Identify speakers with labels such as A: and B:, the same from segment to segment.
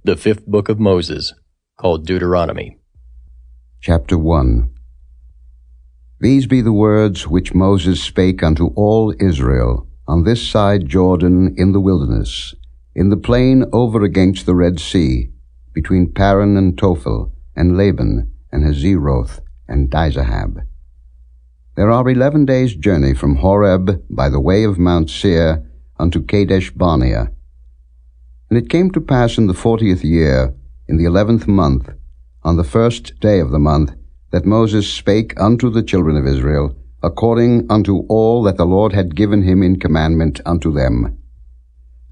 A: The fifth book of Moses, called Deuteronomy.
B: Chapter 1. These be the words which Moses spake unto all Israel, on this side Jordan in the wilderness, in the plain over against the Red Sea, between Paran and Tophel, and Laban, and Hazeroth, and Dizahab. There are 11 days' journey from Horeb by the way of Mount Seir unto Kadesh Barnea. And it came to pass in the 40th year, in the 11th month, on the first day of the month, that Moses spake unto the children of Israel, according unto all that the Lord had given him in commandment unto them.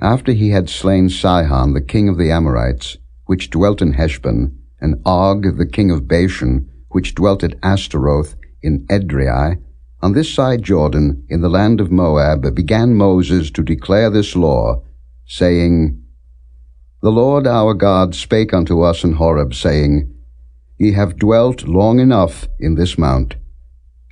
B: After he had slain Sihon the king of the Amorites, which dwelt in Heshbon, and Og the king of Bashan, which dwelt at Ashtaroth in Edrei, on this side Jordan, in the land of Moab, began Moses to declare this law, saying, The Lord our God spake unto us in Horeb, saying, Ye have dwelt long enough in this mount.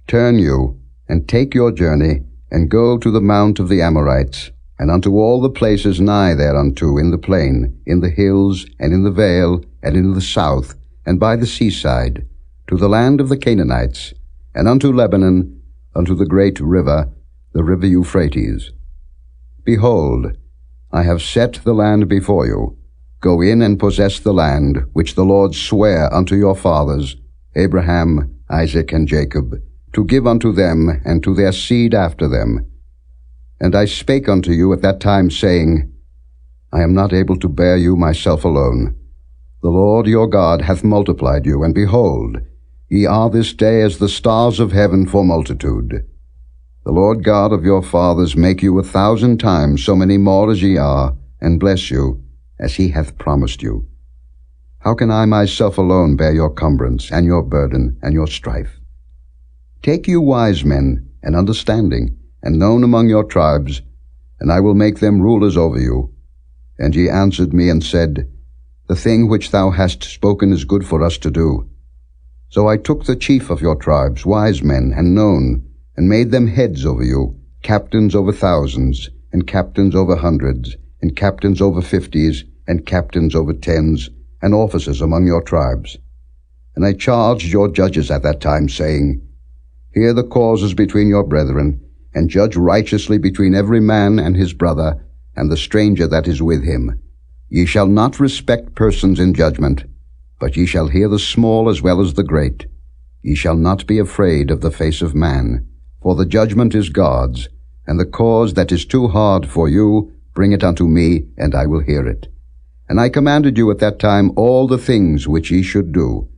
B: Turn you, and take your journey, and go to the mount of the Amorites, and unto all the places nigh thereunto in the plain, in the hills, and in the vale, and in the south, and by the seaside, to the land of the Canaanites, and unto Lebanon, unto the great river, the river Euphrates. Behold, I have set the land before you. Go in and possess the land which the Lord sware unto your fathers, Abraham, Isaac, and Jacob, to give unto them and to their seed after them. And I spake unto you at that time, saying, I am not able to bear you myself alone. The Lord your God hath multiplied you, and behold, ye are this day as the stars of heaven for multitude. The Lord God of your fathers make you 1,000 times so many more as ye are, and bless you, as he hath promised you. How can I myself alone bear your cumbrance, and your burden, and your strife? Take you wise men, and understanding, and known among your tribes, and I will make them rulers over you. And ye answered me and said, The thing which thou hast spoken is good for us to do. So I took the chief of your tribes, wise men, and known, and made them heads over you, captains over thousands, and captains over hundreds, and captains over 50s, and captains over 10s, and officers among your tribes. And I charged your judges at that time, saying, Hear the causes between your brethren, and judge righteously between every man and his brother, and the stranger that is with him. Ye shall not respect persons in judgment, but ye shall hear the small as well as the great. Ye shall not be afraid of the face of man, for the judgment is God's, and the cause that is too hard for you, bring it unto me, and I will hear it. And I commanded you at that time all the things which ye should do.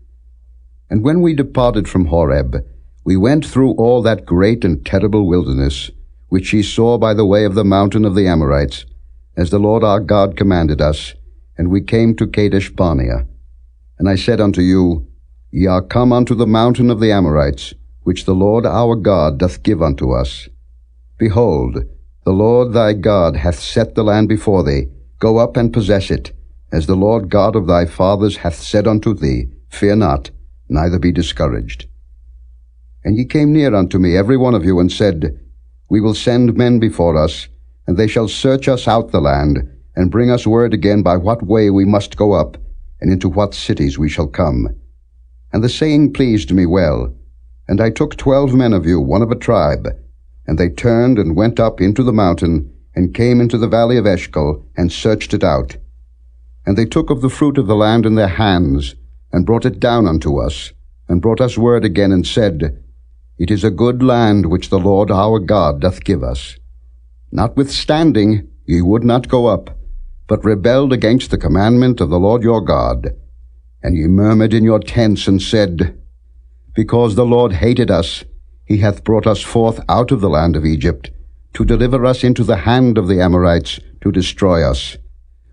B: And when we departed from Horeb, we went through all that great and terrible wilderness, which ye saw by the way of the mountain of the Amorites, as the Lord our God commanded us, and we came to Kadesh Barnea. And I said unto you, Ye are come unto the mountain of the Amorites, which the Lord our God doth give unto us. Behold, the Lord thy God hath set the land before thee. Go up and possess it, as the Lord God of thy fathers hath said unto thee, Fear not, neither be discouraged. And ye came near unto me, every one of you, and said, We will send men before us, and they shall search us out the land, and bring us word again by what way we must go up, and into what cities we shall come. And the saying pleased me well. And I took 12 men of you, one of a tribe, and they turned and went up into the mountain, and came into the valley of Eshcol, and searched it out. And they took of the fruit of the land in their hands, and brought it down unto us, and brought us word again, and said, It is a good land which the Lord our God doth give us. Notwithstanding, ye would not go up, but rebelled against the commandment of the Lord your God. And ye murmured in your tents, and said, Because the Lord hated us, he hath brought us forth out of the land of Egypt, to deliver us into the hand of the Amorites, to destroy us.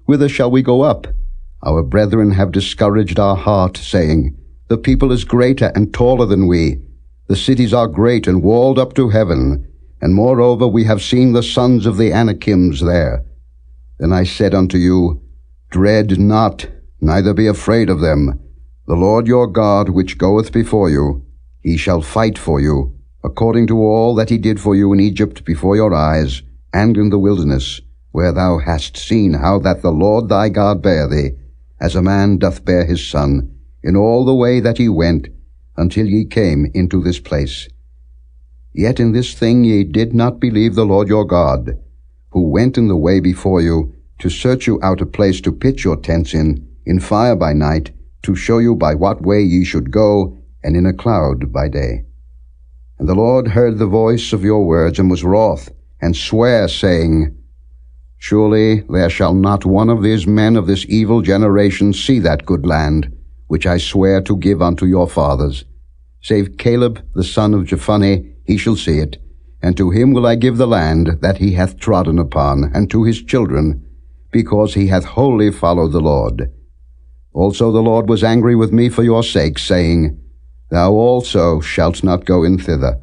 B: Whither shall we go up? Our brethren have discouraged our heart, saying, The people is greater and taller than we. The cities are great and walled up to heaven, and moreover we have seen the sons of the Anakims there. Then I said unto you, Dread not, neither be afraid of them. The Lord your God, which goeth before you, he shall fight for you, according to all that he did for you in Egypt before your eyes, and in the wilderness, where thou hast seen how that the Lord thy God bare thee, as a man doth bear his son, in all the way that ye went, until ye came into this place. Yet in this thing ye did not believe the Lord your God, who went in the way before you, to search you out a place to pitch your tents in fire by night, to show you by what way ye should go, and in a cloud by day. And the Lord heard the voice of your words, and was wroth, and sware, saying, Surely there shall not one of these men of this evil generation see that good land, which I swear to give unto your fathers. Save Caleb the son of Jephunneh, he shall see it, and to him will I give the land that he hath trodden upon, and to his children, because he hath wholly followed the Lord. Also the Lord was angry with me for your sake, saying, Thou also shalt not go in thither.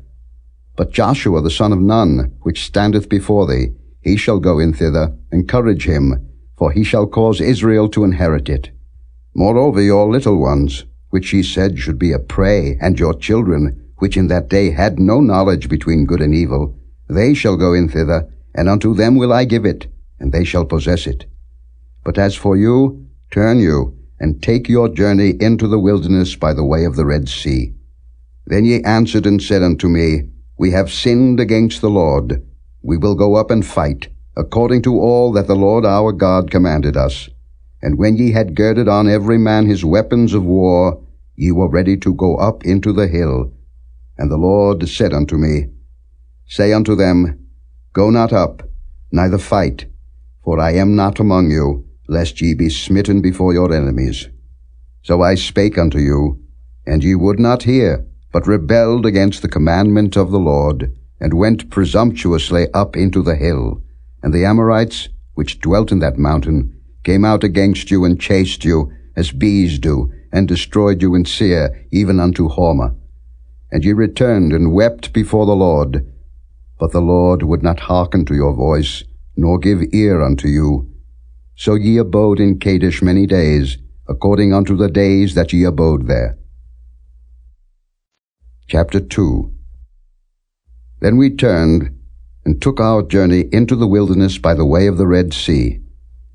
B: But Joshua the son of Nun, which standeth before thee, he shall go in thither. Encourage him, for he shall cause Israel to inherit it. Moreover your little ones, which ye said should be a prey, and your children, which in that day had no knowledge between good and evil, they shall go in thither, and unto them will I give it, and they shall possess it. But as for you, turn you, and take your journey into the wilderness by the way of the Red Sea. Then ye answered and said unto me, We have sinned against the Lord. We will go up and fight, according to all that the Lord our God commanded us. And when ye had girded on every man his weapons of war, ye were ready to go up into the hill. And the Lord said unto me, Say unto them, Go not up, neither fight, for I am not among you, lest ye be smitten before your enemies. So I spake unto you, and ye would not hear, but rebelled against the commandment of the Lord, and went presumptuously up into the hill. And the Amorites, which dwelt in that mountain, came out against you, and chased you, as bees do, and destroyed you in Seir, even unto Hormah. And ye returned and wept before the Lord. But the Lord would not hearken to your voice, nor give ear unto you. So ye abode in Kadesh many days, according unto the days that ye abode there. Chapter 2. Then we turned, and took our journey into the wilderness by the way of the Red Sea,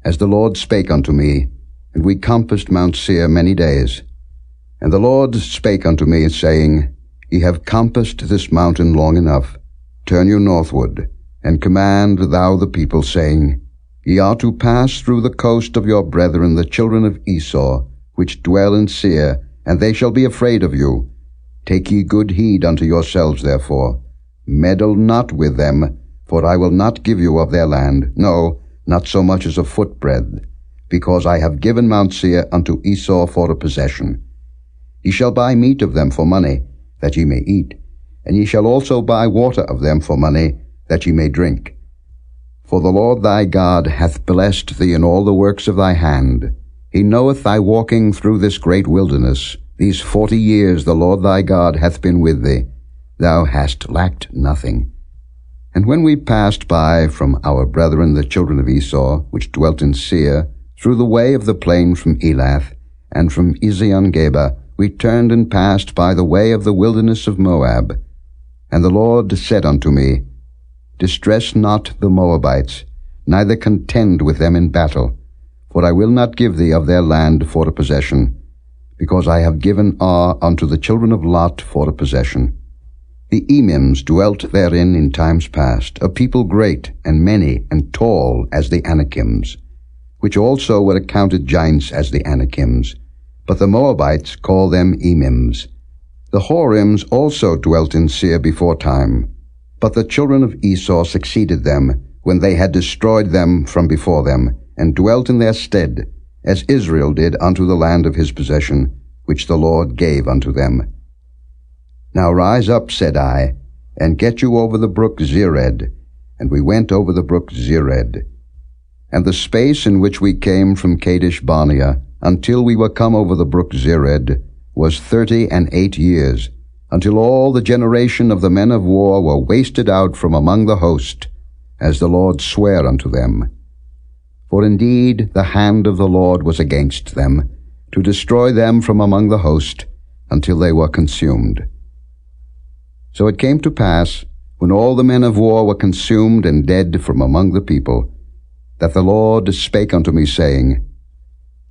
B: as the Lord spake unto me, and we compassed Mount Seir many days. And the Lord spake unto me, saying, Ye have compassed this mountain long enough. Turn you northward, and command thou the people, saying, Ye are to pass through the coast of your brethren the children of Esau, which dwell in Seir, and they shall be afraid of you. Take ye good heed unto yourselves, therefore. Meddle not with them, for I will not give you of their land, no, not so much as a footbreadth, because I have given Mount Seir unto Esau for a possession. Ye shall buy meat of them for money, that ye may eat, and ye shall also buy water of them for money, that ye may drink. For the Lord thy God hath blessed thee in all the works of thy hand. He knoweth thy walking through this great wilderness. These 40 years the Lord thy God hath been with thee. Thou hast lacked nothing. And when we passed by from our brethren the children of Esau, which dwelt in Seir, through the way of the plain from Elath, and from Ezion-Geber, we turned and passed by the way of the wilderness of Moab. And the Lord said unto me, Distress not the Moabites, neither contend with them in battle, for I will not give thee of their land for a possession, because I have given Ar unto the children of Lot for a possession. The Emims dwelt therein in times past, a people great and many and tall as the Anakims, which also were accounted giants as the Anakims, but the Moabites call them Emims. The Horims also dwelt in Seir before time, but the children of Esau succeeded them, when they had destroyed them from before them, and dwelt in their stead, as Israel did unto the land of his possession, which the Lord gave unto them. Now rise up, said I, and get you over the brook Zered. And we went over the brook Zered. And the space in which we came from Kadesh Barnea, until we were come over the brook Zered, was 38 years, until all the generation of the men of war were wasted out from among the host, as the Lord sware unto them. For indeed the hand of the Lord was against them, to destroy them from among the host, until they were consumed. So it came to pass, when all the men of war were consumed and dead from among the people, that the Lord spake unto me, saying,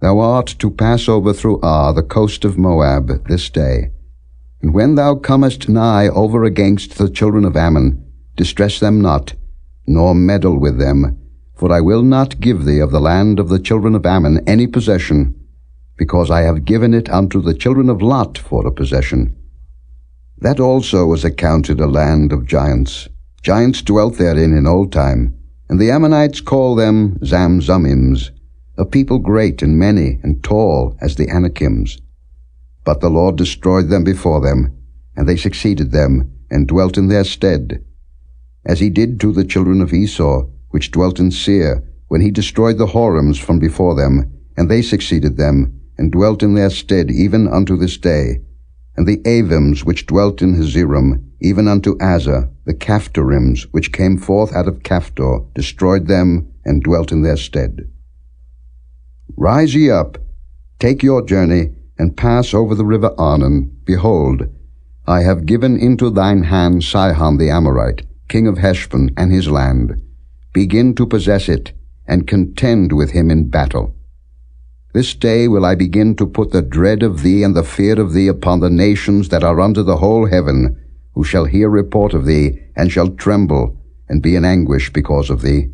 B: Thou art to pass over through Ar, the coast of Moab, this day. And when thou comest nigh over against the children of Ammon, distress them not, nor meddle with them, for I will not give thee of the land of the children of Ammon any possession, because I have given it unto the children of Lot for a possession. That also was accounted a land of giants. Giants dwelt therein in old time, and the Ammonites call them Zamzummims, a people great and many and tall as the Anakims. But the Lord destroyed them before them, and they succeeded them, and dwelt in their stead, as he did to the children of Esau, which dwelt in Seir, when he destroyed the Horims from before them, and they succeeded them, and dwelt in their stead even unto this day. And the Avims which dwelt in Hazerim, even unto Azza, the Caphtorims which came forth out of Caphtor, destroyed them, and dwelt in their stead. Rise ye up, take your journey, and pass over the river Arnon. Behold, I have given into thine hand Sihon the Amorite, king of Heshbon, and his land. Begin to possess it, and contend with him in battle. This day will I begin to put the dread of thee and the fear of thee upon the nations that are under the whole heaven, who shall hear report of thee, and shall tremble, and be in anguish because of thee.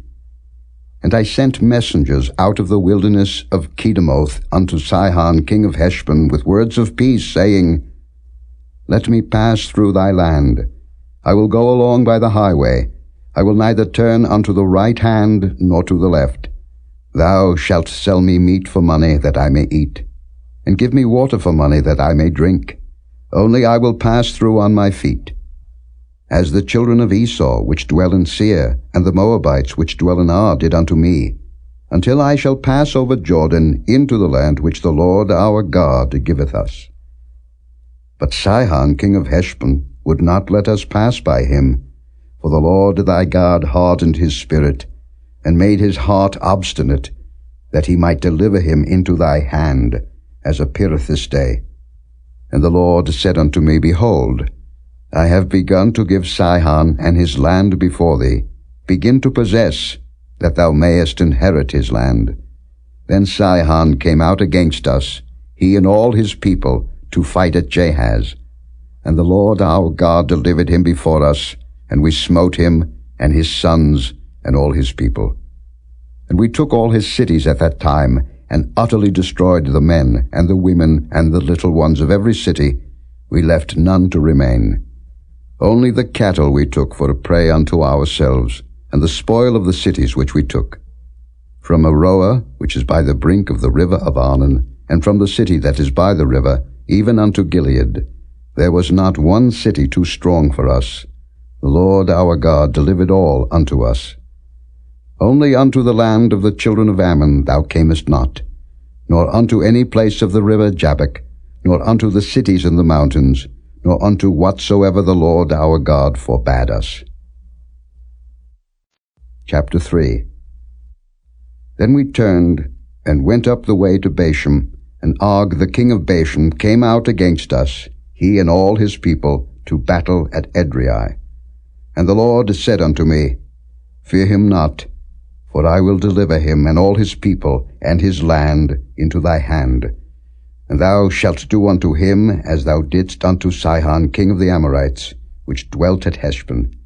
B: And I sent messengers out of the wilderness of Kedemoth unto Sihon king of Heshbon with words of peace, saying, Let me pass through thy land. I will go along by the highway. I will neither turn unto the right hand nor to the left. Thou shalt sell me meat for money that I may eat, and give me water for money that I may drink. Only I will pass through on my feet. As the children of Esau which dwell in Seir, and the Moabites which dwell in Ar did unto me, until I shall pass over Jordan into the land which the Lord our God giveth us. But Sihon king of Heshbon would not let us pass by him, for the Lord thy God hardened his spirit, and made his heart obstinate, that he might deliver him into thy hand, as appeareth this day. And the Lord said unto me, Behold, I have begun to give Sihon and his land before thee. Begin to possess, that thou mayest inherit his land. Then Sihon came out against us, he and all his people, to fight at Jahaz. And the Lord our God delivered him before us, and we smote him, and his sons, and all his people. And we took all his cities at that time, and utterly destroyed the men, and the women, and the little ones of every city. We left none to remain. Only the cattle we took for a prey unto ourselves, and the spoil of the cities which we took. From Aroah, which is by the brink of the river of Arnon, and from the city that is by the river, even unto Gilead, there was not one city too strong for us. The Lord our God delivered all unto us. Only unto the land of the children of Ammon thou camest not, nor unto any place of the river Jabbok, nor unto the cities in the mountains, nor unto whatsoever the Lord our God forbade us. Chapter 3. Then we turned, and went up the way to Bashan, and Og the king of Bashan came out against us, he and all his people, to battle at Edrei. And the Lord said unto me, Fear him not, for I will deliver him and all his people and his land into thy hand. And thou shalt do unto him as thou didst unto Sihon king of the Amorites, which dwelt at Heshbon.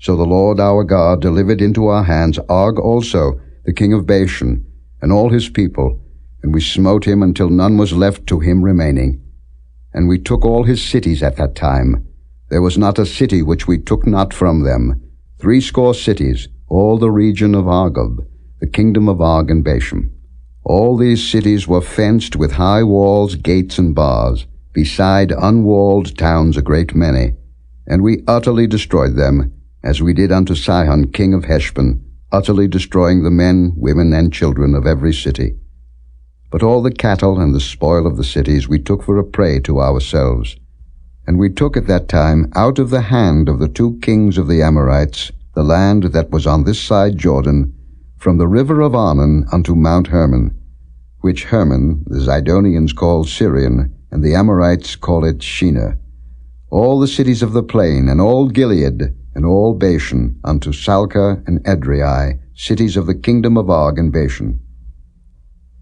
B: So the Lord our God delivered into our hands Og also, the king of Bashan, and all his people, and we smote him until none was left to him remaining. And we took all his cities at that time. There was not a city which we took not from them, 80 cities, all the region of Argob, the kingdom of Og and Bashan. All these cities were fenced with high walls, gates, and bars, beside unwalled towns a great many. And we utterly destroyed them, as we did unto Sihon king of Heshbon, utterly destroying the men, women, and children of every city. But all the cattle and the spoil of the cities we took for a prey to ourselves. And we took at that time out of the hand of the 2 kings of the Amorites the land that was on this side Jordan, from the river of Arnon unto Mount Hermon, which Hermon the Zidonians call Syrian, and the Amorites call it Shinar. All the cities of the plain, and all Gilead, and all Bashan, unto Salcah and Edrei, cities of the kingdom of Og and Bashan.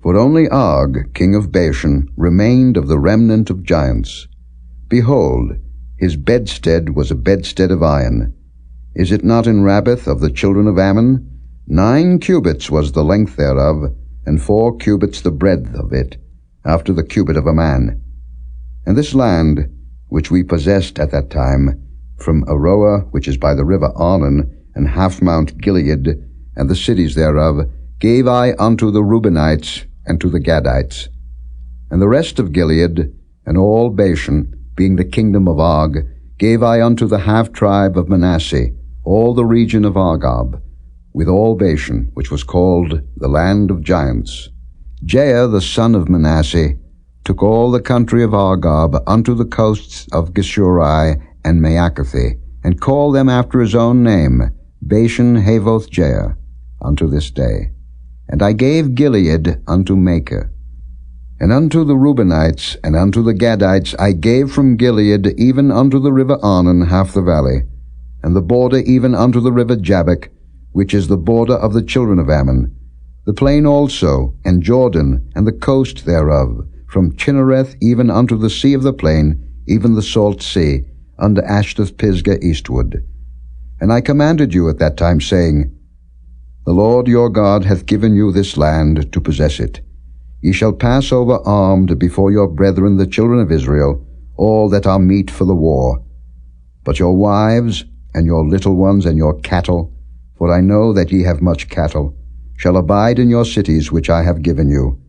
B: For only Og, king of Bashan, remained of the remnant of giants. Behold, his bedstead was a bedstead of iron. Is it not in Rabbath of the children of Ammon? 9 cubits was the length thereof, and 4 cubits the breadth of it, after the cubit of a man. And this land, which we possessed at that time, from Aroer, which is by the river Arnon, and half Mount Gilead, and the cities thereof, gave I unto the Reubenites and to the Gadites. And the rest of Gilead, and all Bashan, being the kingdom of Og, gave I unto the half-tribe of Manasseh, all the region of Argob, with all Bashan, which was called the land of giants. Jair the son of Manasseh took all the country of Argob unto the coasts of Geshurai and Maacathi, and called them after his own name, Bashan Havoth Jair, unto this day. And I gave Gilead unto Machir. And unto the Reubenites and unto the Gadites I gave from Gilead even unto the river Arnon half the valley, and the border even unto the river Jabbok, which is the border of the children of Ammon, the plain also, and Jordan, and the coast thereof, from Chinnereth even unto the sea of the plain, even the salt sea, unto Ashdoth Pisgah eastward. And I commanded you at that time, saying, The Lord your God hath given you this land to possess it. Ye shall pass over armed before your brethren the children of Israel, all that are meet for the war. But your wives, and your little ones, and your cattle, for I know that ye have much cattle, shall abide in your cities which I have given you,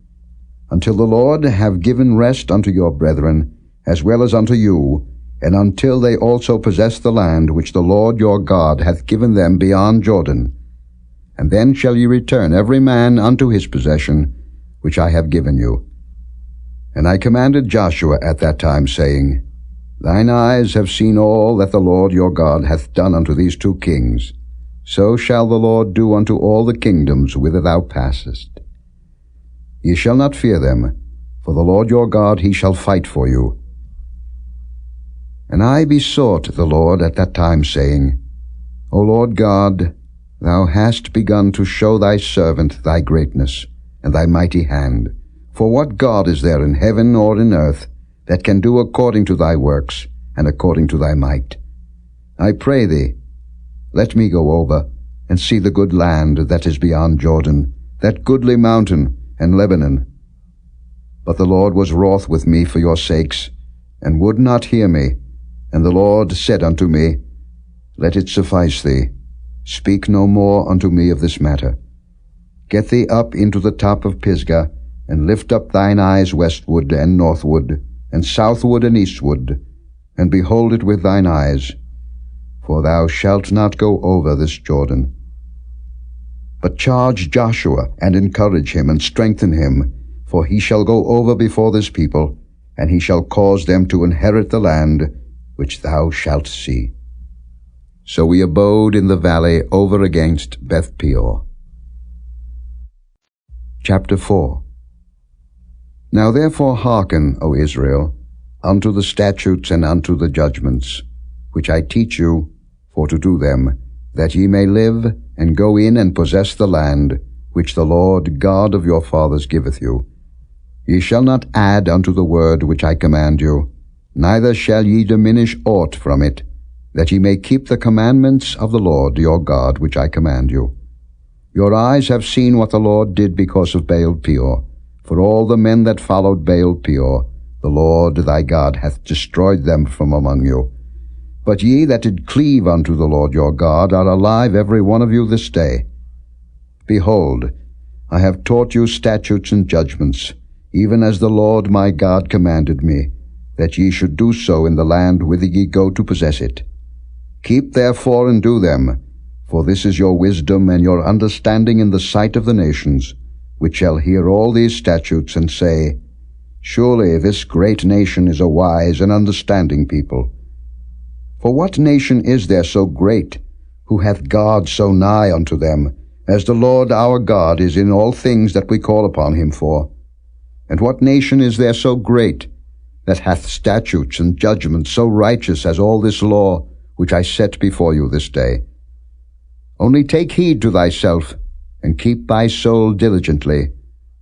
B: until the Lord have given rest unto your brethren, as well as unto you, and until they also possess the land which the Lord your God hath given them beyond Jordan. And then shall ye return every man unto his possession, which I have given you. And I commanded Joshua at that time, saying, Thine eyes have seen all that the Lord your God hath done unto these 2 kings. So shall the Lord do unto all the kingdoms whither thou passest. Ye shall not fear them, for the Lord your God he shall fight for you. And I besought the Lord at that time, saying, O Lord God, thou hast begun to show thy servant thy greatness, and thy mighty hand. For what God is there in heaven or in earth that can do according to thy works, and according to thy might? I pray thee, let me go over, and see the good land that is beyond Jordan, that goodly mountain, and Lebanon. But the Lord was wroth with me for your sakes, and would not hear me. And the Lord said unto me, Let it suffice thee. Speak no more unto me of this matter. Get thee up into the top of Pisgah, and lift up thine eyes westward and northward, and southward and eastward, and behold it with thine eyes. For thou shalt not go over this Jordan. But charge Joshua, and encourage him, and strengthen him, for he shall go over before this people, and he shall cause them to inherit the land which thou shalt see. So we abode in the valley over against Beth Peor. Chapter 4. Now therefore hearken, O Israel, unto the statutes and unto the judgments, which I teach you, for to do them, that ye may live, and go in and possess the land, which the Lord God of your fathers giveth you. Ye shall not add unto the word which I command you, neither shall ye diminish aught from it, that ye may keep the commandments of the Lord your God which I command you. Your eyes have seen what the Lord did because of Baal Peor. For all the men that followed Baal Peor, the Lord thy God hath destroyed them from among you. But ye that did cleave unto the Lord your God are alive every one of you this day. Behold, I have taught you statutes and judgments, even as the Lord my God commanded me, that ye should do so in the land whither ye go to possess it. Keep therefore and do them, for this is your wisdom and your understanding in the sight of the nations, which shall hear all these statutes and say, Surely this great nation is a wise and understanding people. For what nation is there so great, who hath God so nigh unto them, as the Lord our God is in all things that we call upon him for? And what nation is there so great, that hath statutes and judgments so righteous as all this law, which I set before you this day? Only take heed to thyself, and keep thy soul diligently,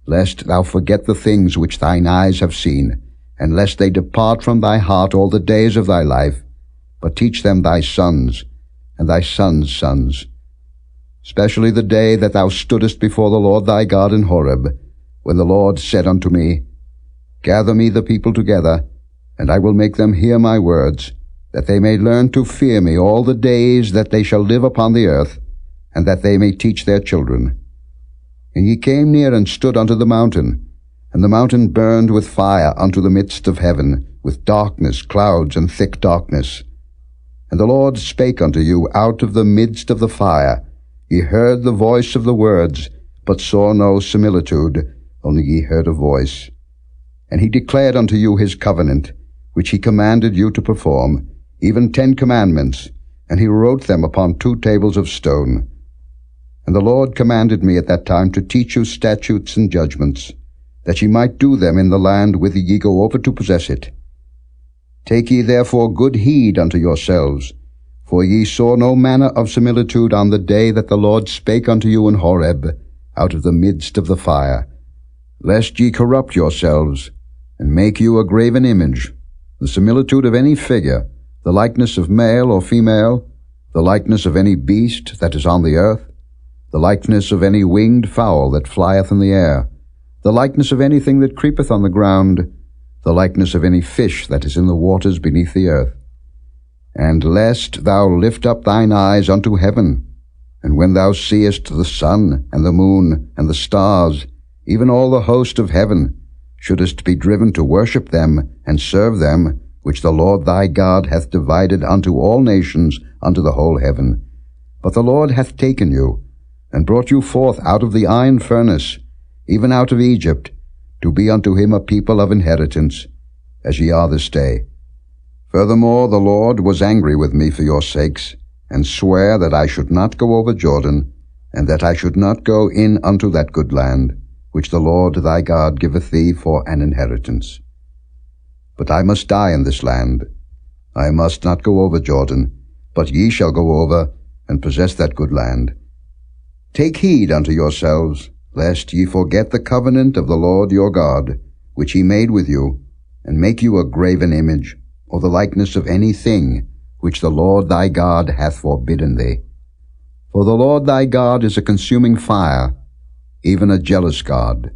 B: lest thou forget the things which thine eyes have seen, and lest they depart from thy heart all the days of thy life, but teach them thy sons, and thy sons' sons. Especially the day that thou stoodest before the Lord thy God in Horeb, when the Lord said unto me, Gather me the people together, and I will make them hear my words, that they may learn to fear me all the days that they shall live upon the earth, and that they may teach their children. And ye came near and stood unto the mountain, and the mountain burned with fire unto the midst of heaven, with darkness, clouds, and thick darkness. And the Lord spake unto you out of the midst of the fire. Ye heard the voice of the words, but saw no similitude, only ye heard a voice. And he declared unto you his covenant, which he commanded you to perform, even 10 commandments, and he wrote them upon 2 tables of stone. And the Lord commanded me at that time to teach you statutes and judgments, that ye might do them in the land whither ye go over to possess it. Take ye therefore good heed unto yourselves, for ye saw no manner of similitude on the day that the Lord spake unto you in Horeb, out of the midst of the fire, lest ye corrupt yourselves, and make you a graven image, the similitude of any figure, the likeness of male or female, the likeness of any beast that is on the earth, the likeness of any winged fowl that flieth in the air, the likeness of anything that creepeth on the ground, the likeness of any fish that is in the waters beneath the earth. And lest thou lift up thine eyes unto heaven, and when thou seest the sun and the moon and the stars, even all the host of heaven, shouldest be driven to worship them and serve them, which the Lord thy God hath divided unto all nations unto the whole heaven. But the Lord hath taken you, and brought you forth out of the iron furnace, even out of Egypt, to be unto him a people of inheritance, as ye are this day. Furthermore, the Lord was angry with me for your sakes, and sware that I should not go over Jordan, and that I should not go in unto that good land, which the Lord thy God giveth thee for an inheritance. But I must die in this land. I must not go over Jordan, but ye shall go over, and possess that good land. Take heed unto yourselves, lest ye forget the covenant of the Lord your God, which he made with you, and make you a graven image, or the likeness of any thing, which the Lord thy God hath forbidden thee. For the Lord thy God is a consuming fire, even a jealous God.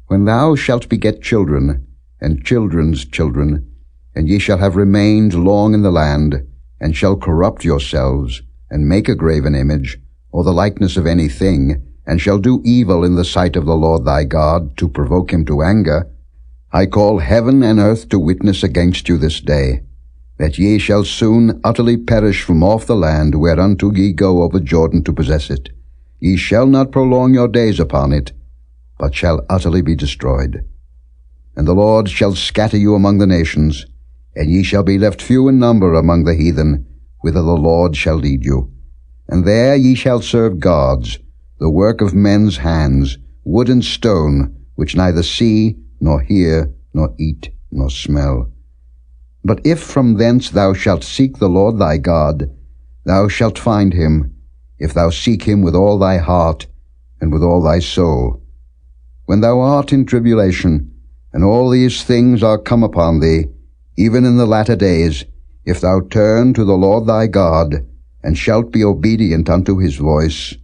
B: When thou shalt beget children, and children's children, and ye shall have remained long in the land, and shall corrupt yourselves, and make a graven image, or the likeness of any thing, and shall do evil in the sight of the Lord thy God, to provoke him to anger, I call heaven and earth to witness against you this day, that ye shall soon utterly perish from off the land whereunto ye go over Jordan to possess it. Ye shall not prolong your days upon it, but shall utterly be destroyed. And the Lord shall scatter you among the nations, and ye shall be left few in number among the heathen, whither the Lord shall lead you. And there ye shall serve gods, the work of men's hands, wood and stone, which neither see, nor hear, nor eat, nor smell. But if from thence thou shalt seek the Lord thy God, thou shalt find him, if thou seek him with all thy heart, and with all thy soul. When thou art in tribulation, and all these things are come upon thee, even in the latter days, if thou turn to the Lord thy God, and shalt be obedient unto his voice.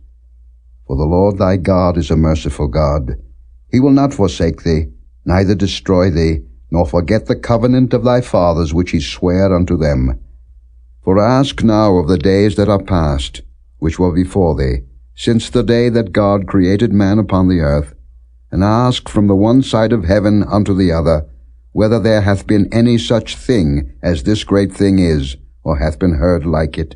B: For the Lord thy God is a merciful God. He will not forsake thee, neither destroy thee, nor forget the covenant of thy fathers which he sware unto them. For ask now of the days that are past, which were before thee, since the day that God created man upon the earth, and ask from the one side of heaven unto the other, whether there hath been any such thing as this great thing is, or hath been heard like it.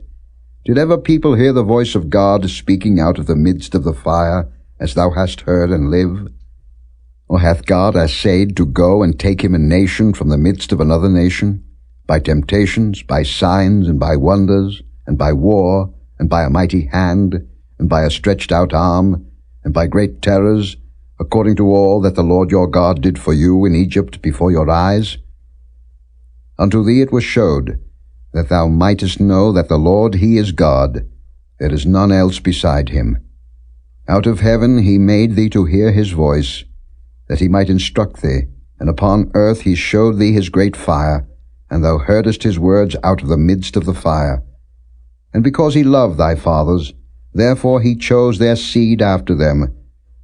B: Did ever people hear the voice of God speaking out of the midst of the fire, as thou hast heard and live? Or hath God assayed to go and take him a nation from the midst of another nation, by temptations, by signs, and by wonders, and by war, and by a mighty hand, and by a stretched out arm, and by great terrors, according to all that the Lord your God did for you in Egypt before your eyes? Unto thee it was showed, that thou mightest know that the Lord he is God, there is none else beside him. Out of heaven he made thee to hear his voice, that he might instruct thee, and upon earth he showed thee his great fire, and thou heardest his words out of the midst of the fire. And because he loved thy fathers, therefore he chose their seed after them,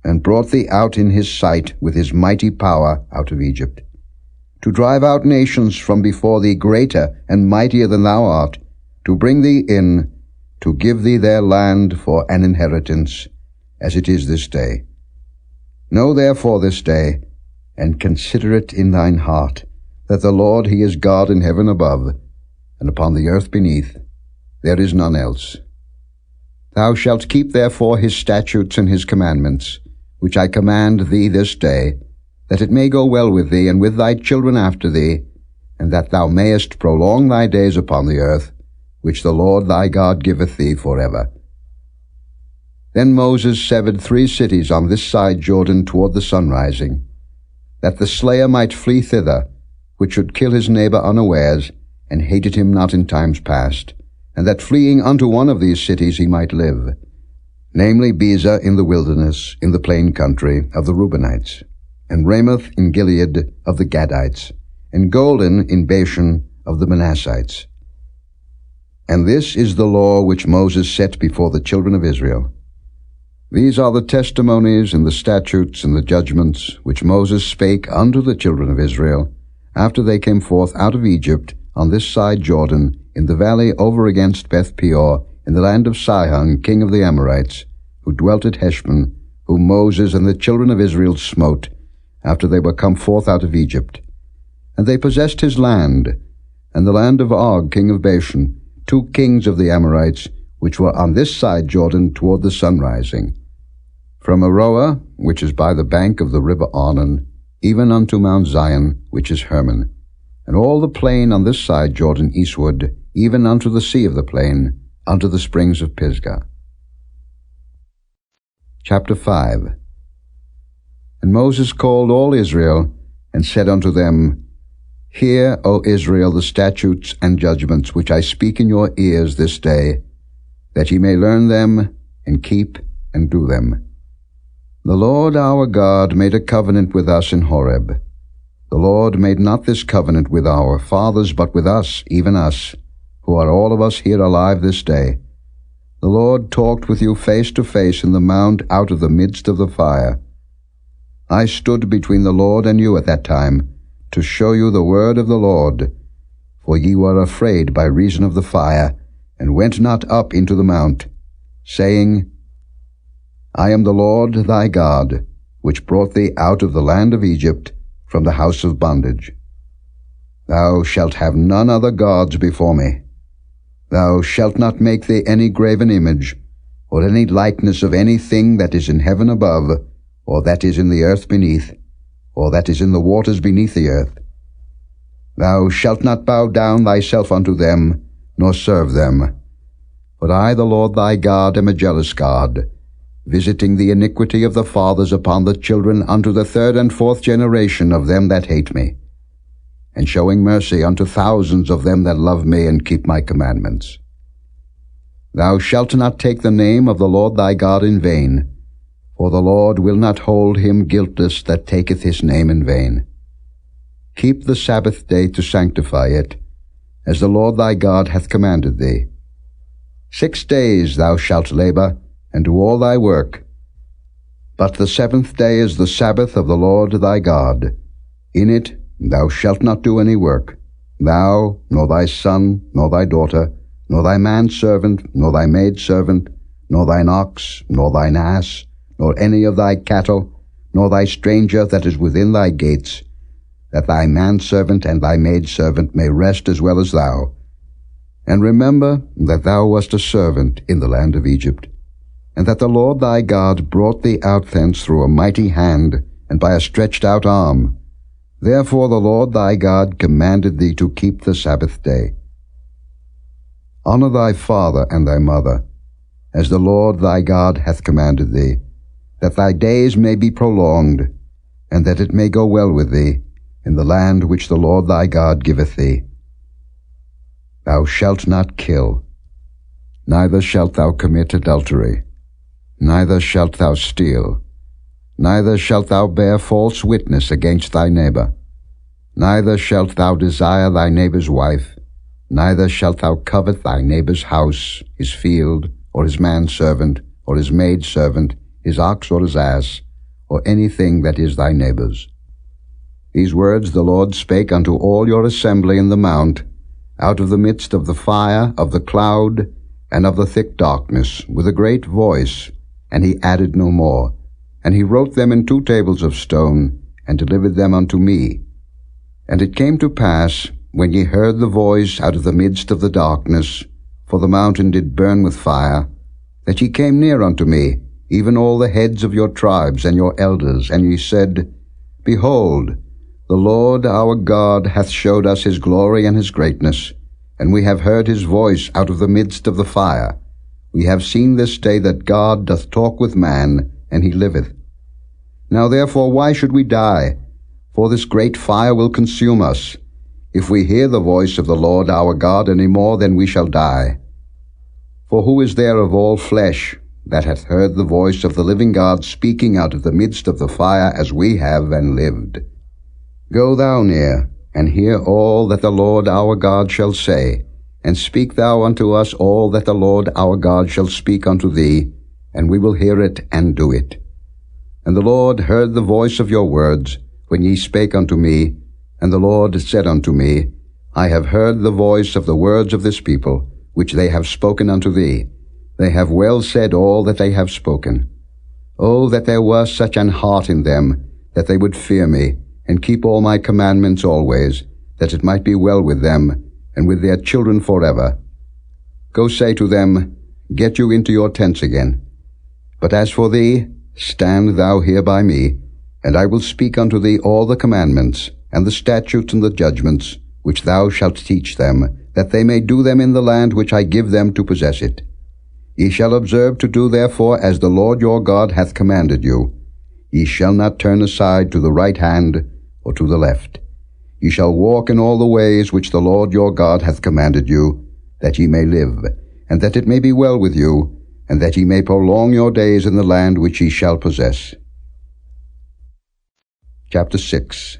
B: and brought thee out in his sight with his mighty power out of Egypt, to drive out nations from before thee greater and mightier than thou art, to bring thee in, to give thee their land for an inheritance, as it is this day. Know therefore this day, and consider it in thine heart, that the Lord he is God in heaven above, and upon the earth beneath. There is none else. Thou shalt keep therefore his statutes and his commandments, which I command thee this day, that it may go well with thee and with thy children after thee, and that thou mayest prolong thy days upon the earth, which the Lord thy God giveth thee forever. Then Moses severed 3 cities on this side Jordan toward the sunrising, that the slayer might flee thither, which should kill his neighbor unawares, and hated him not in times past, and that fleeing unto one of these cities he might live, namely Bezer in the wilderness, in the plain country of the Reubenites, and Ramoth in Gilead of the Gadites, and Golden in Bashan of the Manassites. And this is the law which Moses set before the children of Israel. These are the testimonies and the statutes and the judgments which Moses spake unto the children of Israel, after they came forth out of Egypt on this side Jordan, in the valley over against Beth Peor, in the land of Sihon, king of the Amorites, who dwelt at Heshbon, whom Moses and the children of Israel smote, after they were come forth out of Egypt. And they possessed his land, and the land of Og, king of Bashan, 2 kings of the Amorites, which were on this side Jordan toward the sunrising, from Aroah, which is by the bank of the river Arnon, even unto Mount Zion, which is Hermon, and all the plain on this side Jordan eastward, even unto the sea of the plain, unto the springs of Pisgah. Chapter 5. And Moses called all Israel, and said unto them, Hear, O Israel, the statutes and judgments which I speak in your ears this day, that ye may learn them, and keep and do them. The Lord our God made a covenant with us in Horeb. The Lord made not this covenant with our fathers, but with us, even us, who are all of us here alive this day. The Lord talked with you face to face in the mount out of the midst of the fire. I stood between the Lord and you at that time, to show you the word of the Lord. For ye were afraid by reason of the fire, and went not up into the mount, saying, I am the Lord thy God, which brought thee out of the land of Egypt, from the house of bondage. Thou shalt have none other gods before me. Thou shalt not make thee any graven image, or any likeness of anything that is in heaven above, or that is in the earth beneath, or that is in the waters beneath the earth. Thou shalt not bow down thyself unto them, nor serve them. For I, the Lord thy God, am a jealous God, visiting the iniquity of the fathers upon the children unto the 3rd and 4th generation of them that hate me, and showing mercy unto thousands of them that love me and keep my commandments. Thou shalt not take the name of the Lord thy God in vain, for the Lord will not hold him guiltless that taketh his name in vain. Keep the Sabbath day to sanctify it, as the Lord thy God hath commanded thee. 6 days thou shalt labor, and do all thy work. But the 7th day is the Sabbath of the Lord thy God. In it thou shalt not do any work, thou, nor thy son, nor thy daughter, nor thy manservant, nor thy maidservant, nor thine ox, nor thine ass, nor any of thy cattle, nor thy stranger that is within thy gates, that thy manservant and thy maidservant may rest as well as thou. And remember that thou wast a servant in the land of Egypt, and that the Lord thy God brought thee out thence through a mighty hand, and by a stretched out arm. Therefore the Lord thy God commanded thee to keep the Sabbath day. Honor thy father and thy mother, as the Lord thy God hath commanded thee, that thy days may be prolonged, and that it may go well with thee, in the land which the Lord thy God giveth thee. Thou shalt not kill, neither shalt thou commit adultery, neither shalt thou steal. Neither shalt thou bear false witness against thy neighbor. Neither shalt thou desire thy neighbor's wife. Neither shalt thou covet thy neighbor's house, his field, or his manservant, or his maidservant, his ox or his ass, or anything that is thy neighbor's. These words the Lord spake unto all your assembly in the mount, out of the midst of the fire, of the cloud, and of the thick darkness, with a great voice, and he added no more. And he wrote them in 2 tables of stone, and delivered them unto me. And it came to pass, when ye heard the voice out of the midst of the darkness, for the mountain did burn with fire, that ye came near unto me, even all the heads of your tribes and your elders, and ye said, Behold, the Lord our God hath showed us his glory and his greatness, and we have heard his voice out of the midst of the fire. We have seen this day that God doth talk with man, and he liveth. Now therefore why should we die? For this great fire will consume us. If we hear the voice of the Lord our God any more, then we shall die. For who is there of all flesh that hath heard the voice of the living God speaking out of the midst of the fire as we have, and lived? Go thou near, and hear all that the Lord our God shall say, and speak thou unto us all that the Lord our God shall speak unto thee, and we will hear it and do it. And the Lord heard the voice of your words, when ye spake unto me, and the Lord said unto me, I have heard the voice of the words of this people, which they have spoken unto thee. They have well said all that they have spoken. Oh, that there were such an heart in them, that they would fear me, and keep all my commandments always, that it might be well with them, and with their children forever. Go say to them, Get you into your tents again. But as for thee, stand thou here by me, and I will speak unto thee all the commandments, and the statutes and the judgments, which thou shalt teach them, that they may do them in the land which I give them to possess it. Ye shall observe to do therefore as the Lord your God hath commanded you. Ye shall not turn aside to the right hand or to the left. Ye shall walk in all the ways which the Lord your God hath commanded you, that ye may live, and that it may be well with you, and that ye may prolong your days in the land which ye shall possess. Chapter 6.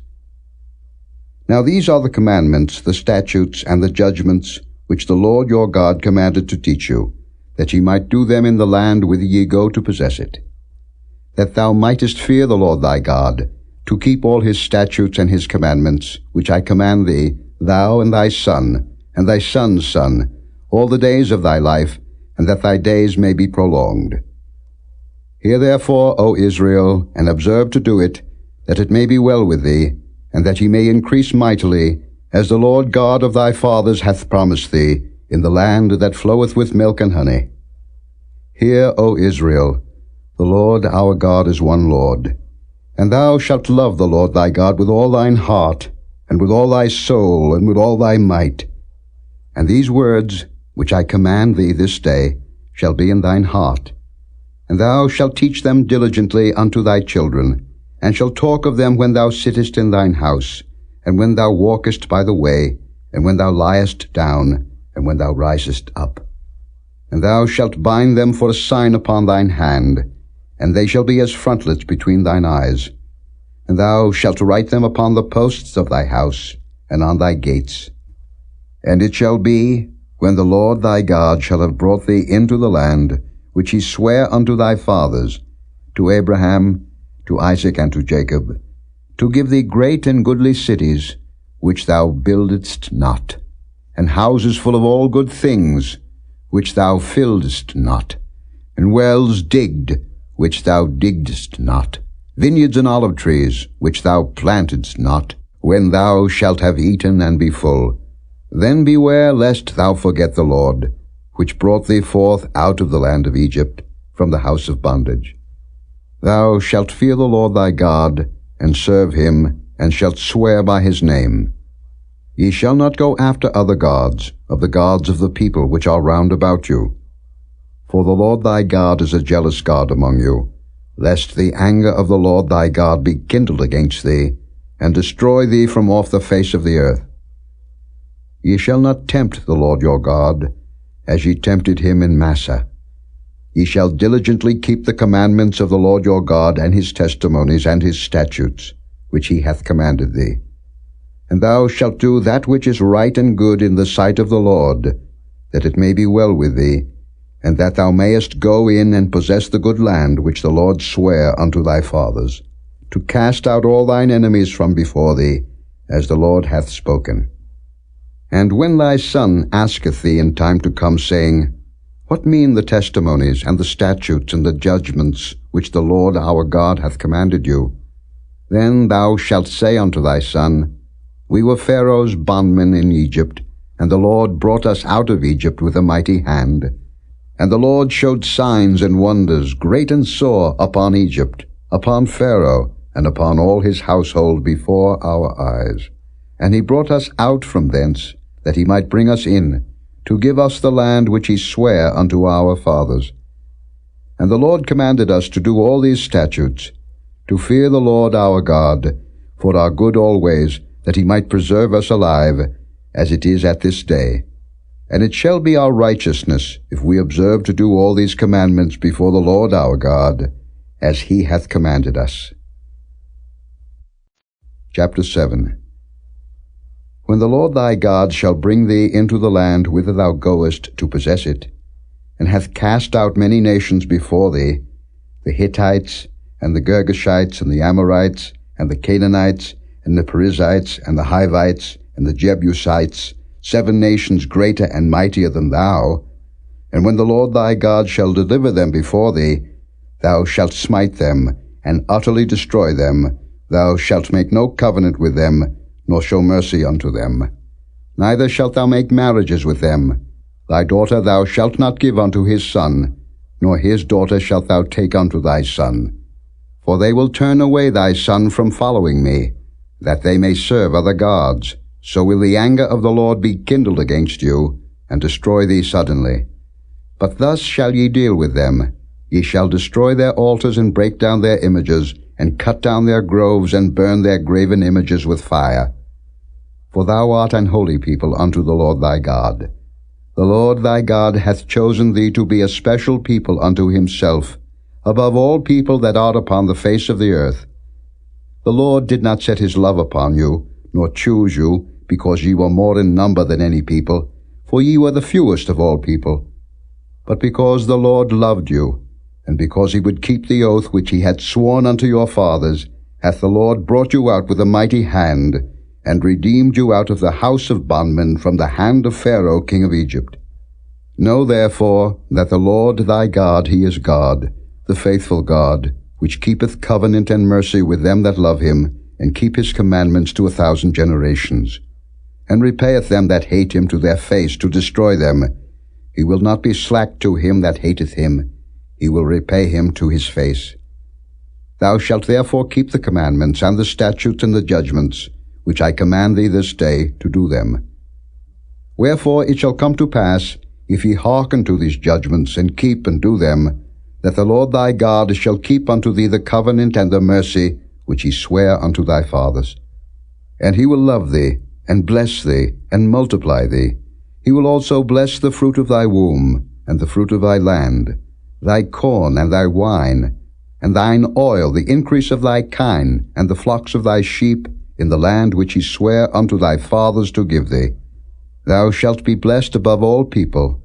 B: Now these are the commandments, the statutes, and the judgments, which the Lord your God commanded to teach you, that ye might do them in the land whither ye go to possess it. That thou mightest fear the Lord thy God, to keep all his statutes and his commandments, which I command thee, thou and thy son, and thy son's son, all the days of thy life, and that thy days may be prolonged. Hear therefore, O Israel, and observe to do it, that it may be well with thee, and that ye may increase mightily, as the Lord God of thy fathers hath promised thee, in the land that floweth with milk and honey. Hear, O Israel, the Lord our God is one Lord. And thou shalt love the Lord thy God with all thine heart, and with all thy soul, and with all thy might. And these words, which I command thee this day, shall be in thine heart. And thou shalt teach them diligently unto thy children, and shalt talk of them when thou sittest in thine house, and when thou walkest by the way, and when thou liest down, and when thou risest up. And thou shalt bind them for a sign upon thine hand, and they shall be as frontlets between thine eyes. And thou shalt write them upon the posts of thy house, and on thy gates. And it shall be, when the Lord thy God shall have brought thee into the land, which he sware unto thy fathers, to Abraham, to Isaac, and to Jacob, to give thee great and goodly cities, which thou buildedst not, and houses full of all good things, which thou filledst not, and wells digged, which thou diggedst not, vineyards and olive trees, which thou plantedst not, when thou shalt have eaten and be full. Then beware lest thou forget the Lord, which brought thee forth out of the land of Egypt, from the house of bondage. Thou shalt fear the Lord thy God, and serve him, and shalt swear by his name. Ye shall not go after other gods, of the gods of the people which are round about you. For the Lord thy God is a jealous God among you, lest the anger of the Lord thy God be kindled against thee, and destroy thee from off the face of the earth. Ye shall not tempt the Lord your God, as ye tempted him in Massah. Ye shall diligently keep the commandments of the Lord your God, and his testimonies, and his statutes, which he hath commanded thee. And thou shalt do that which is right and good in the sight of the Lord, that it may be well with thee, and that thou mayest go in and possess the good land which the Lord sware unto thy fathers, to cast out all thine enemies from before thee, as the Lord hath spoken. And when thy son asketh thee in time to come, saying, What mean the testimonies, and the statutes, and the judgments, which the Lord our God hath commanded you? Then thou shalt say unto thy son, We were Pharaoh's bondmen in Egypt, and the Lord brought us out of Egypt with a mighty hand. And the Lord showed signs and wonders, great and sore, upon Egypt, upon Pharaoh, and upon all his household before our eyes. And he brought us out from thence, that he might bring us in, to give us the land which he sware unto our fathers. And the Lord commanded us to do all these statutes, to fear the Lord our God, for our good always, that he might preserve us alive, as it is at this day. And it shall be our righteousness, if we observe to do all these commandments before the Lord our God, as he hath commanded us. Chapter 7. When the Lord thy God shall bring thee into the land whither thou goest to possess it, and hath cast out many nations before thee, the Hittites, and the Girgashites, and the Amorites, and the Canaanites, and the Perizzites, and the Hivites, and the Jebusites, 7 nations greater and mightier than thou, and when the Lord thy God shall deliver them before thee, thou shalt smite them, and utterly destroy them. Thou shalt make no covenant with them, nor show mercy unto them. Neither shalt thou make marriages with them. Thy daughter thou shalt not give unto his son, nor his daughter shalt thou take unto thy son. For they will turn away thy son from following me, that they may serve other gods. So will the anger of the Lord be kindled against you, and destroy thee suddenly. But thus shall ye deal with them. Ye shall destroy their altars, and break down their images, and cut down their groves, and burn their graven images with fire. For thou art an holy people unto the Lord thy God. The Lord thy God hath chosen thee to be a special people unto himself, above all people that are upon the face of the earth. The Lord did not set his love upon you, nor choose you, because ye were more in number than any people, for ye were the fewest of all people. But because the Lord loved you, and because he would keep the oath which he had sworn unto your fathers, hath the Lord brought you out with a mighty hand, and redeemed you out of the house of bondmen from the hand of Pharaoh king of Egypt. Know therefore that the Lord thy God, he is God, the faithful God, which keepeth covenant and mercy with them that love him, and keep his commandments to 1,000 generations, and repayeth them that hate him to their face, to destroy them. He will not be slack to him that hateth him. He will repay him to his face. Thou shalt therefore keep the commandments, and the statutes, and the judgments, which I command thee this day, to do them. Wherefore it shall come to pass, if ye hearken to these judgments, and keep and do them, that the Lord thy God shall keep unto thee the covenant and the mercy which he sware unto thy fathers. And he will love thee, and bless thee, and multiply thee. He will also bless the fruit of thy womb, and the fruit of thy land, thy corn and thy wine, and thine oil, the increase of thy kine, and the flocks of thy sheep, in the land which he sware unto thy fathers to give thee. Thou shalt be blessed above all people.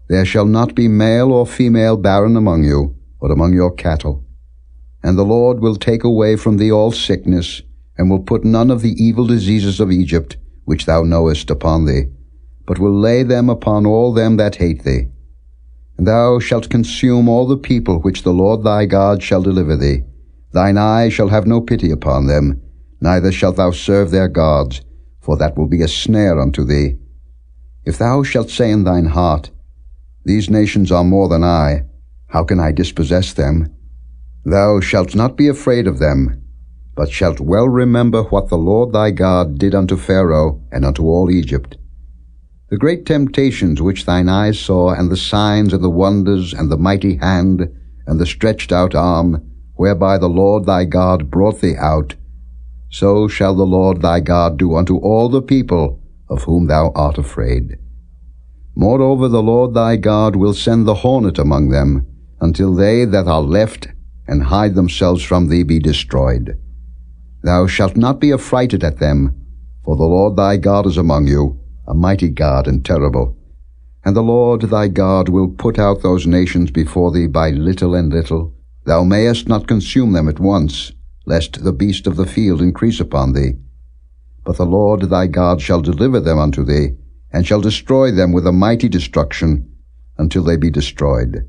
B: There shall not be male or female barren among you, or among your cattle. And the Lord will take away from thee all sickness, and will put none of the evil diseases of Egypt, which thou knowest, upon thee, but will lay them upon all them that hate thee. And thou shalt consume all the people which the Lord thy God shall deliver thee. Thine eye shall have no pity upon them, neither shalt thou serve their gods, for that will be a snare unto thee. If thou shalt say in thine heart, These nations are more than I, how can I dispossess them? Thou shalt not be afraid of them, but shalt well remember what the Lord thy God did unto Pharaoh and unto all Egypt. The great temptations which thine eyes saw, and the signs and the wonders, and the mighty hand, and the stretched out arm, whereby the Lord thy God brought thee out, so shall the Lord thy God do unto all the people of whom thou art afraid. Moreover, the Lord thy God will send the hornet among them, until they that are left and hide themselves from thee be destroyed. Thou shalt not be affrighted at them, for the Lord thy God is among you, a mighty God and terrible. And the Lord thy God will put out those nations before thee by little and little. Thou mayest not consume them at once, lest the beast of the field increase upon thee. But the Lord thy God shall deliver them unto thee, and shall destroy them with a mighty destruction, until they be destroyed.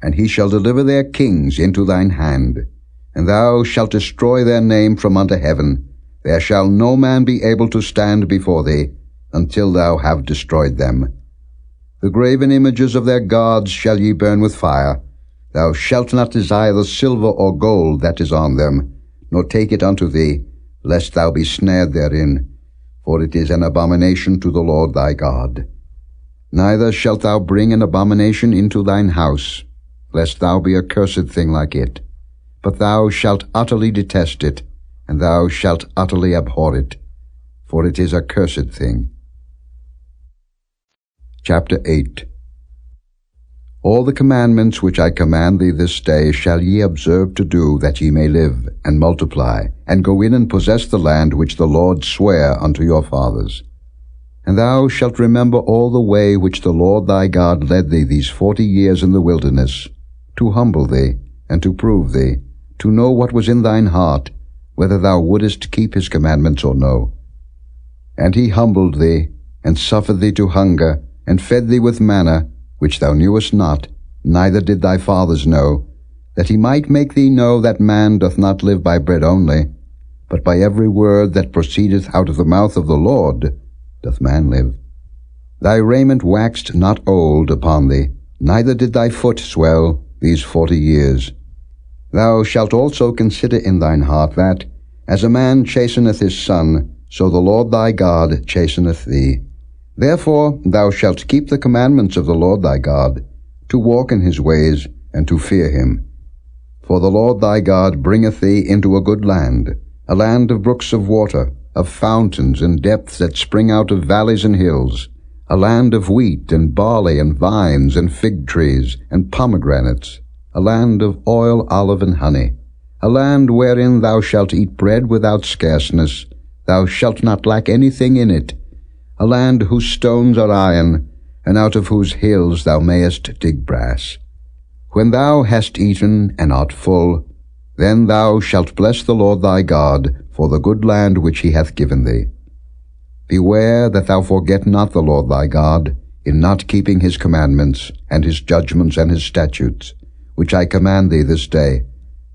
B: And he shall deliver their kings into thine hand, and thou shalt destroy their name from under heaven. There shall no man be able to stand before thee, until thou have destroyed them. The graven images of their gods shall ye burn with fire. Thou shalt not desire the silver or gold that is on them, nor take it unto thee, lest thou be snared therein, for it is an abomination to the Lord thy God. Neither shalt thou bring an abomination into thine house, lest thou be a cursed thing like it. But thou shalt utterly detest it, and thou shalt utterly abhor it, for it is a cursed thing. Chapter 8. All the commandments which I command thee this day shall ye observe to do, that ye may live, and multiply, and go in and possess the land which the Lord sware unto your fathers. And thou shalt remember all the way which the Lord thy God led thee these 40 years in the wilderness, to humble thee, and to prove thee, to know what was in thine heart, whether thou wouldest keep his commandments or no. And he humbled thee, and suffered thee to hunger, and fed thee with manna, which thou knewest not, neither did thy fathers know, that he might make thee know that man doth not live by bread only, but by every word that proceedeth out of the mouth of the Lord doth man live. Thy raiment waxed not old upon thee, neither did thy foot swell these 40 years. Thou shalt also consider in thine heart that, as a man chasteneth his son, so the Lord thy God chasteneth thee. Therefore thou shalt keep the commandments of the Lord thy God, to walk in his ways, and to fear him. For the Lord thy God bringeth thee into a good land, a land of brooks of water, of fountains and depths that spring out of valleys and hills, a land of wheat and barley and vines and fig trees and pomegranates, a land of oil, olive, and honey, a land wherein thou shalt eat bread without scarceness, thou shalt not lack anything in it, a land whose stones are iron, and out of whose hills thou mayest dig brass. When thou hast eaten and art full, then thou shalt bless the Lord thy God for the good land which he hath given thee. Beware that thou forget not the Lord thy God, in not keeping his commandments, and his judgments, and his statutes, which I command thee this day,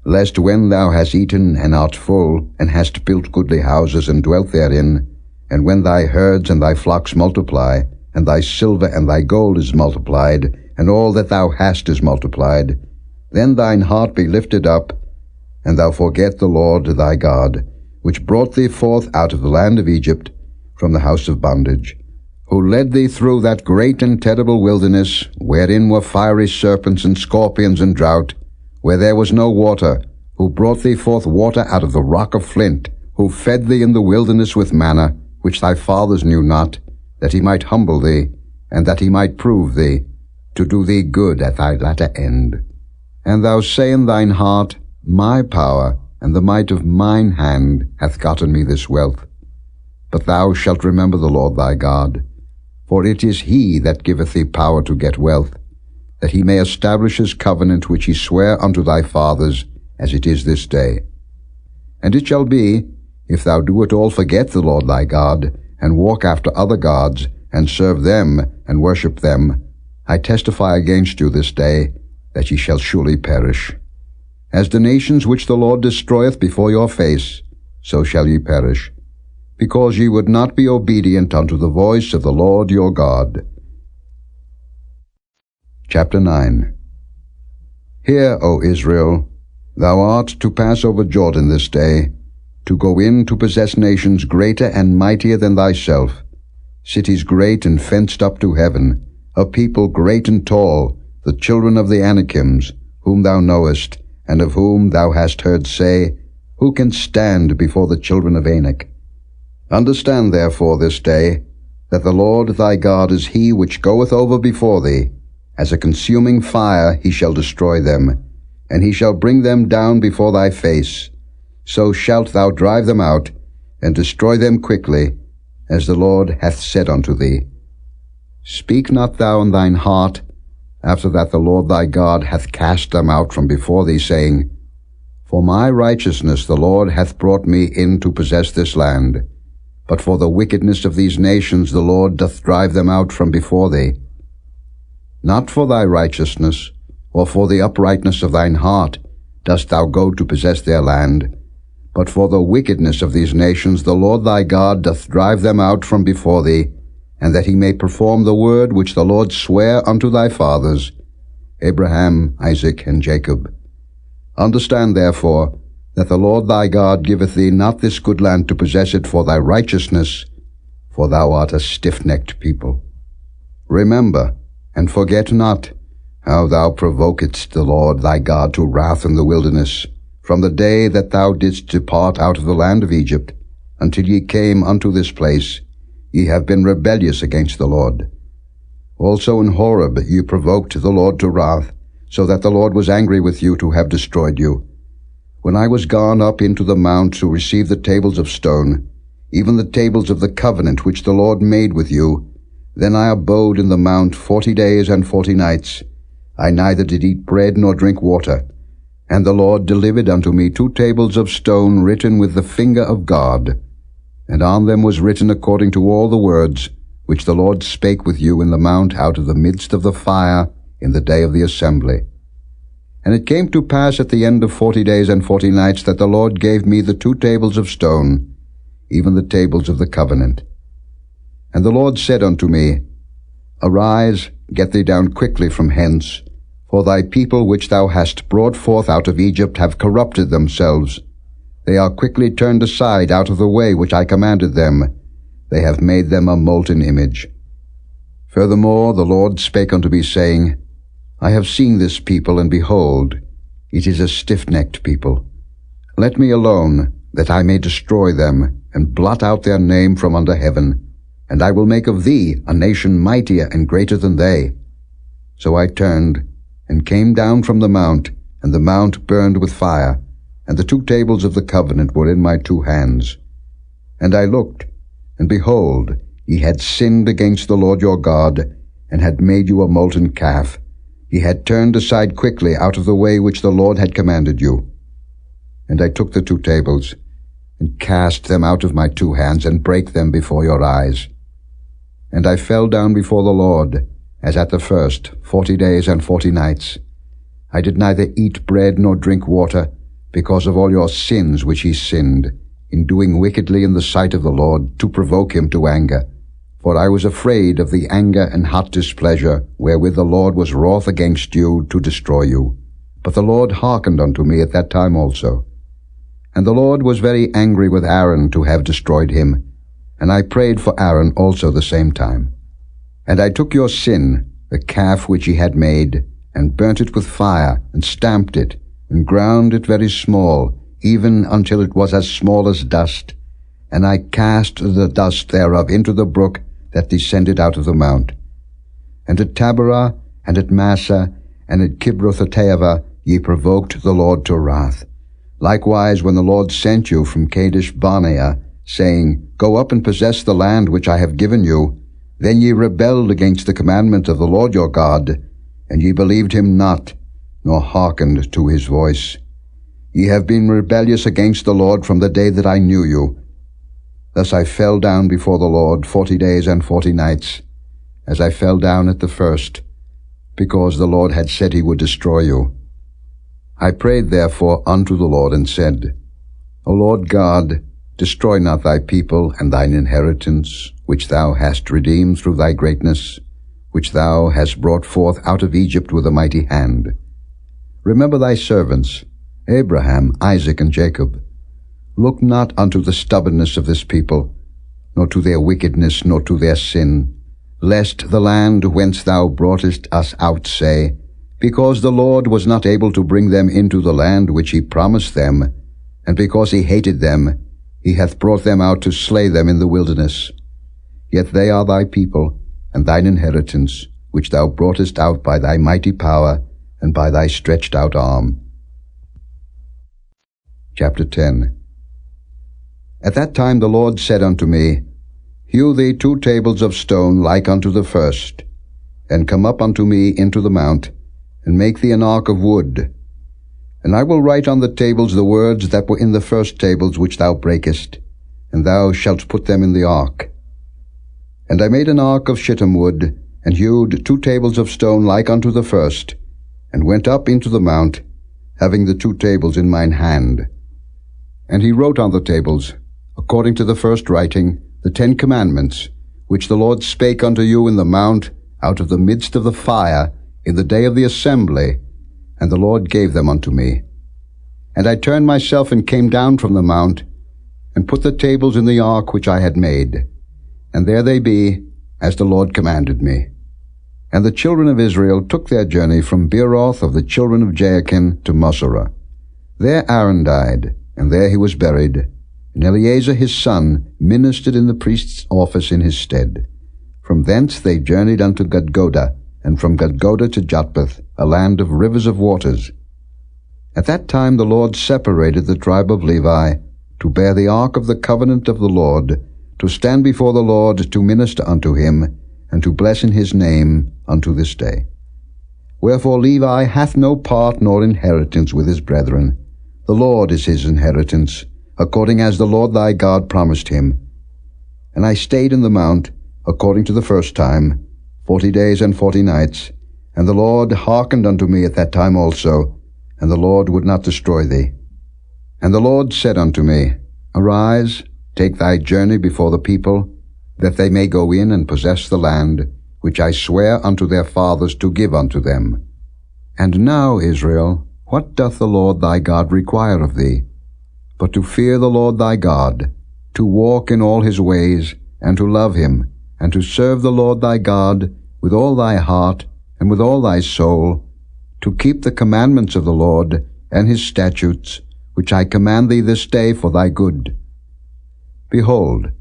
B: lest when thou hast eaten and art full, and hast built goodly houses and dwelt therein, and when thy herds and thy flocks multiply, and thy silver and thy gold is multiplied, and all that thou hast is multiplied, then thine heart be lifted up, and thou forget the Lord thy God, which brought thee forth out of the land of Egypt, from the house of bondage, who led thee through that great and terrible wilderness, wherein were fiery serpents and scorpions and drought, where there was no water, who brought thee forth water out of the rock of flint, who fed thee in the wilderness with manna, which thy fathers knew not, that he might humble thee, and that he might prove thee, to do thee good at thy latter end. And thou say in thine heart, My power and the might of mine hand hath gotten me this wealth. But thou shalt remember the Lord thy God, for it is he that giveth thee power to get wealth, that he may establish his covenant which he sware unto thy fathers, as it is this day. And it shall be, if thou do at all forget the Lord thy God, and walk after other gods, and serve them, and worship them, I testify against you this day, that ye shall surely perish. As the nations which the Lord destroyeth before your face, so shall ye perish, because ye would not be obedient unto the voice of the Lord your God. Chapter 9. Hear, O Israel, thou art to pass over Jordan this day, to go in to possess nations greater and mightier than thyself, cities great and fenced up to heaven, a people great and tall, the children of the Anakims, whom thou knowest, and of whom thou hast heard say, Who can stand before the children of Anak? Understand therefore this day, that the Lord thy God is he which goeth over before thee, As a consuming fire he shall destroy them, and he shall bring them down before thy face. So shalt thou drive them out, and destroy them quickly, as the Lord hath said unto thee. Speak not thou in thine heart, after that the Lord thy God hath cast them out from before thee, saying, For my righteousness the Lord hath brought me in to possess this land. But for the wickedness of these nations the Lord doth drive them out from before thee. Not for thy righteousness, or for the uprightness of thine heart, dost thou go to possess their land, but for the wickedness of these nations the Lord thy God doth drive them out from before thee, and that he may perform the word which the Lord sware unto thy fathers, Abraham, Isaac, and Jacob. Understand therefore that the Lord thy God giveth thee not this good land to possess it for thy righteousness, for thou art a stiff-necked people. Remember, and forget not, how thou provokedst the Lord thy God to wrath in the wilderness, from the day that thou didst depart out of the land of Egypt, until ye came unto this place. Ye have been rebellious against the Lord. Also in Horeb ye provoked the Lord to wrath, so that the Lord was angry with you to have destroyed you. When I was gone up into the mount to receive the tables of stone, even the tables of the covenant which the Lord made with you, then I abode in the mount 40 days and 40 nights. I neither did eat bread nor drink water. And the Lord delivered unto me 2 tables of stone written with the finger of God, and on them was written according to all the words which the Lord spake with you in the mount out of the midst of the fire in the day of the assembly. And it came to pass at the end of 40 days and 40 nights that the Lord gave me the 2 tables of stone, even the tables of the covenant. And the Lord said unto me, Arise, get thee down quickly from hence, for thy people which thou hast brought forth out of Egypt have corrupted themselves. They are quickly turned aside out of the way which I commanded them. They have made them a molten image. Furthermore the Lord spake unto me, saying, I have seen this people, and behold, it is a stiff-necked people. Let me alone, that I may destroy them, and blot out their name from under heaven. And I will make of thee a nation mightier and greater than they. So I turned, and came down from the mount, and the mount burned with fire, and the 2 tables of the covenant were in my 2 hands. And I looked, and behold, ye had sinned against the Lord your God, and had made you a molten calf. Ye had turned aside quickly out of the way which the Lord had commanded you. And I took the 2 tables, and cast them out of my 2 hands, and brake them before your eyes. And I fell down before the Lord, as at the first, 40 days and 40 nights. I did neither eat bread nor drink water, because of all your sins which ye sinned, in doing wickedly in the sight of the Lord, to provoke him to anger. For I was afraid of the anger and hot displeasure, wherewith the Lord was wroth against you, to destroy you. But the Lord hearkened unto me at that time also. And the Lord was very angry with Aaron to have destroyed him, and I prayed for Aaron also the same time. And I took your sin, the calf which ye had made, and burnt it with fire, and stamped it, and ground it very small, even until it was as small as dust. And I cast the dust thereof into the brook that descended out of the mount. And at Taberah, and at Massa, and at Kibroth-hattaavah ye provoked the Lord to wrath. Likewise when the Lord sent you from Kadesh-barnea, saying, Go up and possess the land which I have given you, then ye rebelled against the commandment of the Lord your God, and ye believed him not, nor hearkened to his voice. Ye have been rebellious against the Lord from the day that I knew you. Thus I fell down before the Lord 40 days and 40 nights, as I fell down at the first, because the Lord had said he would destroy you. I prayed therefore unto the Lord, and said, O Lord God, destroy not thy people and thine inheritance, which thou hast redeemed through thy greatness, which thou hast brought forth out of Egypt with a mighty hand. Remember thy servants, Abraham, Isaac, and Jacob. Look not unto the stubbornness of this people, nor to their wickedness, nor to their sin, lest the land whence thou broughtest us out say, Because the Lord was not able to bring them into the land which he promised them, and because he hated them, he hath brought them out to slay them in the wilderness. Yet they are thy people, and thine inheritance, which thou broughtest out by thy mighty power, and by thy stretched out arm. Chapter 10. At that time the Lord said unto me, Hew thee 2 tables of stone like unto the first, and come up unto me into the mount, and make thee an ark of wood. And I will write on the tables the words that were in the first tables which thou breakest, and thou shalt put them in the ark. And I made an ark of shittim wood, and hewed 2 tables of stone like unto the first, and went up into the mount, having the 2 tables in mine hand. And he wrote on the tables, according to the first writing, the 10 commandments, which the Lord spake unto you in the mount, out of the midst of the fire, in the day of the assembly, and the Lord gave them unto me. And I turned myself and came down from the mount, and put the tables in the ark which I had made. And there they be, as the Lord commanded me. And the children of Israel took their journey from Beeroth of the children of Jaachin to Moserah. There Aaron died, and there he was buried, and Eleazar his son ministered in the priest's office in his stead. From thence they journeyed unto Gudgodah, and from Gudgodah to Jotbath, a land of rivers of waters. At that time the Lord separated the tribe of Levi, to bear the ark of the covenant of the Lord, to stand before the Lord to minister unto him, and to bless in his name unto this day. Wherefore Levi hath no part nor inheritance with his brethren. The Lord is his inheritance, according as the Lord thy God promised him. And I stayed in the mount, according to the first time, 40 days and 40 nights, and the Lord hearkened unto me at that time also, and the Lord would not destroy thee. And the Lord said unto me, Arise, take thy journey before the people, that they may go in and possess the land, which I swear unto their fathers to give unto them. And now, Israel, what doth the Lord thy God require of thee? But to fear the Lord thy God, to walk in all his ways, and to love him, and to serve the Lord thy God with all thy heart and with all thy soul, to keep the commandments of the Lord and his statutes, which I command thee this day for thy good. Behold,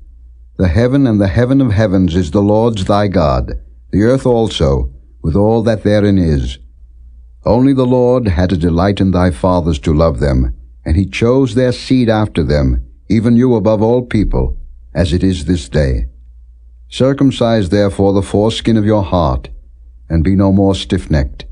B: the heaven and the heaven of heavens is the Lord's thy God, the earth also, with all that therein is. Only the Lord had a delight in thy fathers to love them, and he chose their seed after them, even you above all people, as it is this day. Circumcise therefore the foreskin of your heart, and be no more stiff-necked.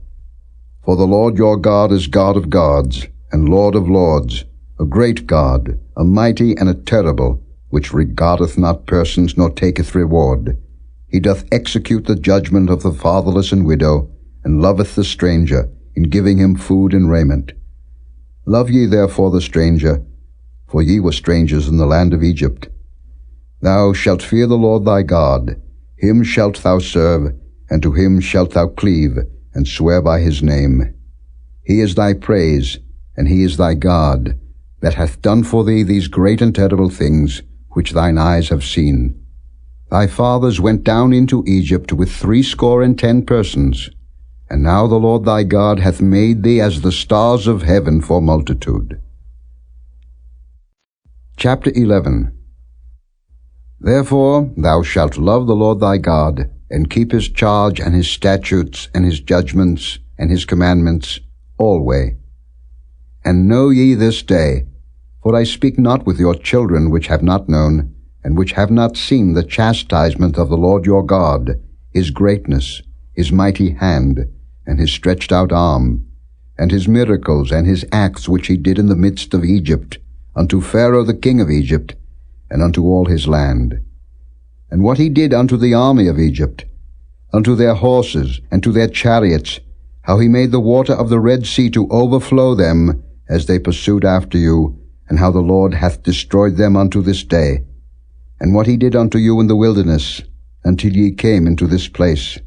B: For the Lord your God is God of gods, and Lord of lords, a great God, a mighty and a terrible, which regardeth not persons nor taketh reward. He doth execute the judgment of the fatherless and widow, and loveth the stranger, in giving him food and raiment. Love ye therefore the stranger, for ye were strangers in the land of Egypt. Thou shalt fear the Lord thy God, him shalt thou serve, and to him shalt thou cleave, and swear by his name. He is thy praise, and he is thy God, that hath done for thee these great and terrible things, which thine eyes have seen. Thy fathers went down into Egypt with 70 persons, and now the Lord thy God hath made thee as the stars of heaven for multitude. Chapter 11. Therefore thou shalt love the Lord thy God, and keep his charge and his statutes and his judgments and his commandments alway. And know ye this day, for I speak not with your children which have not known, and which have not seen the chastisement of the Lord your God, his greatness, his mighty hand, and his stretched out arm, and his miracles and his acts which he did in the midst of Egypt, unto Pharaoh the king of Egypt, and unto all his land. And what he did unto the army of Egypt, unto their horses, and to their chariots, how he made the water of the Red Sea to overflow them, as they pursued after you, and how the Lord hath destroyed them unto this day. And what he did unto you in the wilderness, until ye came into this place.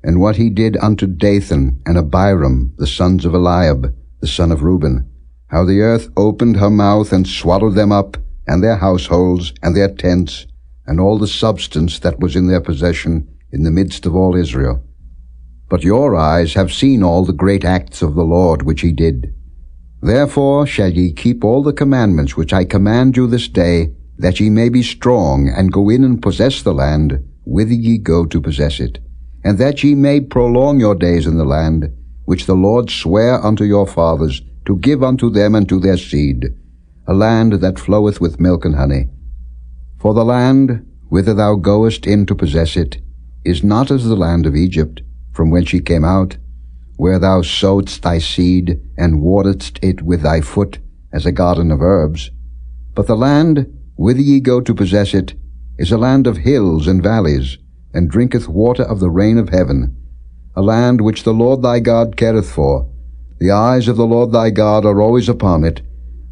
B: And what he did unto Dathan and Abiram, the sons of Eliab, the son of Reuben, how the earth opened her mouth and swallowed them up, and their households, and their tents, and all the substance that was in their possession, in the midst of all Israel. But your eyes have seen all the great acts of the Lord which he did. Therefore shall ye keep all the commandments which I command you this day, that ye may be strong, and go in and possess the land, whither ye go to possess it, and that ye may prolong your days in the land, which the Lord sware unto your fathers, to give unto them and to their seed, a land that floweth with milk and honey. For the land, whither thou goest in to possess it, is not as the land of Egypt, from whence ye came out, where thou sowedst thy seed, and wateredst it with thy foot, as a garden of herbs. But the land, whither ye go to possess it, is a land of hills and valleys, and drinketh water of the rain of heaven, a land which the Lord thy God careth for. The eyes of the Lord thy God are always upon it,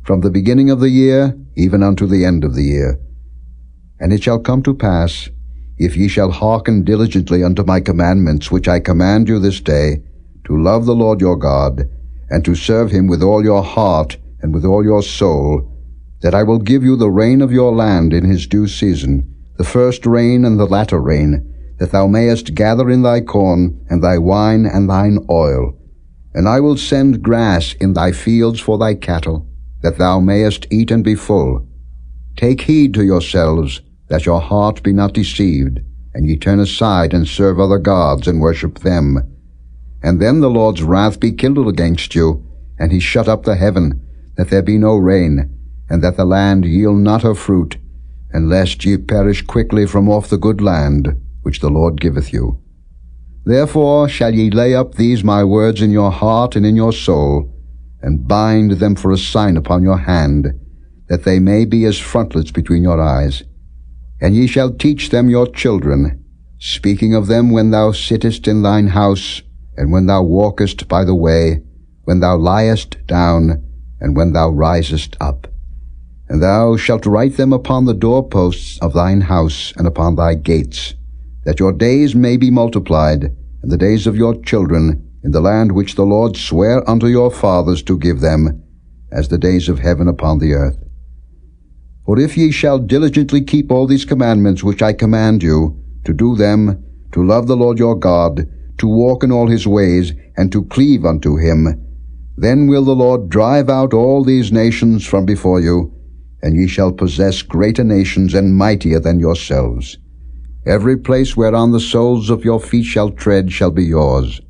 B: from the beginning of the year even unto the end of the year. And it shall come to pass, if ye shall hearken diligently unto my commandments which I command you this day, to love the Lord your God, and to serve him with all your heart and with all your soul, that I will give you the rain of your land in his due season, the first rain and the latter rain, that thou mayest gather in thy corn, and thy wine, and thine oil. And I will send grass in thy fields for thy cattle, that thou mayest eat and be full. Take heed to yourselves, that your heart be not deceived, and ye turn aside and serve other gods, and worship them. And then the Lord's wrath be kindled against you, and he shut up the heaven, that there be no rain, and that the land yield not her fruit, and lest ye perish quickly from off the good land, which the Lord giveth you. Therefore shall ye lay up these my words in your heart and in your soul, and bind them for a sign upon your hand, that they may be as frontlets between your eyes. And ye shall teach them your children, speaking of them when thou sittest in thine house, and when thou walkest by the way, when thou liest down, and when thou risest up. And thou shalt write them upon the doorposts of thine house and upon thy gates, that your days may be multiplied, and the days of your children, in the land which the Lord sware unto your fathers to give them, as the days of heaven upon the earth. For if ye shall diligently keep all these commandments which I command you, to do them, to love the Lord your God, to walk in all his ways, and to cleave unto him, then will the Lord drive out all these nations from before you, and ye shall possess greater nations and mightier than yourselves. Every place whereon the soles of your feet shall tread shall be yours.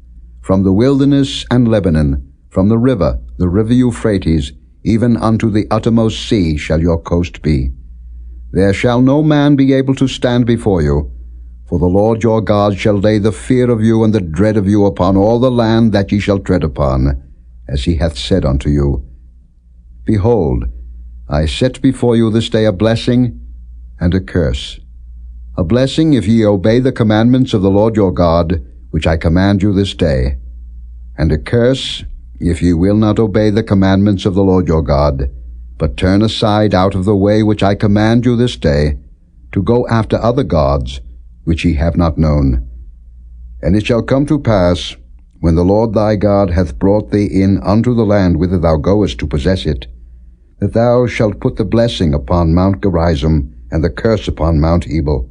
B: From the wilderness and Lebanon, from the river Euphrates, even unto the uttermost sea shall your coast be. There shall no man be able to stand before you, for the Lord your God shall lay the fear of you and the dread of you upon all the land that ye shall tread upon, as he hath said unto you. Behold, I set before you this day a blessing and a curse. A blessing if ye obey the commandments of the Lord your God, which I command you this day, and a curse if ye will not obey the commandments of the Lord your God, but turn aside out of the way which I command you this day, to go after other gods, which ye have not known. And it shall come to pass, when the Lord thy God hath brought thee in unto the land whither thou goest to possess it, that thou shalt put the blessing upon Mount Gerizim, and the curse upon Mount Ebal.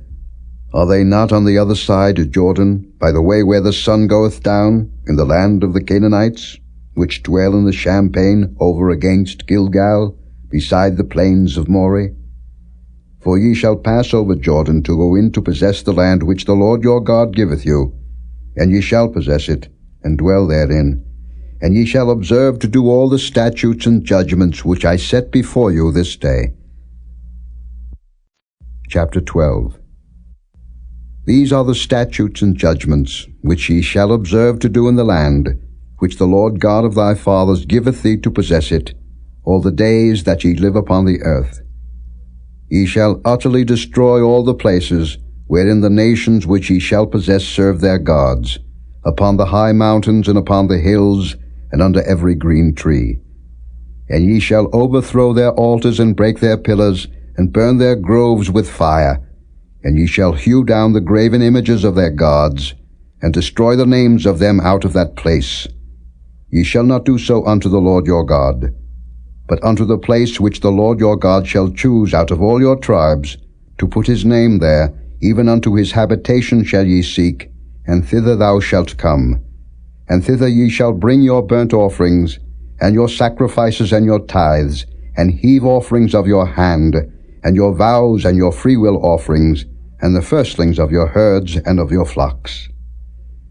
B: Are they not on the other side of Jordan, by the way where the sun goeth down, in the land of the Canaanites, which dwell in the champaign over against Gilgal, beside the plains of Moreh? For ye shall pass over Jordan to go in to possess the land which the Lord your God giveth you, and ye shall possess it, and dwell therein. And ye shall observe to do all the statutes and judgments which I set before you this day. Chapter 12. These are the statutes and judgments which ye shall observe to do in the land, which the Lord God of thy fathers giveth thee to possess it, all the days that ye live upon the earth. Ye shall utterly destroy all the places wherein the nations which ye shall possess serve their gods, upon the high mountains and upon the hills, and under every green tree. And ye shall overthrow their altars and break their pillars, and burn their groves with fire. And ye shall hew down the graven images of their gods, and destroy the names of them out of that place. Ye shall not do so unto the Lord your God, but unto the place which the Lord your God shall choose out of all your tribes, to put his name there, even unto his habitation shall ye seek, and thither thou shalt come. And thither ye shall bring your burnt offerings, and your sacrifices and your tithes, and heave offerings of your hand, and your vows and your freewill offerings, and the firstlings of your herds and of your flocks.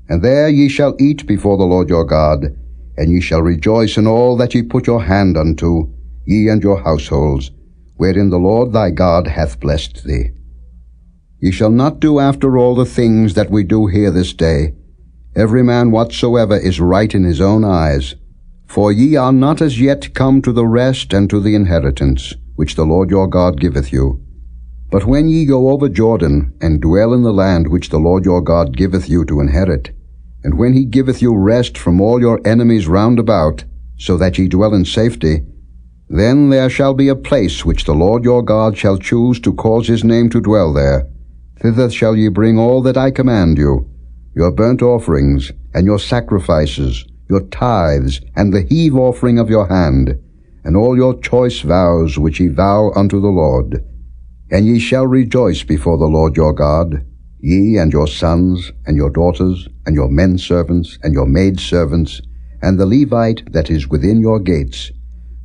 B: And there ye shall eat before the Lord your God, and ye shall rejoice in all that ye put your hand unto, ye and your households, wherein the Lord thy God hath blessed thee. Ye shall not do after all the things that we do here this day, every man whatsoever is right in his own eyes. For ye are not as yet come to the rest and to the inheritance, which the Lord your God giveth you. But when ye go over Jordan, and dwell in the land which the Lord your God giveth you to inherit, and when he giveth you rest from all your enemies round about, so that ye dwell in safety, then there shall be a place which the Lord your God shall choose to cause his name to dwell there. Thither shall ye bring all that I command you, your burnt offerings, and your sacrifices, your tithes, and the heave offering of your hand, and all your choice vows which ye vow unto the Lord. And ye shall rejoice before the Lord your God, ye and your sons, and your daughters, and your men servants, and your maid servants, and the Levite that is within your gates,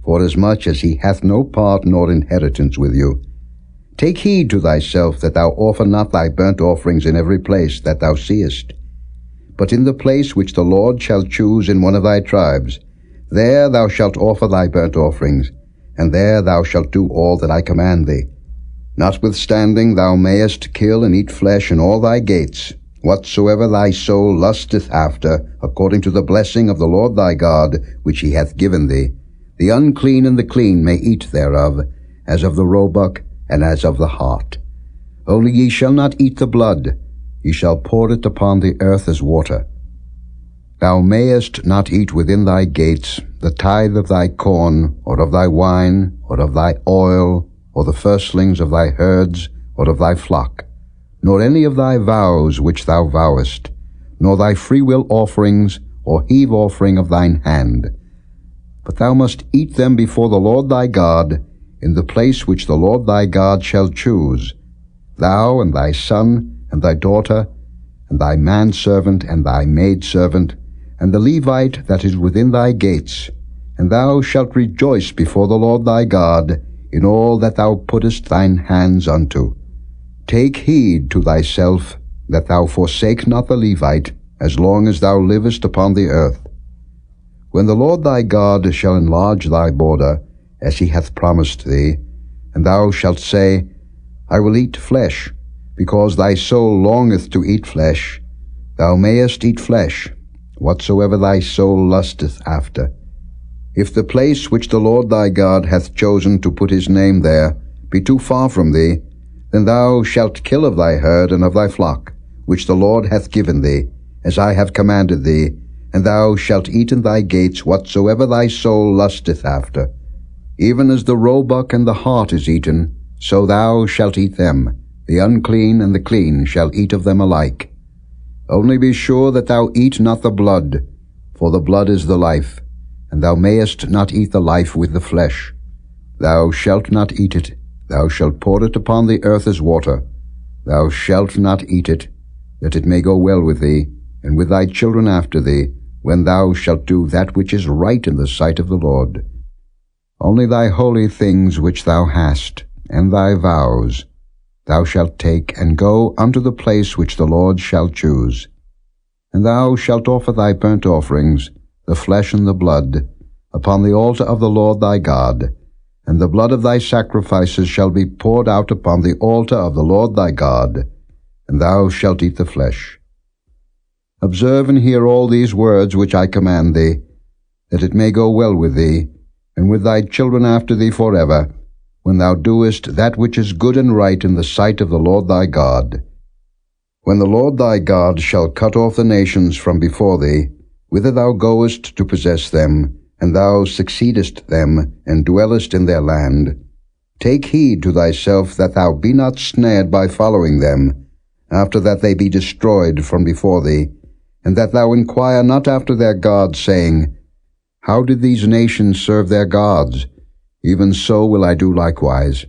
B: forasmuch as he hath no part nor inheritance with you. Take heed to thyself that thou offer not thy burnt offerings in every place that thou seest. But in the place which the Lord shall choose in one of thy tribes, there thou shalt offer thy burnt offerings, and there thou shalt do all that I command thee. Notwithstanding thou mayest kill and eat flesh in all thy gates, whatsoever thy soul lusteth after, according to the blessing of the Lord thy God, which he hath given thee. The unclean and the clean may eat thereof, as of the roebuck, and as of the hart. Only ye shall not eat the blood, ye shall pour it upon the earth as water. Thou mayest not eat within thy gates the tithe of thy corn, or of thy wine, or of thy oil, or the firstlings of thy herds, or of thy flock, nor any of thy vows which thou vowest, nor thy freewill offerings, or heave offering of thine hand. But thou must eat them before the Lord thy God, in the place which the Lord thy God shall choose, thou and thy son, and thy daughter, and thy manservant, and thy maidservant, and the Levite that is within thy gates, and thou shalt rejoice before the Lord thy God in all that thou puttest thine hands unto. Take heed to thyself that thou forsake not the Levite, as long as thou livest upon the earth. When the Lord thy God shall enlarge thy border, as he hath promised thee, and thou shalt say, I will eat flesh, because thy soul longeth to eat flesh, thou mayest eat flesh, whatsoever thy soul lusteth after. If the place which the Lord thy God hath chosen to put his name there be too far from thee, then thou shalt kill of thy herd and of thy flock, which the Lord hath given thee, as I have commanded thee, and thou shalt eat in thy gates whatsoever thy soul lusteth after. Even as the roebuck and the hart is eaten, so thou shalt eat them. The unclean and the clean shall eat of them alike. Only be sure that thou eat not the blood, for the blood is the life, and thou mayest not eat the life with the flesh. Thou shalt not eat it, thou shalt pour it upon the earth as water. Thou shalt not eat it, that it may go well with thee, and with thy children after thee, when thou shalt do that which is right in the sight of the Lord. Only thy holy things which thou hast, and thy vows, thou shalt take, and go unto the place which the Lord shall choose. And thou shalt offer thy burnt offerings, the flesh and the blood, upon the altar of the Lord thy God, and the blood of thy sacrifices shall be poured out upon the altar of the Lord thy God, and thou shalt eat the flesh. Observe and hear all these words which I command thee, that it may go well with thee, and with thy children after thee forever, when thou doest that which is good and right in the sight of the Lord thy God. When the Lord thy God shall cut off the nations from before thee, whither thou goest to possess them, and thou succeedest them, and dwellest in their land, take heed to thyself that thou be not snared by following them, after that they be destroyed from before thee, and that thou inquire not after their gods, saying, How did these nations serve their gods? Even so will I do likewise.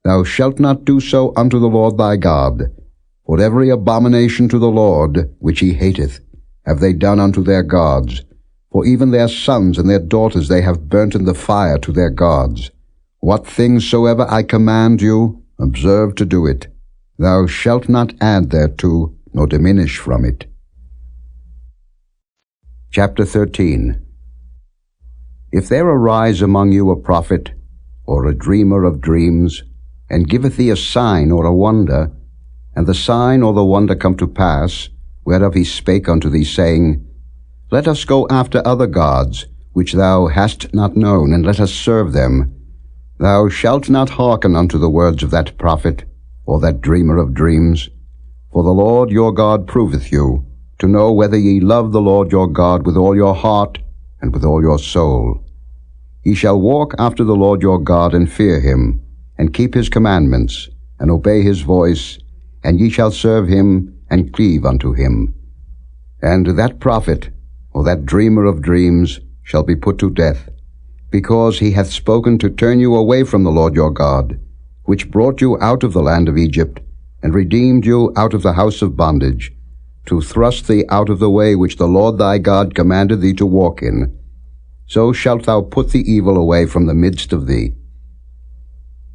B: Thou shalt not do so unto the Lord thy God, for every abomination to the Lord, which he hateth, have they done unto their gods, for even their sons and their daughters they have burnt in the fire to their gods. What things soever I command you, observe to do it. Thou shalt not add thereto, nor diminish from it. Chapter 13. If there arise among you a prophet, or a dreamer of dreams, and giveth thee a sign or a wonder, and the sign or the wonder come to pass, whereof he spake unto thee, saying, Let us go after other gods, which thou hast not known, and let us serve them, thou shalt not hearken unto the words of that prophet, or that dreamer of dreams. For the Lord your God proveth you, to know whether ye love the Lord your God with all your heart and with all your soul. Ye shall walk after the Lord your God, and fear him, and keep his commandments, and obey his voice, and ye shall serve him, and cleave unto him. And that prophet, or that dreamer of dreams, shall be put to death, because he hath spoken to turn you away from the Lord your God, which brought you out of the land of Egypt, and redeemed you out of the house of bondage, to thrust thee out of the way which the Lord thy God commanded thee to walk in. So shalt thou put the evil away from the midst of thee.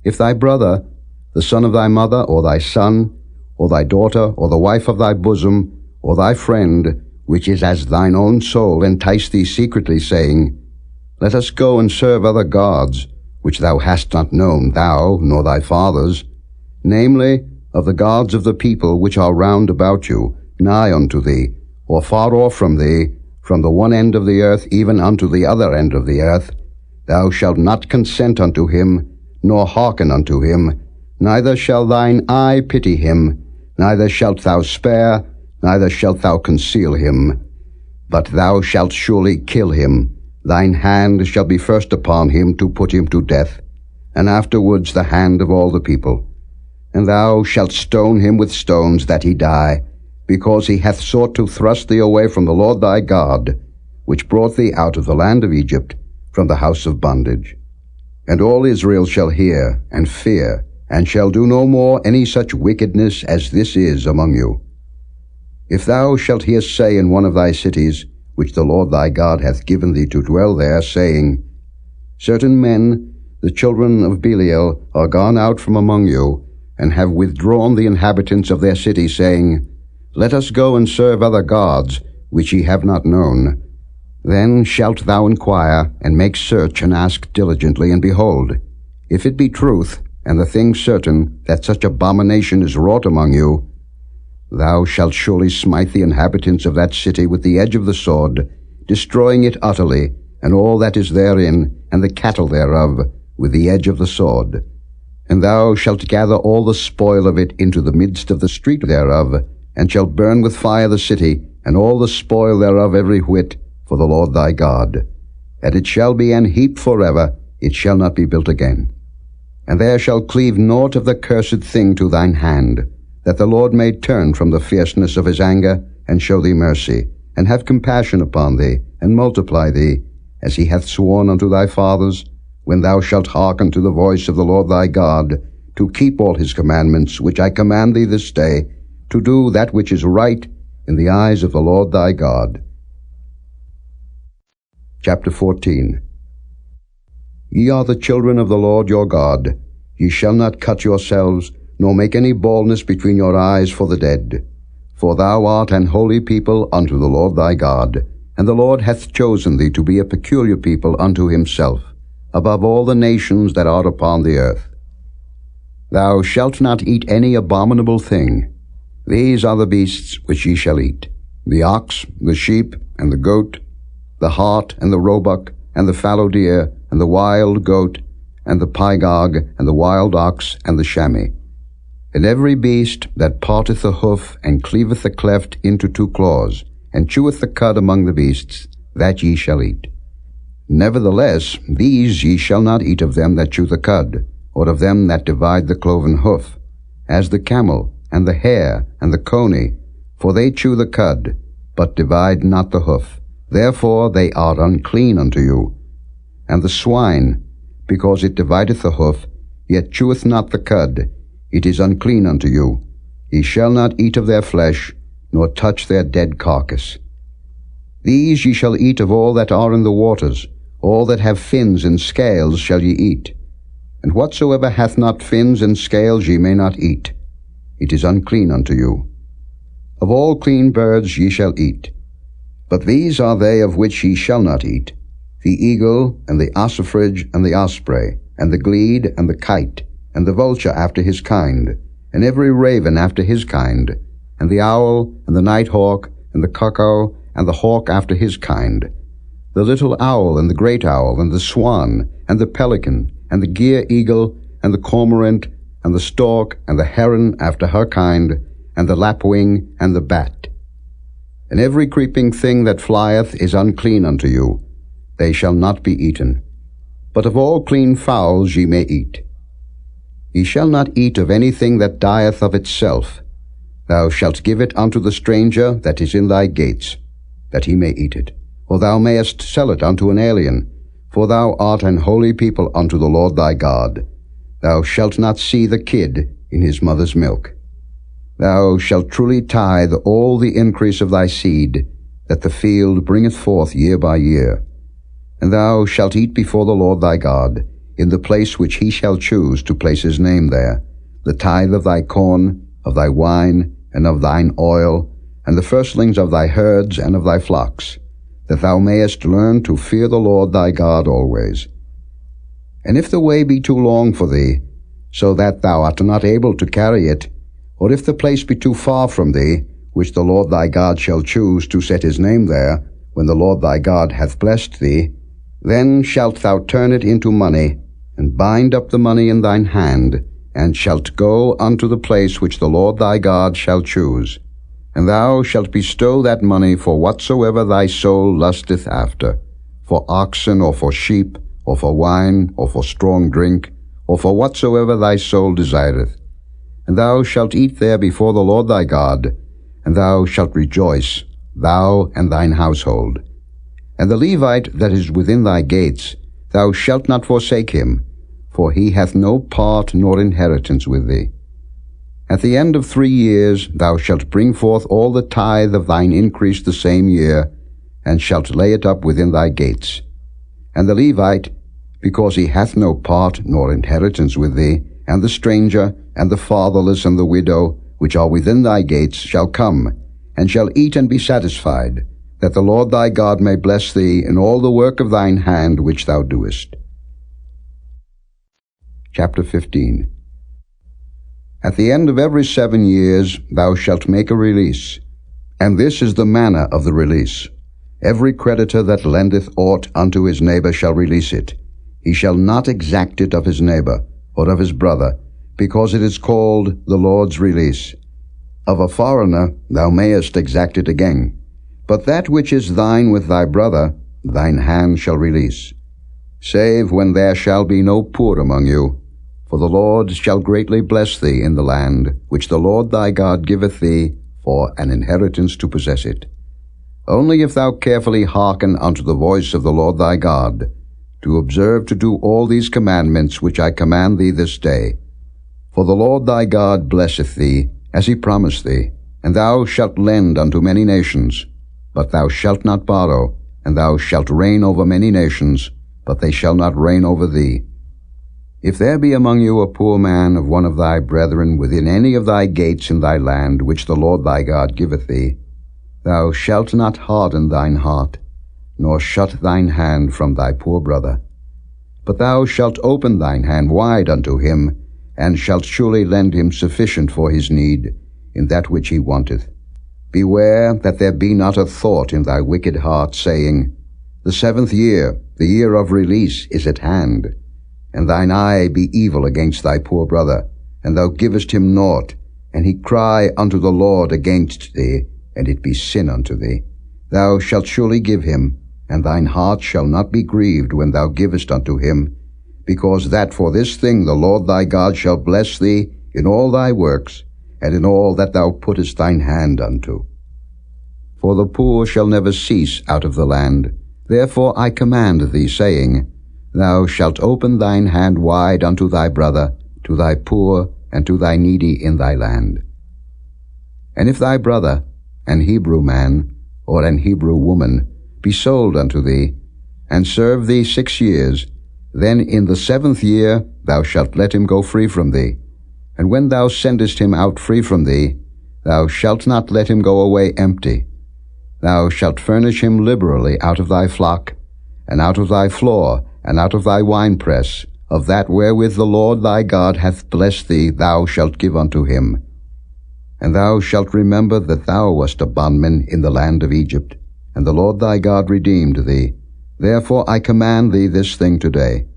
B: If thy brother, the son of thy mother, or thy son, or thy daughter, or the wife of thy bosom, or thy friend, which is as thine own soul, entice thee secretly, saying, Let us go and serve other gods, which thou hast not known, thou, nor thy fathers, namely, of the gods of the people which are round about you, nigh unto thee, or far off from thee, from the one end of the earth even unto the other end of the earth, thou shalt not consent unto him, nor hearken unto him, neither shall thine eye pity him, neither shalt thou spare, neither shalt thou conceal him. But thou shalt surely kill him. Thine hand shall be first upon him to put him to death, and afterwards the hand of all the people. And thou shalt stone him with stones that he die, because he hath sought to thrust thee away from the Lord thy God, which brought thee out of the land of Egypt, from the house of bondage. And all Israel shall hear and fear, and shall do no more any such wickedness as this is among you. If thou shalt hear say in one of thy cities, which the Lord thy God hath given thee to dwell there, saying, Certain men, the children of Belial, are gone out from among you, and have withdrawn the inhabitants of their city, saying, Let us go and serve other gods, which ye have not known. Then shalt thou inquire, and make search, and ask diligently, and behold, if it be truth, and the thing certain, that such abomination is wrought among you, thou shalt surely smite the inhabitants of that city with the edge of the sword, destroying it utterly, and all that is therein, and the cattle thereof, with the edge of the sword. And thou shalt gather all the spoil of it into the midst of the street thereof, and shalt burn with fire the city, and all the spoil thereof every whit, for the Lord thy God. And it shall be an heap forever, it shall not be built again. And there shall cleave naught of the cursed thing to thine hand, that the Lord may turn from the fierceness of his anger, and show thee mercy, and have compassion upon thee, and multiply thee, as he hath sworn unto thy fathers, when thou shalt hearken to the voice of the Lord thy God, to keep all his commandments, which I command thee this day, to do that which is right in the eyes of the Lord thy God. Chapter 14. Ye are the children of the Lord your God. Ye shall not cut yourselves, nor make any baldness between your eyes for the dead. For thou art an holy people unto the Lord thy God, and the Lord hath chosen thee to be a peculiar people unto himself, above all the nations that are upon the earth. Thou shalt not eat any abominable thing. These are the beasts which ye shall eat, the ox, the sheep, and the goat, the hart, and the roebuck, and the fallow deer, and the wild goat, and the pygog, and the wild ox, and the chamois. And every beast that parteth the hoof, and cleaveth the cleft into two claws, and cheweth the cud among the beasts, that ye shall eat. Nevertheless, these ye shall not eat of them that chew the cud, or of them that divide the cloven hoof, as the camel, and the hare, and the coney, for they chew the cud, but divide not the hoof. Therefore they are unclean unto you. And the swine, because it divideth the hoof, yet cheweth not the cud, it is unclean unto you. Ye shall not eat of their flesh, nor touch their dead carcass. These ye shall eat of all that are in the waters, all that have fins and scales shall ye eat. And whatsoever hath not fins and scales ye may not eat. It is unclean unto you. Of all clean birds ye shall eat. But these are they of which ye shall not eat: the eagle, and the ossifrage, and the osprey, and the glede, and the kite, and the vulture after his kind, and every raven after his kind, and the owl, and the night hawk, and the cuckoo, and the hawk after his kind, the little owl, and the great owl, and the swan, and the pelican, and the gier eagle, and the cormorant, and the stork, and the heron after her kind, and the lapwing, and the bat. And every creeping thing that flieth is unclean unto you. They shall not be eaten. But of all clean fowls ye may eat. Ye shall not eat of anything that dieth of itself. Thou shalt give it unto the stranger that is in thy gates, that he may eat it. Or thou mayest sell it unto an alien, for thou art an holy people unto the Lord thy God. Thou shalt not see the kid in his mother's milk. Thou shalt truly tithe all the increase of thy seed, that the field bringeth forth year by year. And thou shalt eat before the Lord thy God, in the place which he shall choose to place his name there, the tithe of thy corn, of thy wine, and of thine oil, and the firstlings of thy herds and of thy flocks, that thou mayest learn to fear the Lord thy God always. And if the way be too long for thee, so that thou art not able to carry it, or if the place be too far from thee, which the Lord thy God shall choose to set his name there, when the Lord thy God hath blessed thee, then shalt thou turn it into money, and bind up the money in thine hand, and shalt go unto the place which the Lord thy God shall choose. And thou shalt bestow that money for whatsoever thy soul lusteth after, for oxen, or for sheep, or for wine, or for strong drink, or for whatsoever thy soul desireth. And thou shalt eat there before the Lord thy God, and thou shalt rejoice, thou and thine household. And the Levite that is within thy gates, thou shalt not forsake him, for he hath no part nor inheritance with thee. At the end of 3 years thou shalt bring forth all the tithe of thine increase the same year, and shalt lay it up within thy gates. And the Levite, because he hath no part nor inheritance with thee, and the stranger, and the fatherless, and the widow, which are within thy gates, shall come, and shall eat and be satisfied, that the Lord thy God may bless thee in all the work of thine hand which thou doest. Chapter 15. At the end of every 7 years thou shalt make a release, and this is the manner of the release. Every creditor that lendeth aught unto his neighbor shall release it. He shall not exact it of his neighbor, or of his brother, because it is called the Lord's release. Of a foreigner thou mayest exact it again, but that which is thine with thy brother, thine hand shall release. Save when there shall be no poor among you, for the Lord shall greatly bless thee in the land, which the Lord thy God giveth thee for an inheritance to possess it. Only if thou carefully hearken unto the voice of the Lord thy God, to observe to do all these commandments which I command thee this day. For the Lord thy God blesseth thee, as he promised thee, and thou shalt lend unto many nations, but thou shalt not borrow, and thou shalt reign over many nations, but they shall not reign over thee. If there be among you a poor man of one of thy brethren within any of thy gates in thy land, which the Lord thy God giveth thee, thou shalt not harden thine heart, nor shut thine hand from thy poor brother. But thou shalt open thine hand wide unto him, and shalt surely lend him sufficient for his need, in that which he wanteth. Beware that there be not a thought in thy wicked heart, saying, The 7th year, the year of release, is at hand. And thine eye be evil against thy poor brother, and thou givest him naught, and he cry unto the Lord against thee, and it be sin unto thee. Thou shalt surely give him, and thine heart shall not be grieved when thou givest unto him, because that for this thing the Lord thy God shall bless thee in all thy works, and in all that thou puttest thine hand unto. For the poor shall never cease out of the land. Therefore I command thee, saying, Thou shalt open thine hand wide unto thy brother, to thy poor, and to thy needy in thy land. And if thy brother, an Hebrew man, or an Hebrew woman, be sold unto thee, and serve thee 6 years, then in the 7th year thou shalt let him go free from thee. And when thou sendest him out free from thee, thou shalt not let him go away empty. Thou shalt furnish him liberally out of thy flock, and out of thy floor, and out of thy winepress, of that wherewith the Lord thy God hath blessed thee thou shalt give unto him. And thou shalt remember that thou wast a bondman in the land of Egypt, and the Lord thy God redeemed thee. Therefore I command thee this thing today.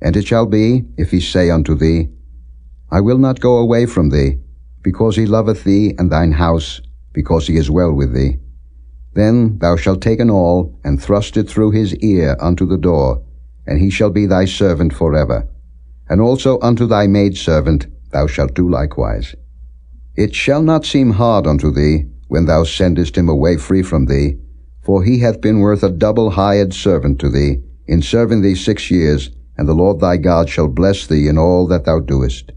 B: And it shall be, if he say unto thee, I will not go away from thee, because he loveth thee and thine house, because he is well with thee, then thou shalt take an awl, and thrust it through his ear unto the door, and he shall be thy servant forever. And also unto thy maidservant thou shalt do likewise. It shall not seem hard unto thee, when thou sendest him away free from thee, for he hath been worth a double hired servant to thee, in serving thee 6 years, and the Lord thy God shall bless thee in all that thou doest.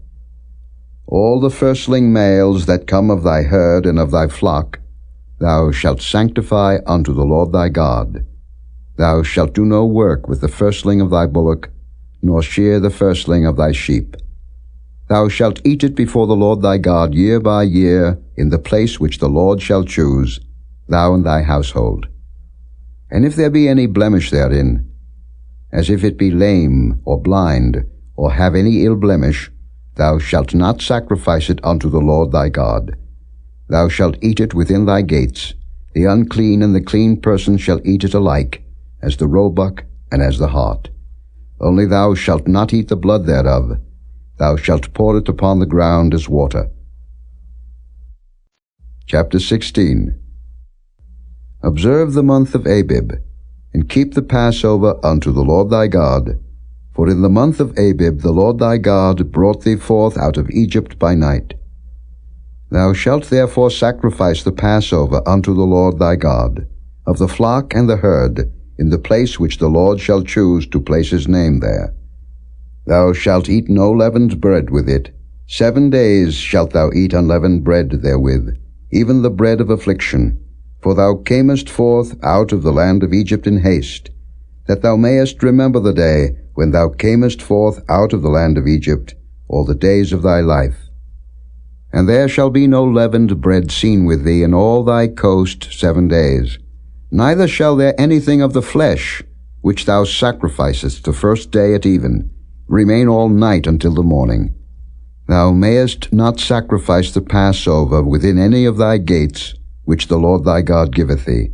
B: All the firstling males that come of thy herd and of thy flock thou shalt sanctify unto the Lord thy God. Thou shalt do no work with the firstling of thy bullock, nor shear the firstling of thy sheep. Thou shalt eat it before the Lord thy God year by year, in the place which the Lord shall choose, thou and thy household. And if there be any blemish therein, as if it be lame, or blind, or have any ill blemish, thou shalt not sacrifice it unto the Lord thy God. Thou shalt eat it within thy gates. The unclean and the clean person shall eat it alike, as the roebuck and as the hart. Only thou shalt not eat the blood thereof. Thou shalt pour it upon the ground as water. Chapter 16. Observe the month of Abib, and keep the Passover unto the Lord thy God. For in the month of Abib the Lord thy God brought thee forth out of Egypt by night. Thou shalt therefore sacrifice the Passover unto the Lord thy God, of the flock and the herd, in the place which the Lord shall choose to place his name there. Thou shalt eat no leavened bread with it. 7 days shalt thou eat unleavened bread therewith, even the bread of affliction. For thou camest forth out of the land of Egypt in haste, that thou mayest remember the day when thou camest forth out of the land of Egypt, all the days of thy life. And there shall be no leavened bread seen with thee in all thy coast 7 days. Neither shall there anything of the flesh, which thou sacrificest the first day at even, remain all night until the morning. Thou mayest not sacrifice the Passover within any of thy gates, which the Lord thy God giveth thee,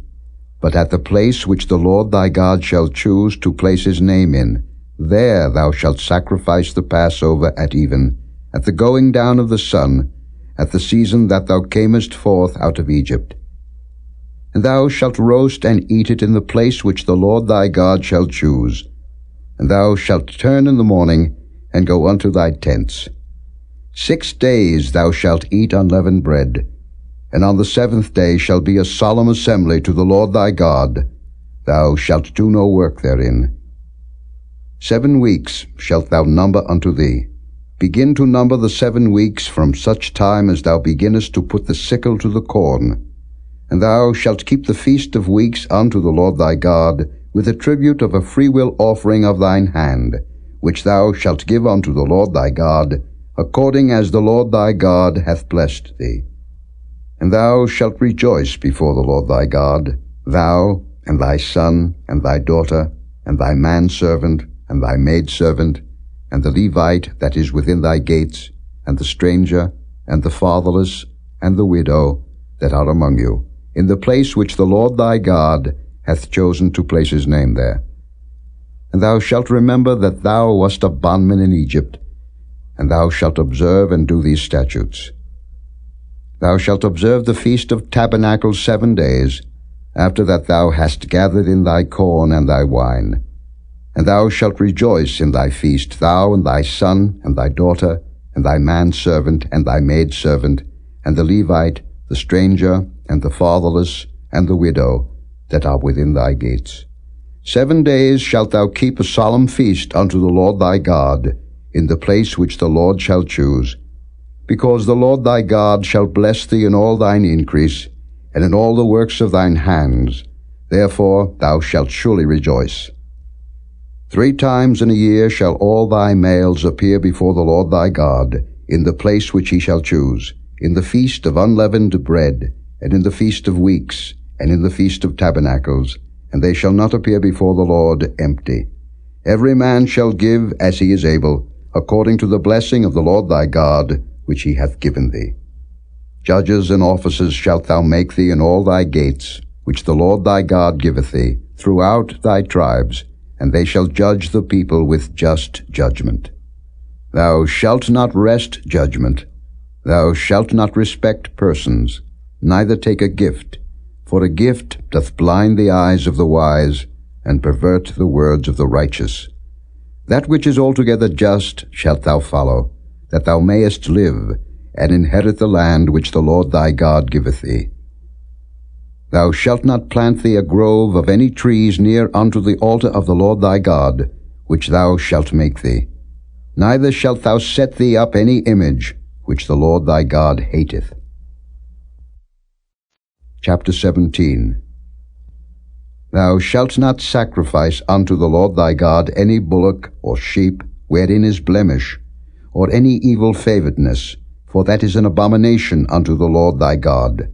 B: but at the place which the Lord thy God shall choose to place his name in, there thou shalt sacrifice the Passover at even, at the going down of the sun, at the season that thou camest forth out of Egypt. And thou shalt roast and eat it in the place which the Lord thy God shall choose. And thou shalt turn in the morning, and go unto thy tents. 6 days thou shalt eat unleavened bread, and on the 7th day shall be a solemn assembly to the Lord thy God. Thou shalt do no work therein. 7 weeks shalt thou number unto thee. Begin to number the 7 weeks from such time as thou beginnest to put the sickle to the corn. And thou shalt keep the feast of weeks unto the Lord thy God, with a tribute of a freewill offering of thine hand, which thou shalt give unto the Lord thy God, according as the Lord thy God hath blessed thee. And thou shalt rejoice before the Lord thy God, thou, and thy son, and thy daughter, and thy manservant, and thy maidservant, and the Levite that is within thy gates, and the stranger, and the fatherless, and the widow that are among you, in the place which the Lord thy God hath chosen to place his name there. And thou shalt remember that thou wast a bondman in Egypt, and thou shalt observe and do these statutes. Thou shalt observe the Feast of Tabernacles 7 days, after that thou hast gathered in thy corn and thy wine. And thou shalt rejoice in thy feast, thou and thy son, and thy daughter, and thy manservant, and thy maidservant, and the Levite, the stranger, and the fatherless, and the widow, that are within thy gates. 7 days shalt thou keep a solemn feast unto the Lord thy God, in the place which the Lord shall choose, because the Lord thy God shall bless thee in all thine increase, and in all the works of thine hands. Therefore thou shalt surely rejoice. 3 times in a year shall all thy males appear before the Lord thy God, in the place which he shall choose, in the feast of unleavened bread, and in the feast of weeks, and in the Feast of Tabernacles, and they shall not appear before the Lord empty. Every man shall give as he is able, according to the blessing of the Lord thy God, which he hath given thee. Judges and officers shalt thou make thee in all thy gates, which the Lord thy God giveth thee, throughout thy tribes, and they shall judge the people with just judgment. Thou shalt not wrest judgment. Thou shalt not respect persons, neither take a gift, for a gift doth blind the eyes of the wise, and pervert the words of the righteous. That which is altogether just shalt thou follow, that thou mayest live, and inherit the land which the Lord thy God giveth thee. Thou shalt not plant thee a grove of any trees near unto the altar of the Lord thy God, which thou shalt make thee. Neither shalt thou set thee up any image, which the Lord thy God hateth. Chapter 17. Thou shalt not sacrifice unto the Lord thy God any bullock or sheep wherein is blemish, or any evil favoredness, for that is an abomination unto the Lord thy God.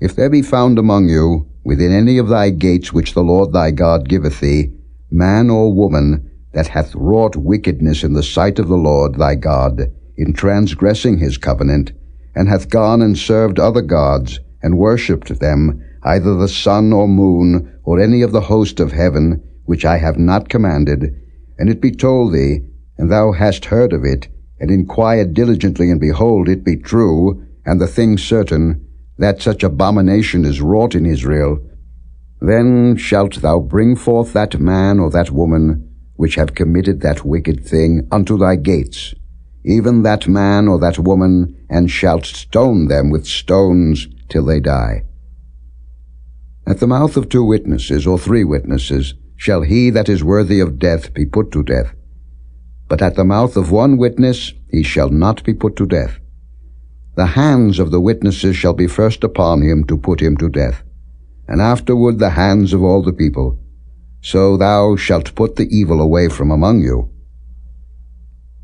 B: If there be found among you, within any of thy gates which the Lord thy God giveth thee, man or woman that hath wrought wickedness in the sight of the Lord thy God, in transgressing his covenant, and hath gone and served other gods, and worshipped them, either the sun or moon, or any of the host of heaven, which I have not commanded, and it be told thee, and thou hast heard of it, and inquired diligently, and behold, it be true, and the thing certain, that such abomination is wrought in Israel, then shalt thou bring forth that man or that woman, which have committed that wicked thing, unto thy gates, even that man or that woman, and shalt stone them with stones till they die. At the mouth of 2 witnesses or 3 witnesses shall he that is worthy of death be put to death. But at the mouth of 1 witness he shall not be put to death. The hands of the witnesses shall be first upon him to put him to death, and afterward the hands of all the people. So thou shalt put the evil away from among you.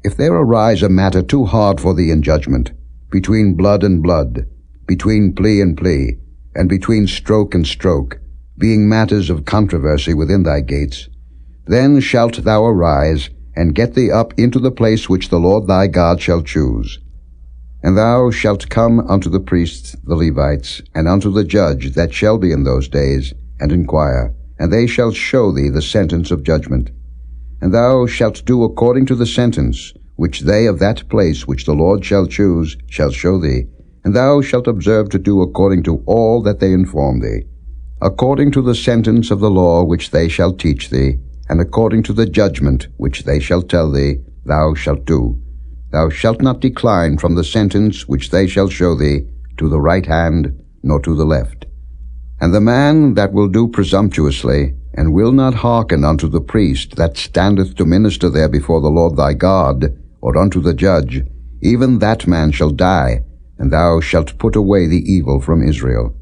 B: If there arise a matter too hard for thee in judgment, between blood and blood, between plea and plea, and between stroke and stroke, being matters of controversy within thy gates, then shalt thou arise, and get thee up into the place which the Lord thy God shall choose. And thou shalt come unto the priests, the Levites, and unto the judge that shall be in those days, and inquire, and they shall show thee the sentence of judgment. And thou shalt do according to the sentence which they of that place which the Lord shall choose shall show thee, and thou shalt observe to do according to all that they inform thee, according to the sentence of the law which they shall teach thee, and according to the judgment which they shall tell thee, thou shalt do. Thou shalt not decline from the sentence which they shall show thee, to the right hand, nor to the left. And the man that will do presumptuously, and will not hearken unto the priest that standeth to minister there before the Lord thy God, or unto the judge, even that man shall die, and thou shalt put away the evil from Israel.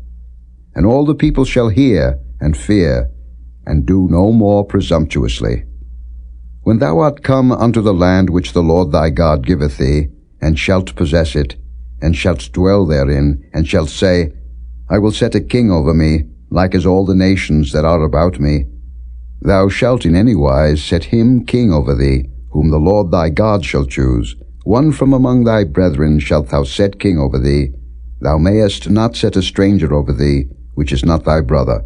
B: And all the people shall hear and fear, and do no more presumptuously. When thou art come unto the land which the Lord thy God giveth thee, and shalt possess it, and shalt dwell therein, and shalt say, I will set a king over me, like as all the nations that are about me, thou shalt in any wise set him king over thee, whom the Lord thy God shall choose. One from among thy brethren shalt thou set king over thee. Thou mayest not set a stranger over thee, which is not thy brother.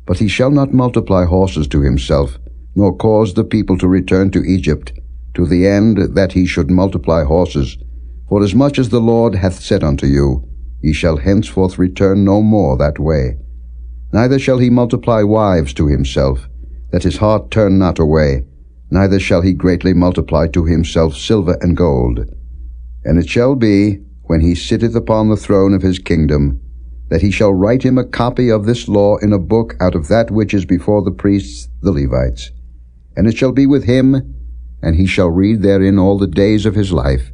B: But he shall not multiply horses to himself, nor cause the people to return to Egypt, to the end that he should multiply horses. For as much as the Lord hath said unto you, ye shall henceforth return no more that way. Neither shall he multiply wives to himself, that his heart turn not away, neither shall he greatly multiply to himself silver and gold. And it shall be, when he sitteth upon the throne of his kingdom, that he shall write him a copy of this law in a book out of that which is before the priests, the Levites. And it shall be with him, and he shall read therein all the days of his life,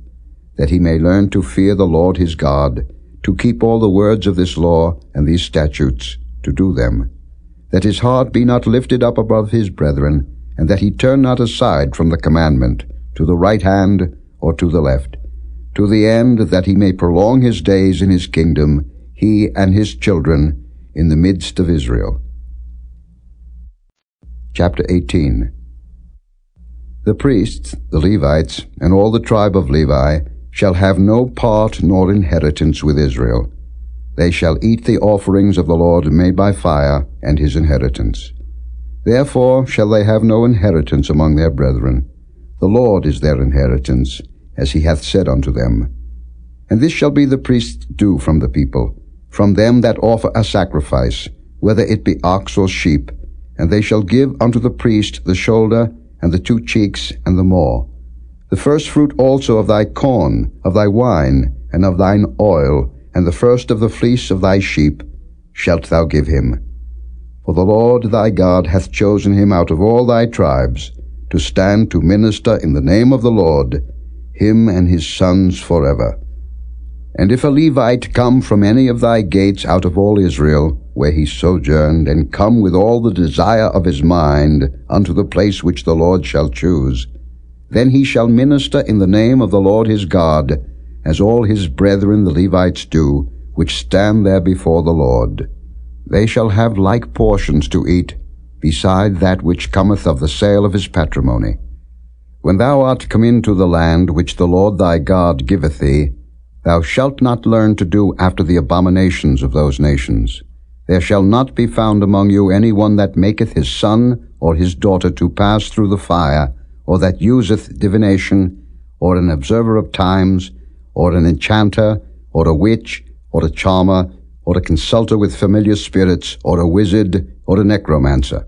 B: that he may learn to fear the Lord his God, to keep all the words of this law and these statutes, to do them, that his heart be not lifted up above his brethren, and that he turn not aside from the commandment, to the right hand or to the left, to the end that he may prolong his days in his kingdom, he and his children, in the midst of Israel. Chapter 18. The priests, the Levites, and all the tribe of Levi shall have no part nor inheritance with Israel. They shall eat the offerings of the Lord made by fire, and his inheritance. Therefore shall they have no inheritance among their brethren. The Lord is their inheritance, as he hath said unto them. And this shall be the priest's due from the people, from them that offer a sacrifice, whether it be ox or sheep, and they shall give unto the priest the shoulder, and the 2 cheeks, and the maw. The first fruit also of thy corn, of thy wine, and of thine oil, and the first of the fleece of thy sheep, shalt thou give him. For the Lord thy God hath chosen him out of all thy tribes, to stand to minister in the name of the Lord, him and his sons forever. And if a Levite come from any of thy gates out of all Israel, where he sojourned, and come with all the desire of his mind unto the place which the Lord shall choose, then he shall minister in the name of the Lord his God, as all his brethren the Levites do, which stand there before the Lord. They shall have like portions to eat, beside that which cometh of the sale of his patrimony. When thou art come into the land which the Lord thy God giveth thee, thou shalt not learn to do after the abominations of those nations. There shall not be found among you any one that maketh his son or his daughter to pass through the fire, or that useth divination, or an observer of times, or an enchanter, or a witch, or a charmer, or a consulter with familiar spirits, or a wizard, or a necromancer.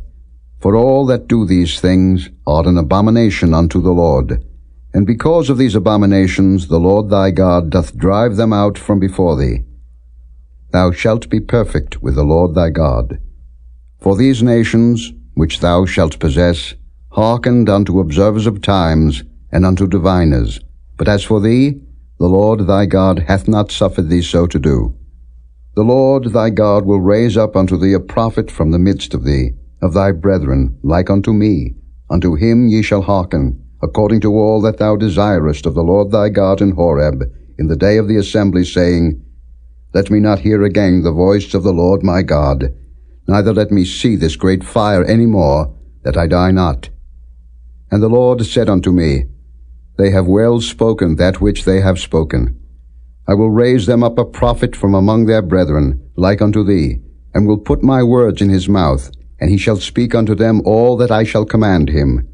B: For all that do these things are an abomination unto the Lord. And because of these abominations the Lord thy God doth drive them out from before thee. Thou shalt be perfect with the Lord thy God. For these nations, which thou shalt possess, hearkened unto observers of times, and unto diviners. But as for thee, the Lord thy God hath not suffered thee so to do. The Lord thy God will raise up unto thee a prophet from the midst of thee, of thy brethren, like unto me. Unto him ye shall hearken, according to all that thou desirest of the Lord thy God in Horeb, in the day of the assembly, saying, Let me not hear again the voice of the Lord my God, neither let me see this great fire any more, that I die not. And the Lord said unto me, They have well spoken that which they have spoken. I will raise them up a prophet from among their brethren, like unto thee, and will put my words in his mouth, and he shall speak unto them all that I shall command him.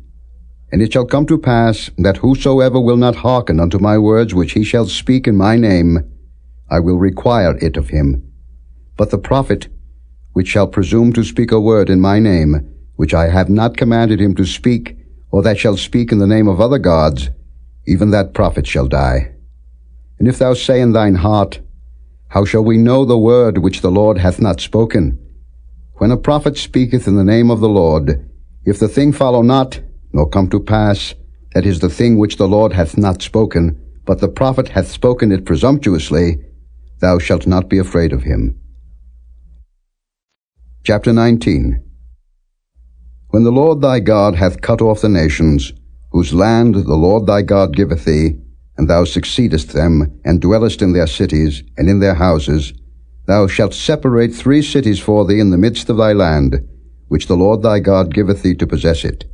B: And it shall come to pass, that whosoever will not hearken unto my words which he shall speak in my name, I will require it of him. But the prophet, which shall presume to speak a word in my name, which I have not commanded him to speak, or that shall speak in the name of other gods, even that prophet shall die. And if thou say in thine heart, How shall we know the word which the Lord hath not spoken? When a prophet speaketh in the name of the Lord, if the thing follow not, nor come to pass, that is the thing which the Lord hath not spoken, but the prophet hath spoken it presumptuously, thou shalt not be afraid of him. Chapter 19. When the Lord thy God hath cut off the nations, whose land the Lord thy God giveth thee, and thou succeedest them, and dwellest in their cities, and in their houses, thou shalt separate 3 cities for thee in the midst of thy land, which the Lord thy God giveth thee to possess it.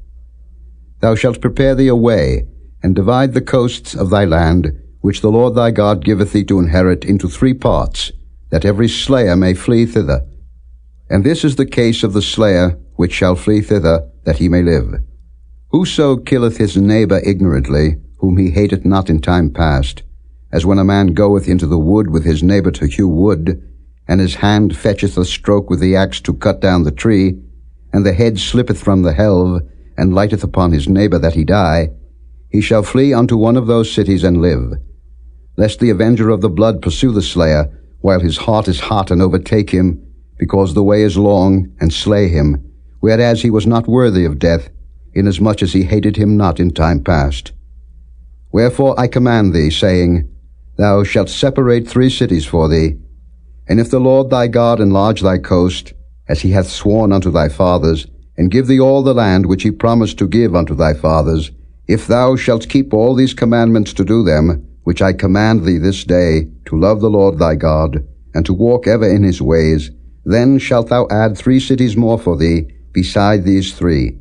B: Thou shalt prepare thee a way, and divide the coasts of thy land, which the Lord thy God giveth thee to inherit, into 3 parts, that every slayer may flee thither. And this is the case of the slayer, which shall flee thither, that he may live. Whoso killeth his neighbor ignorantly, whom he hateth not in time past, as when a man goeth into the wood with his neighbor to hew wood, and his hand fetcheth a stroke with the axe to cut down the tree, and the head slippeth from the helve, and lighteth upon his neighbor that he die, he shall flee unto one of those cities and live. Lest the avenger of the blood pursue the slayer, while his heart is hot, and overtake him, because the way is long, and slay him, whereas he was not worthy of death, inasmuch as he hated him not in time past. Wherefore I command thee, saying, Thou shalt separate 3 cities for thee. And if the Lord thy God enlarge thy coast, as he hath sworn unto thy fathers, and give thee all the land which he promised to give unto thy fathers, if thou shalt keep all these commandments to do them, which I command thee this day, to love the Lord thy God, and to walk ever in his ways, Then shalt thou add 3 cities more for thee, beside these 3,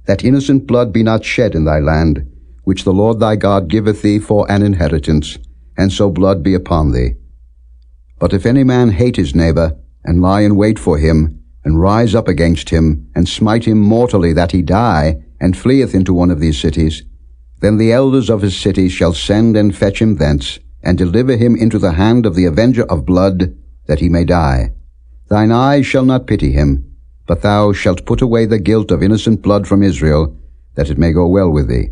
B: that innocent blood be not shed in thy land, which the Lord thy God giveth thee for an inheritance, and so blood be upon thee. But if any man hate his neighbor, and lie in wait for him, and rise up against him, and smite him mortally that he die, and fleeth into one of these cities, then the elders of his city shall send and fetch him thence, and deliver him into the hand of the avenger of blood, that he may die. Thine eye shall not pity him, but thou shalt put away the guilt of innocent blood from Israel, that it may go well with thee.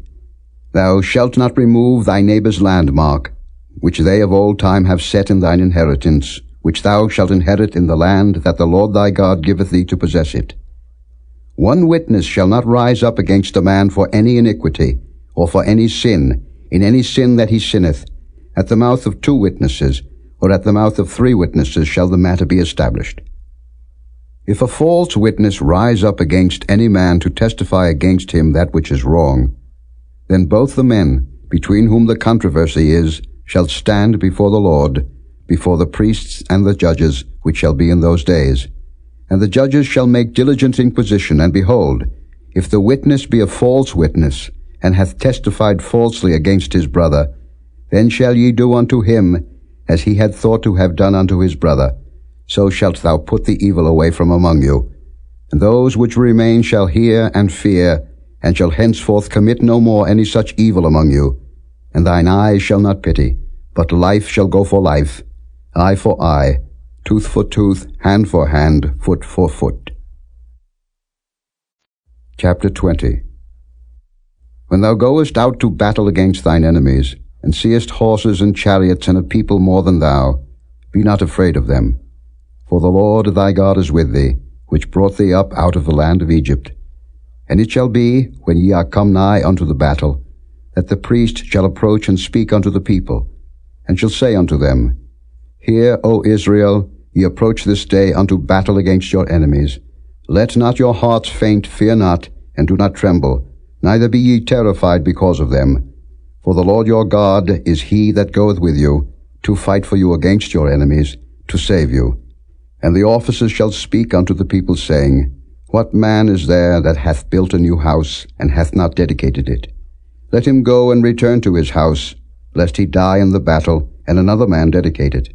B: Thou shalt not remove thy neighbour's landmark, which they of old time have set in thine inheritance, which thou shalt inherit in the land that the Lord thy God giveth thee to possess it. 1 witness shall not rise up against a man for any iniquity, or for any sin, in any sin that he sinneth. At the mouth of 2 witnesses, or at the mouth of 3 witnesses shall the matter be established. If a false witness rise up against any man to testify against him that which is wrong, then both the men, between whom the controversy is, shall stand before the Lord, before the priests and the judges, which shall be in those days. And the judges shall make diligent inquisition, and behold, if the witness be a false witness, and hath testified falsely against his brother, then shall ye do unto him as he had thought to have done unto his brother. So shalt thou put the evil away from among you. And those which remain shall hear and fear, and shall henceforth commit no more any such evil among you. And thine eye shall not pity, but life shall go for life, eye for eye, tooth for tooth, hand for hand, foot for foot. Chapter 20. When thou goest out to battle against thine enemies, and seest horses and chariots and a people more than thou, be not afraid of them. For the Lord thy God is with thee, which brought thee up out of the land of Egypt. And it shall be, when ye are come nigh unto the battle, that the priest shall approach and speak unto the people, and shall say unto them, Hear, O Israel, ye approach this day unto battle against your enemies. Let not your hearts faint, fear not, and do not tremble, neither be ye terrified because of them. For the Lord your God is he that goeth with you, to fight for you against your enemies, to save you. And the officers shall speak unto the people, saying, What man is there that hath built a new house, and hath not dedicated it? Let him go and return to his house, lest he die in the battle, and another man dedicate it.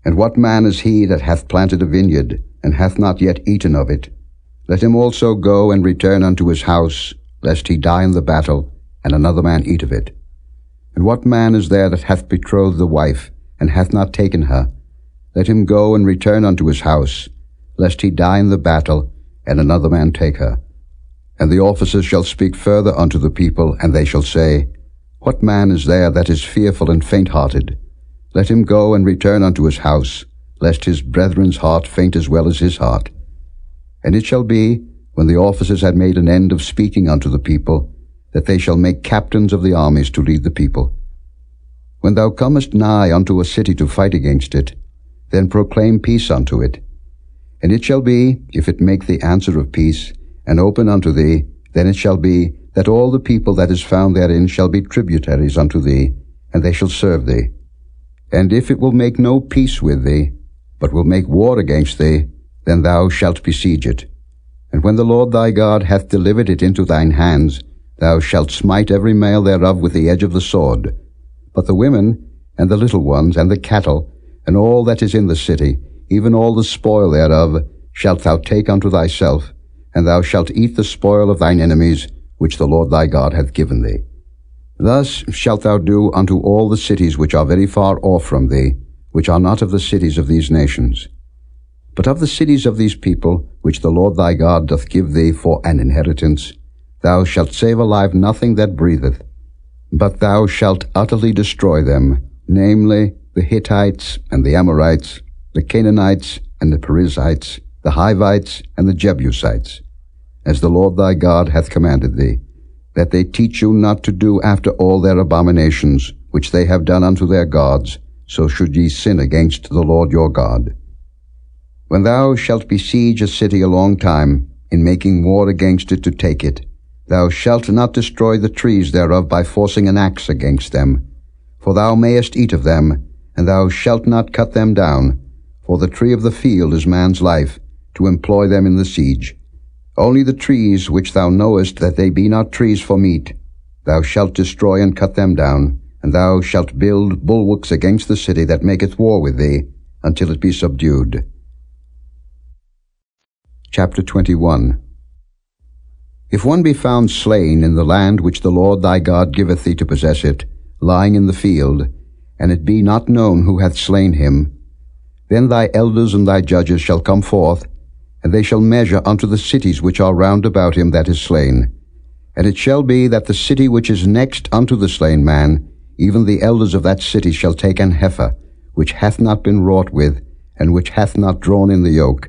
B: And what man is he that hath planted a vineyard, and hath not yet eaten of it? Let him also go and return unto his house, lest he die in the battle, and another man eat of it. And what man is there that hath betrothed the wife, and hath not taken her? Let him go and return unto his house, lest he die in the battle, and another man take her. And the officers shall speak further unto the people, and they shall say, What man is there that is fearful and faint-hearted? Let him go and return unto his house, lest his brethren's heart faint as well as his heart. And it shall be, when the officers had made an end of speaking unto the people, that they shall make captains of the armies to lead the people. When thou comest nigh unto a city to fight against it, then proclaim peace unto it. And it shall be, if it make the answer of peace, and open unto thee, then it shall be, that all the people that is found therein shall be tributaries unto thee, and they shall serve thee. And if it will make no peace with thee, but will make war against thee, then thou shalt besiege it. And when the Lord thy God hath delivered it into thine hands, thou shalt smite every male thereof with the edge of the sword. But the women, and the little ones, and the cattle, and all that is in the city, even all the spoil thereof, shalt thou take unto thyself, and thou shalt eat the spoil of thine enemies, which the Lord thy God hath given thee. Thus shalt thou do unto all the cities which are very far off from thee, which are not of the cities of these nations. But of the cities of these people, which the Lord thy God doth give thee for an inheritance, thou shalt save alive nothing that breatheth, but thou shalt utterly destroy them, namely, the Hittites and the Amorites, the Canaanites and the Perizzites, the Hivites and the Jebusites, as the Lord thy God hath commanded thee, that they teach you not to do after all their abominations, which they have done unto their gods, so should ye sin against the Lord your God. When thou shalt besiege a city a long time, in making war against it to take it, thou shalt not destroy the trees thereof by forcing an axe against them. For thou mayest eat of them, and thou shalt not cut them down, For the tree of the field is man's life, to employ them in the siege. Only the trees which thou knowest that they be not trees for meat, thou shalt destroy and cut them down, and thou shalt build bulwarks against the city that maketh war with thee, until it be subdued. Chapter 21. If one be found slain in the land which the Lord thy God giveth thee to possess it, lying in the field, and it be not known who hath slain him, then thy elders and thy judges shall come forth, and they shall measure unto the cities which are round about him that is slain. And it shall be that the city which is next unto the slain man, even the elders of that city shall take an heifer, which hath not been wrought with, and which hath not drawn in the yoke.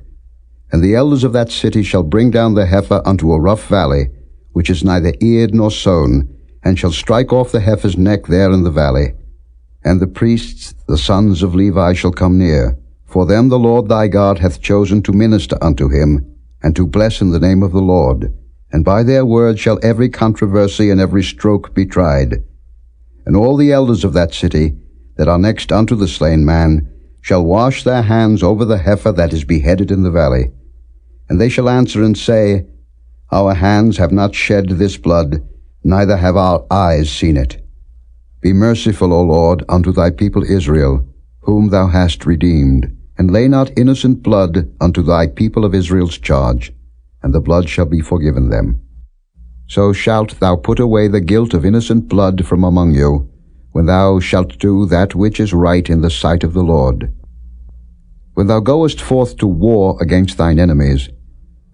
B: And the elders of that city shall bring down the heifer unto a rough valley, which is neither eared nor sown, and shall strike off the heifer's neck there in the valley. And the priests, the sons of Levi, shall come near, for them the Lord thy God hath chosen to minister unto him, and to bless in the name of the Lord. And by their word shall every controversy and every stroke be tried. And all the elders of that city, that are next unto the slain man, shall wash their hands over the heifer that is beheaded in the valley. And they shall answer and say, Our hands have not shed this blood, neither have our eyes seen it. Be merciful, O Lord, unto thy people Israel, whom thou hast redeemed, and lay not innocent blood unto thy people of Israel's charge, and the blood shall be forgiven them. So shalt thou put away the guilt of innocent blood from among you, when thou shalt do that which is right in the sight of the Lord. When thou goest forth to war against thine enemies,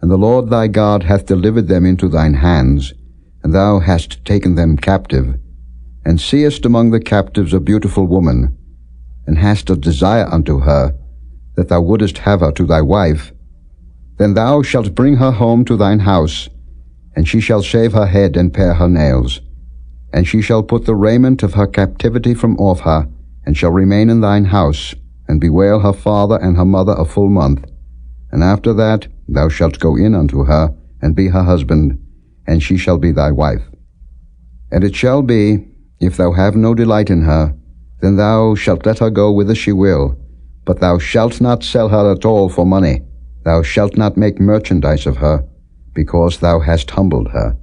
B: and the Lord thy God hath delivered them into thine hands, and thou hast taken them captive, and seest among the captives a beautiful woman, and hast a desire unto her, that thou wouldest have her to thy wife, then thou shalt bring her home to thine house, and she shall shave her head and pare her nails. And she shall put the raiment of her captivity from off her, and shall remain in thine house, and bewail her father and her mother a full month. And after that thou shalt go in unto her, and be her husband, and she shall be thy wife. And it shall be, if thou have no delight in her, then thou shalt let her go whither she will, but thou shalt not sell her at all for money. Thou shalt not make merchandise of her, because thou hast humbled her.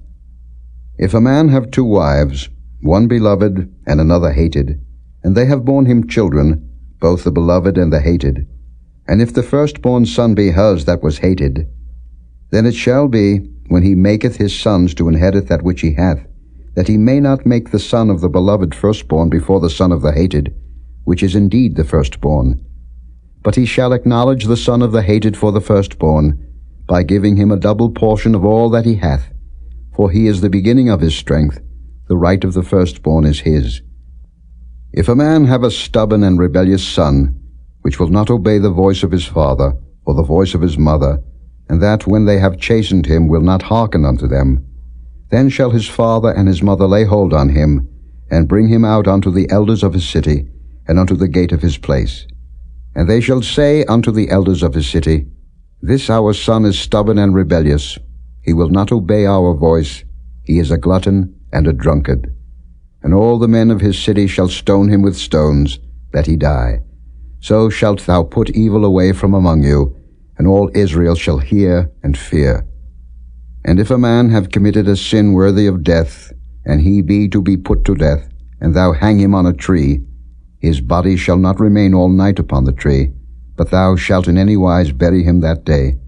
B: If a man have 2 wives, one beloved and another hated, and they have borne him children, both the beloved and the hated, and if the firstborn son be hers that was hated, then it shall be, when he maketh his sons to inherit that which he hath, that he may not make the son of the beloved firstborn before the son of the hated, which is indeed the firstborn. But he shall acknowledge the son of the hated for the firstborn, by giving him a double portion of all that he hath. For he is the beginning of his strength, the right of the firstborn is his. If a man have a stubborn and rebellious son, which will not obey the voice of his father, or the voice of his mother, and that when they have chastened him will not hearken unto them, then shall his father and his mother lay hold on him, and bring him out unto the elders of his city, and unto the gate of his place. And they shall say unto the elders of his city, This our son is stubborn and rebellious. He will not obey our voice. He is a glutton and a drunkard. And all the men of his city shall stone him with stones, that he die. So shalt thou put evil away from among you, and all Israel shall hear and fear. And if a man have committed a sin worthy of death, and he be to be put to death, and thou hang him on a tree, his body shall not remain all night upon the tree, but thou shalt in any wise bury him that day.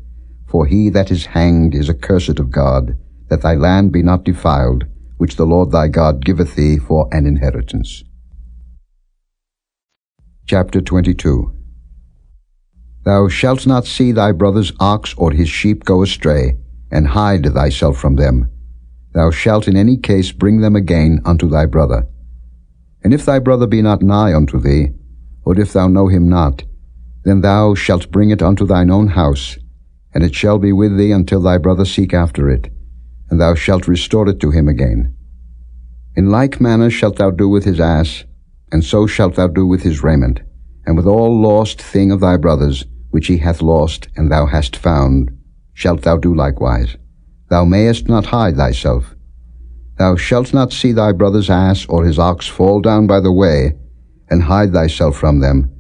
B: For he that is hanged is accursed of God, that thy land be not defiled, which the Lord thy God giveth thee for an inheritance. Chapter 22. Thou shalt not see thy brother's ox or his sheep go astray, and hide thyself from them. Thou shalt in any case bring them again unto thy brother. And if thy brother be not nigh unto thee, or if thou know him not, then thou shalt bring it unto thine own house, and it shall be with thee until thy brother seek after it, and thou shalt restore it to him again. In like manner shalt thou do with his ass, and so shalt thou do with his raiment, and with all lost thing of thy brother's, which he hath lost, and thou hast found, shalt thou do likewise. Thou mayest not hide thyself. Thou shalt not see thy brother's ass or his ox fall down by the way, and hide thyself from them,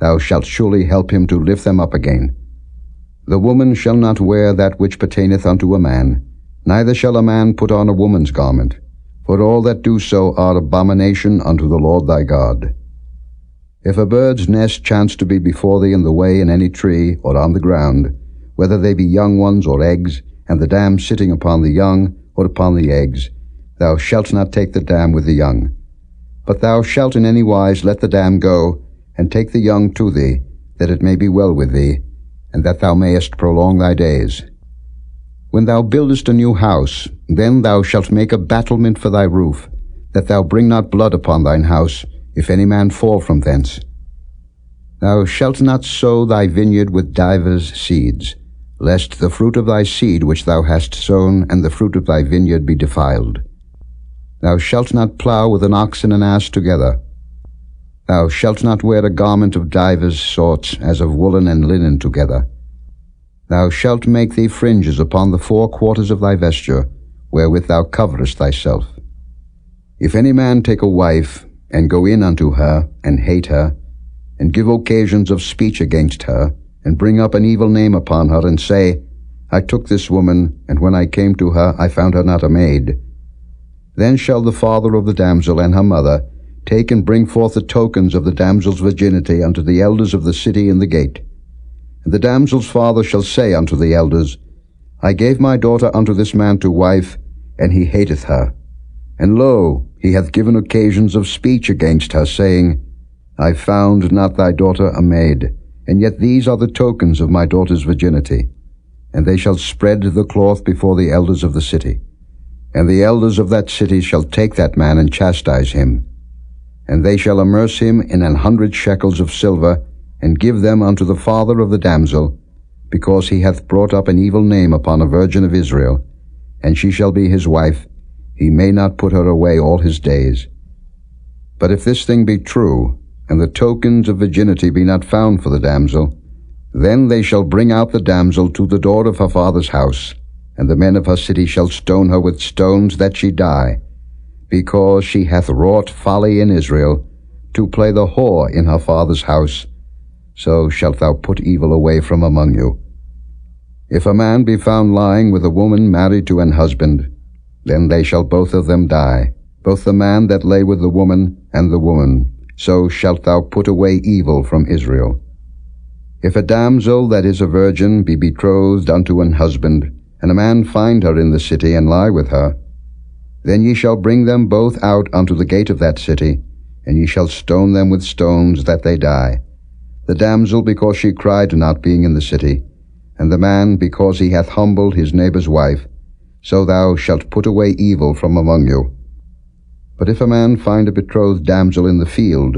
B: thou shalt surely help him to lift them up again. The woman shall not wear that which pertaineth unto a man, neither shall a man put on a woman's garment, for all that do so are abomination unto the Lord thy God. If a bird's nest chance to be before thee in the way in any tree, or on the ground, whether they be young ones or eggs, and the dam sitting upon the young or upon the eggs, thou shalt not take the dam with the young. But thou shalt in any wise let the dam go, and take the young to thee, that it may be well with thee, and that thou mayest prolong thy days. When thou buildest a new house, then thou shalt make a battlement for thy roof, that thou bring not blood upon thine house, if any man fall from thence. Thou shalt not sow thy vineyard with divers seeds, lest the fruit of thy seed which thou hast sown and the fruit of thy vineyard be defiled. Thou shalt not plow with an ox and an ass together. Thou shalt not wear a garment of divers sorts, as of woolen and linen together. Thou shalt make thee fringes upon the 4 quarters of thy vesture, wherewith thou coverest thyself. If any man take a wife, and go in unto her, and hate her, and give occasions of speech against her, and bring up an evil name upon her, and say, I took this woman, and when I came to her, I found her not a maid. Then shall the father of the damsel and her mother take and bring forth the tokens of the damsel's virginity unto the elders of the city in the gate. And the damsel's father shall say unto the elders, I gave my daughter unto this man to wife, and he hateth her. And lo, he hath given occasions of speech against her, saying, I found not thy daughter a maid, and yet these are the tokens of my daughter's virginity. And they shall spread the cloth before the elders of the city. And the elders of that city shall take that man and chastise him. And they shall amerce him in 100 shekels of silver, and give them unto the father of the damsel, because he hath brought up an evil name upon a virgin of Israel, and she shall be his wife, he may not put her away all his days. But if this thing be true, and the tokens of virginity be not found for the damsel, then they shall bring out the damsel to the door of her father's house, and the men of her city shall stone her with stones that she die, because she hath wrought folly in Israel, to play the whore in her father's house. So shalt thou put evil away from among you. If a man be found lying with a woman married to an husband, then they shall both of them die, both the man that lay with the woman and the woman. So shalt thou put away evil from Israel. If a damsel that is a virgin be betrothed unto an husband, and a man find her in the city and lie with her, then ye shall bring them both out unto the gate of that city, and ye shall stone them with stones that they die. The damsel because she cried not being in the city, and the man because he hath humbled his neighbour's wife, so thou shalt put away evil from among you. But if a man find a betrothed damsel in the field,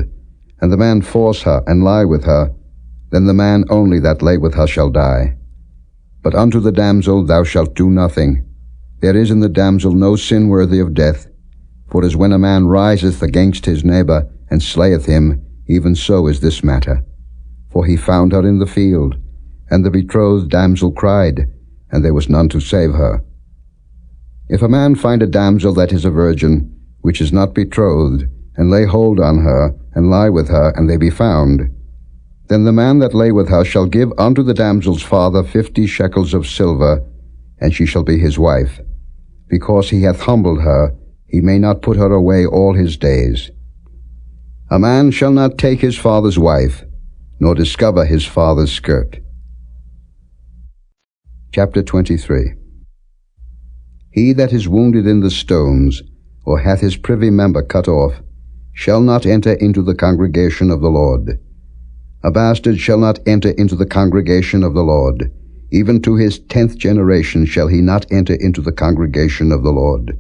B: and the man force her and lie with her, then the man only that lay with her shall die. But unto the damsel thou shalt do nothing. There is in the damsel no sin worthy of death, for as when a man riseth against his neighbour, and slayeth him, even so is this matter. For he found her in the field, and the betrothed damsel cried, and there was none to save her. If a man find a damsel that is a virgin, which is not betrothed, and lay hold on her, and lie with her, and they be found, then the man that lay with her shall give unto the damsel's father 50 shekels of silver, and she shall be his wife. Because he hath humbled her, he may not put her away all his days. A man shall not take his father's wife, nor discover his father's skirt. Chapter 23. He that is wounded in the stones, or hath his privy member cut off, shall not enter into the congregation of the Lord. A bastard shall not enter into the congregation of the Lord. Even to his 10th generation shall he not enter into the congregation of the Lord.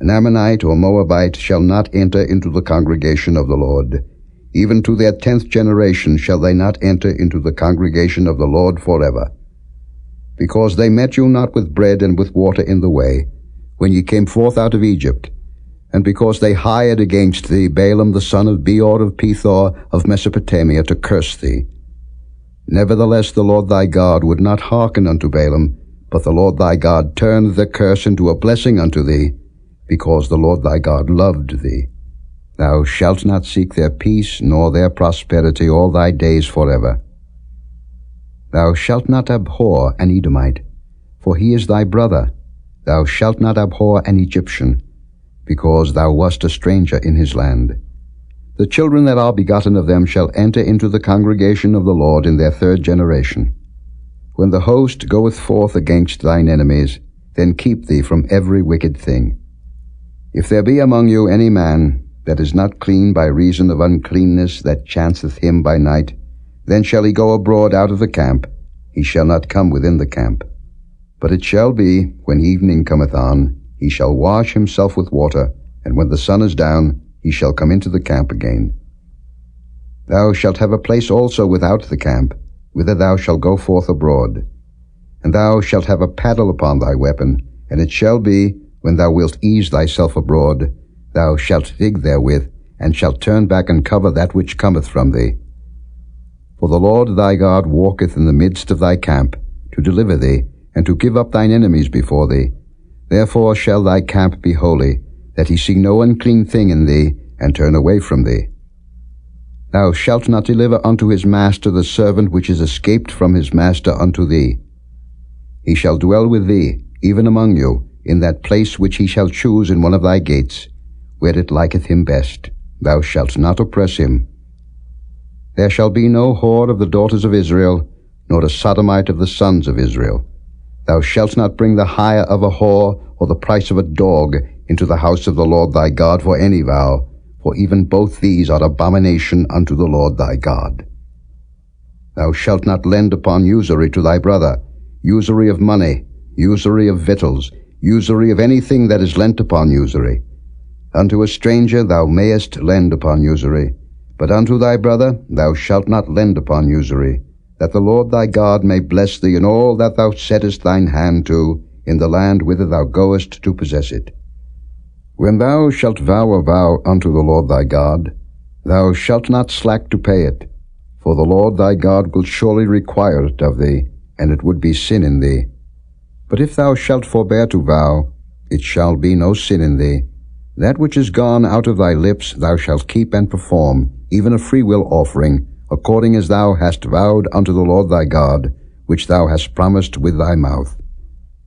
B: An Ammonite or Moabite shall not enter into the congregation of the Lord. Even to their 10th generation shall they not enter into the congregation of the Lord forever. Because they met you not with bread and with water in the way, when ye came forth out of Egypt, and because they hired against thee Balaam the son of Beor of Pethor of Mesopotamia to curse thee. Nevertheless the Lord thy God would not hearken unto Balaam, but the Lord thy God turned the curse into a blessing unto thee, because the Lord thy God loved thee. Thou shalt not seek their peace nor their prosperity all thy days forever. Thou shalt not abhor an Edomite, for he is thy brother. Thou shalt not abhor an Egyptian, because thou wast a stranger in his land. The children that are begotten of them shall enter into the congregation of the Lord in their third generation. When the host goeth forth against thine enemies, then keep thee from every wicked thing. If there be among you any man that is not clean by reason of uncleanness that chanceth him by night, then shall he go abroad out of the camp, he shall not come within the camp. But it shall be, when evening cometh on, he shall wash himself with water, and when the sun is down, he shall come into the camp again. Thou shalt have a place also without the camp, whither thou shalt go forth abroad. And thou shalt have a paddle upon thy weapon, and it shall be, when thou wilt ease thyself abroad, thou shalt dig therewith, and shalt turn back and cover that which cometh from thee. For the Lord thy God walketh in the midst of thy camp, to deliver thee, and to give up thine enemies before thee. Therefore shall thy camp be holy, that he see no unclean thing in thee, and turn away from thee. Thou shalt not deliver unto his master the servant which is escaped from his master unto thee. He shall dwell with thee, even among you, in that place which he shall choose in one of thy gates, where it liketh him best. Thou shalt not oppress him. There shall be no whore of the daughters of Israel, nor a sodomite of the sons of Israel. Thou shalt not bring the hire of a whore, or the price of a dog, into the house of the Lord thy God for any vow, for even both these are abomination unto the Lord thy God. Thou shalt not lend upon usury to thy brother, usury of money, usury of victuals, usury of anything that is lent upon usury. Unto a stranger thou mayest lend upon usury, but unto thy brother thou shalt not lend upon usury, that the Lord thy God may bless thee in all that thou settest thine hand to, in the land whither thou goest to possess it. When thou shalt vow a vow unto the Lord thy God, thou shalt not slack to pay it, for the Lord thy God will surely require it of thee, and it would be sin in thee. But if thou shalt forbear to vow, it shall be no sin in thee. That which is gone out of thy lips thou shalt keep and perform, even a freewill offering, according as thou hast vowed unto the Lord thy God, which thou hast promised with thy mouth.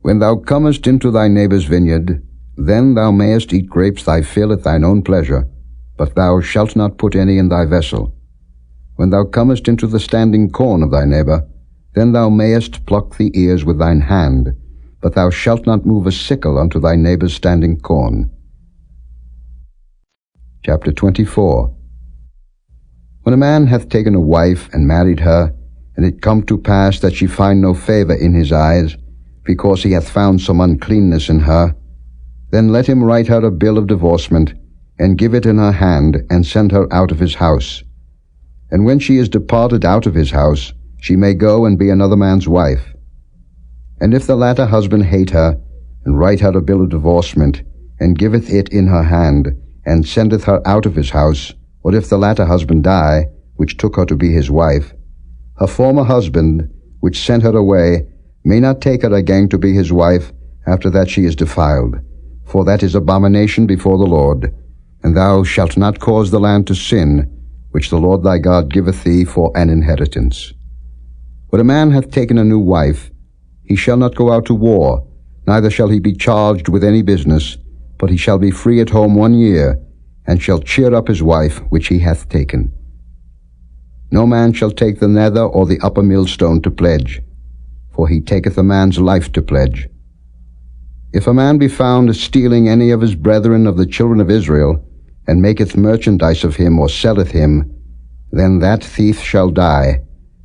B: When thou comest into thy neighbour's vineyard, then thou mayest eat grapes thy fill at thine own pleasure, but thou shalt not put any in thy vessel. When thou comest into the standing corn of thy neighbour, then thou mayest pluck the ears with thine hand, but thou shalt not move a sickle unto thy neighbour's standing corn. Chapter 24. When a man hath taken a wife and married her, and it come to pass that she find no favour in his eyes, because he hath found some uncleanness in her, then let him write her a bill of divorcement, and give it in her hand, and send her out of his house. And when she is departed out of his house, she may go and be another man's wife. And if the latter husband hate her, and write her a bill of divorcement, and giveth it in her hand, and sendeth her out of his house, or if the latter husband die, which took her to be his wife, her former husband, which sent her away, may not take her again to be his wife after that she is defiled, for that is abomination before the Lord. And thou shalt not cause the land to sin, which the Lord thy God giveth thee for an inheritance. When a man hath taken a new wife, he shall not go out to war, neither shall he be charged with any business, but he shall be free at home 1 year, and shall cheer up his wife which he hath taken. No man shall take the nether or the upper millstone to pledge, for he taketh a man's life to pledge. If a man be found stealing any of his brethren of the children of Israel, and maketh merchandise of him, or selleth him, then that thief shall die,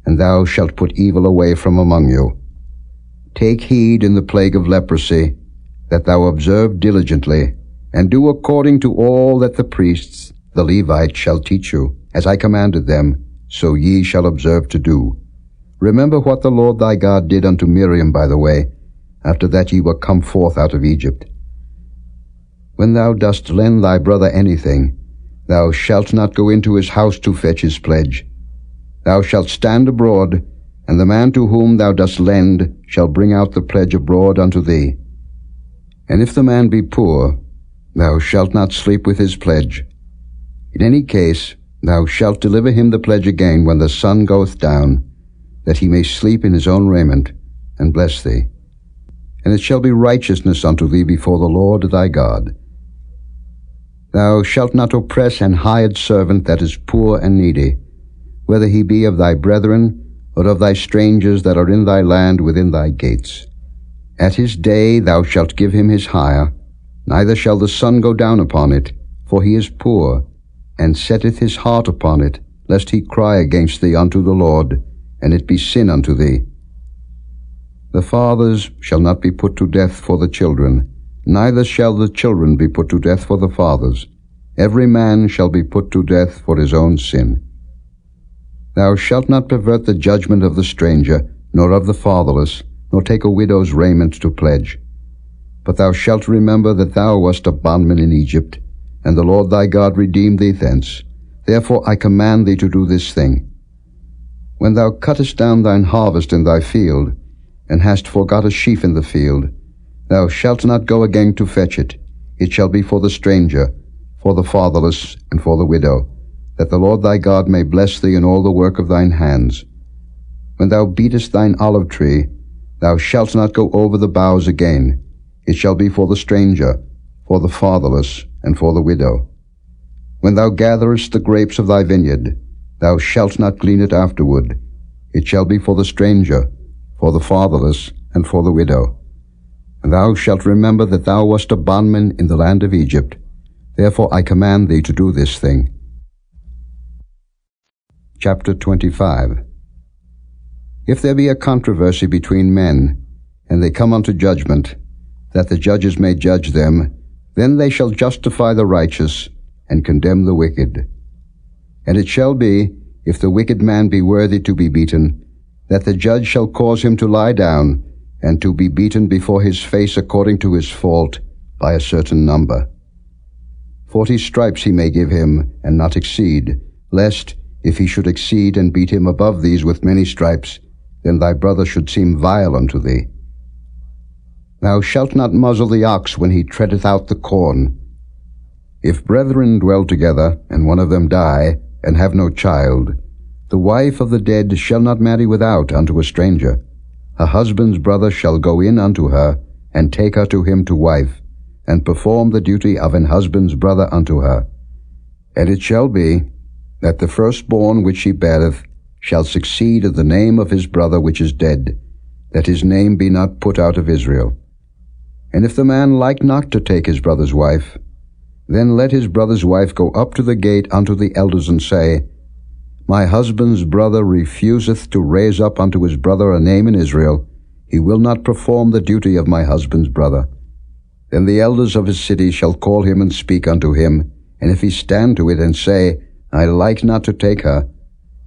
B: and thou shalt put evil away from among you. Take heed in the plague of leprosy, that thou observe diligently, and do according to all that the priests, the Levites, shall teach you, as I commanded them, so ye shall observe to do. Remember what the Lord thy God did unto Miriam by the way, after that ye were come forth out of Egypt. When thou dost lend thy brother anything, thou shalt not go into his house to fetch his pledge. Thou shalt stand abroad, and the man to whom thou dost lend shall bring out the pledge abroad unto thee. And if the man be poor, thou shalt not sleep with his pledge. In any case, thou shalt deliver him the pledge again when the sun goeth down, that he may sleep in his own raiment, and bless thee. And it shall be righteousness unto thee before the Lord thy God. Thou shalt not oppress an hired servant that is poor and needy, whether he be of thy brethren, or of thy strangers that are in thy land within thy gates. At his day thou shalt give him his hire, neither shall the sun go down upon it, for he is poor, and setteth his heart upon it, lest he cry against thee unto the Lord, and it be sin unto thee. The fathers shall not be put to death for the children, neither shall the children be put to death for the fathers. Every man shall be put to death for his own sin. Thou shalt not pervert the judgment of the stranger, nor of the fatherless, nor take a widow's raiment to pledge. But thou shalt remember that thou wast a bondman in Egypt, and the Lord thy God redeemed thee thence. Therefore I command thee to do this thing. When thou cuttest down thine harvest in thy field, and hast forgot a sheaf in the field, thou shalt not go again to fetch it. It shall be for the stranger, for the fatherless, and for the widow, that the Lord thy God may bless thee in all the work of thine hands. When thou beatest thine olive tree, thou shalt not go over the boughs again. It shall be for the stranger, for the fatherless, and for the widow. When thou gatherest the grapes of thy vineyard, thou shalt not glean it afterward. It shall be for the stranger, for the fatherless, and for the widow. And thou shalt remember that thou wast a bondman in the land of Egypt. Therefore I command thee to do this thing. Chapter 25. If there be a controversy between men, and they come unto judgment, that the judges may judge them, then they shall justify the righteous, and condemn the wicked. And it shall be, if the wicked man be worthy to be beaten, that the judge shall cause him to lie down, and to be beaten before his face according to his fault, by a certain number. 40 stripes he may give him, and not exceed, lest, if he should exceed and beat him above these with many stripes, then thy brother should seem vile unto thee. Thou shalt not muzzle the ox when he treadeth out the corn. If brethren dwell together, and one of them die, and have no child, the wife of the dead shall not marry without unto a stranger. Her husband's brother shall go in unto her, and take her to him to wife, and perform the duty of an husband's brother unto her. And it shall be, that the firstborn which she beareth shall succeed in the name of his brother which is dead, that his name be not put out of Israel. And if the man like not to take his brother's wife, then let his brother's wife go up to the gate unto the elders, and say, My husband's brother refuseth to raise up unto his brother a name in Israel. He will not perform the duty of my husband's brother. Then the elders of his city shall call him and speak unto him, and if he stand to it and say, I like not to take her,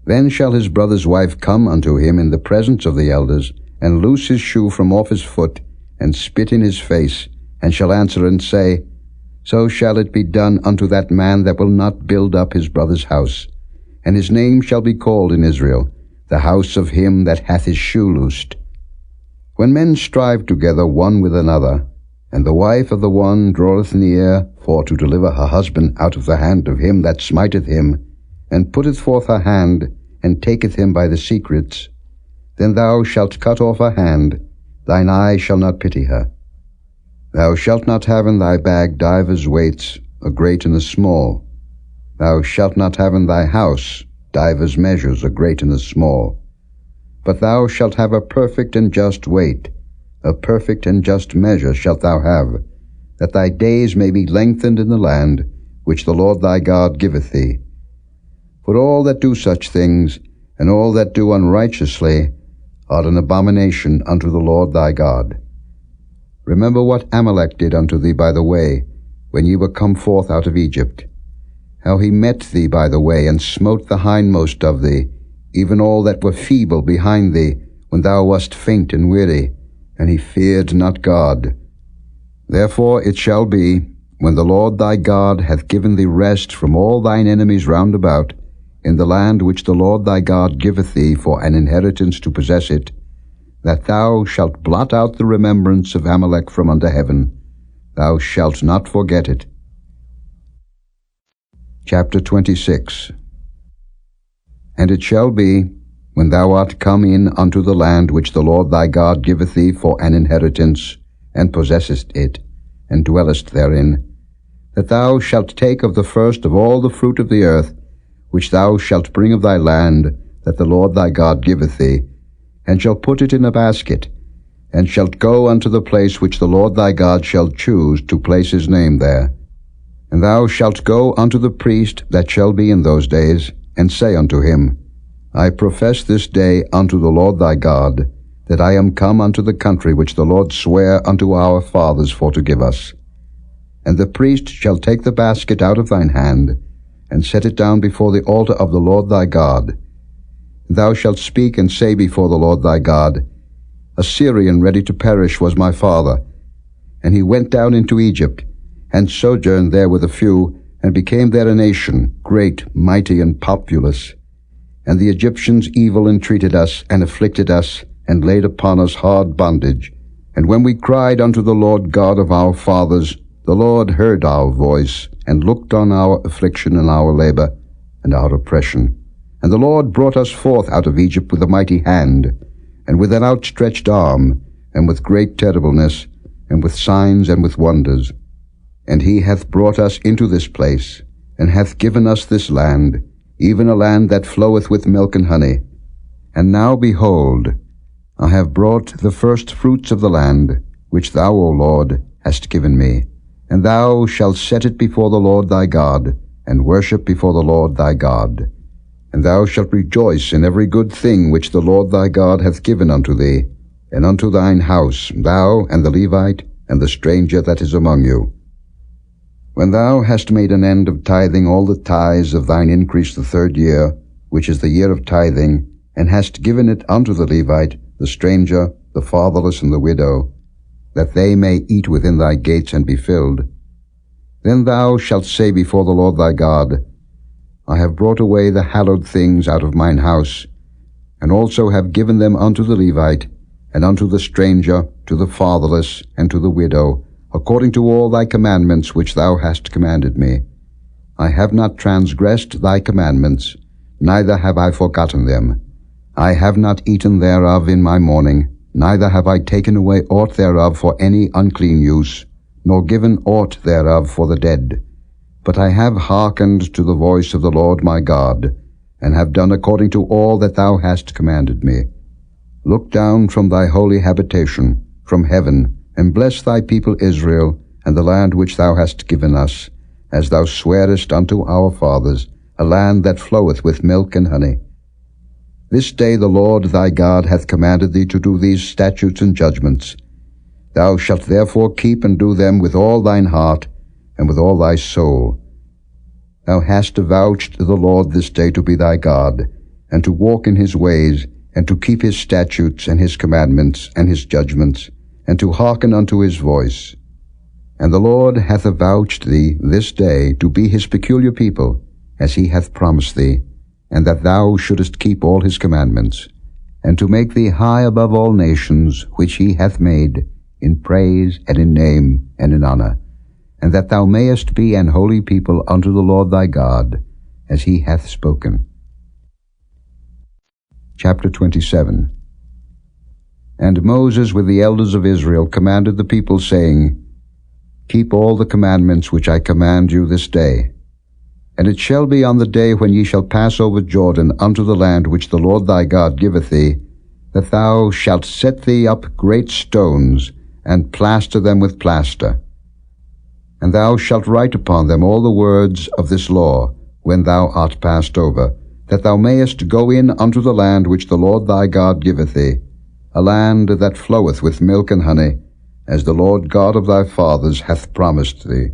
B: then shall his brother's wife come unto him in the presence of the elders, and loose his shoe from off his foot, and spit in his face, and shall answer and say, So shall it be done unto that man that will not build up his brother's house. And his name shall be called in Israel, the house of him that hath his shoe loosed. When men strive together one with another, and the wife of the one draweth near for to deliver her husband out of the hand of him that smiteth him, and putteth forth her hand, and taketh him by the secrets, then thou shalt cut off her hand, thine eye shall not pity her. Thou shalt not have in thy bag divers weights, a great and a small. Thou shalt not have in thy house divers measures, a great and a small. But thou shalt have a perfect and just weight, a perfect and just measure shalt thou have, that thy days may be lengthened in the land which the Lord thy God giveth thee. For all that do such things, and all that do unrighteously, are an abomination unto the Lord thy God. Remember what Amalek did unto thee by the way, when ye were come forth out of Egypt, how he met thee by the way, and smote the hindmost of thee, even all that were feeble behind thee, when thou wast faint and weary, and he feared not God. Therefore it shall be, when the Lord thy God hath given thee rest from all thine enemies round about, in the land which the Lord thy God giveth thee for an inheritance to possess it, that thou shalt blot out the remembrance of Amalek from under heaven. Thou shalt not forget it. Chapter 26. And it shall be, when thou art come in unto the land which the Lord thy God giveth thee for an inheritance, and possessest it, and dwellest therein, that thou shalt take of the first of all the fruit of the earth, which thou shalt bring of thy land, that the Lord thy God giveth thee, and shalt put it in a basket, and shalt go unto the place which the Lord thy God shall choose to place his name there. And thou shalt go unto the priest that shall be in those days, and say unto him, I profess this day unto the Lord thy God, that I am come unto the country which the Lord sware unto our fathers for to give us. And the priest shall take the basket out of thine hand, and set it down before the altar of the Lord thy God. And thou shalt speak and say before the Lord thy God, A Syrian ready to perish was my father, and he went down into Egypt, and sojourned there with a few, and became there a nation, great, mighty, and populous. And the Egyptians evil entreated us, and afflicted us, and laid upon us hard bondage. And when we cried unto the Lord God of our fathers, the Lord heard our voice, and looked on our affliction and our labor, and our oppression. And the Lord brought us forth out of Egypt with a mighty hand, and with an outstretched arm, and with great terribleness, and with signs and with wonders. And he hath brought us into this place, and hath given us this land, even a land that floweth with milk and honey. And now, behold, I have brought the first fruits of the land, which thou, O Lord, hast given me. And thou shalt set it before the Lord thy God, and worship before the Lord thy God. And thou shalt rejoice in every good thing which the Lord thy God hath given unto thee, and unto thine house, thou and the Levite, and the stranger that is among you. When thou hast made an end of tithing all the tithes of thine increase the 3rd year, which is the year of tithing, and hast given it unto the Levite, the stranger, the fatherless, and the widow, that they may eat within thy gates and be filled, then thou shalt say before the Lord thy God, I have brought away the hallowed things out of mine house, and also have given them unto the Levite, and unto the stranger, to the fatherless, and to the widow, according to all thy commandments which thou hast commanded me. I have not transgressed thy commandments, neither have I forgotten them. I have not eaten thereof in my mourning, neither have I taken away aught thereof for any unclean use, nor given aught thereof for the dead. But I have hearkened to the voice of the Lord my God, and have done according to all that thou hast commanded me. Look down from thy holy habitation, from heaven, and bless thy people Israel, and the land which thou hast given us, as thou swarest unto our fathers, a land that floweth with milk and honey. This day the Lord thy God hath commanded thee to do these statutes and judgments. Thou shalt therefore keep and do them with all thine heart, and with all thy soul. Thou hast avouched the Lord this day to be thy God, and to walk in his ways, and to keep his statutes, and his commandments, and his judgments, and to hearken unto his voice. And the Lord hath avouched thee this day to be his peculiar people, as he hath promised thee, and that thou shouldest keep all his commandments, and to make thee high above all nations which he hath made, in praise, and in name, and in honor, and that thou mayest be an holy people unto the Lord thy God, as he hath spoken. Chapter 27. And Moses with the elders of Israel commanded the people, saying, Keep all the commandments which I command you this day. And it shall be on the day when ye shall pass over Jordan unto the land which the Lord thy God giveth thee, that thou shalt set thee up great stones, and plaster them with plaster. And thou shalt write upon them all the words of this law, when thou art passed over, that thou mayest go in unto the land which the Lord thy God giveth thee, a land that floweth with milk and honey, as the Lord God of thy fathers hath promised thee.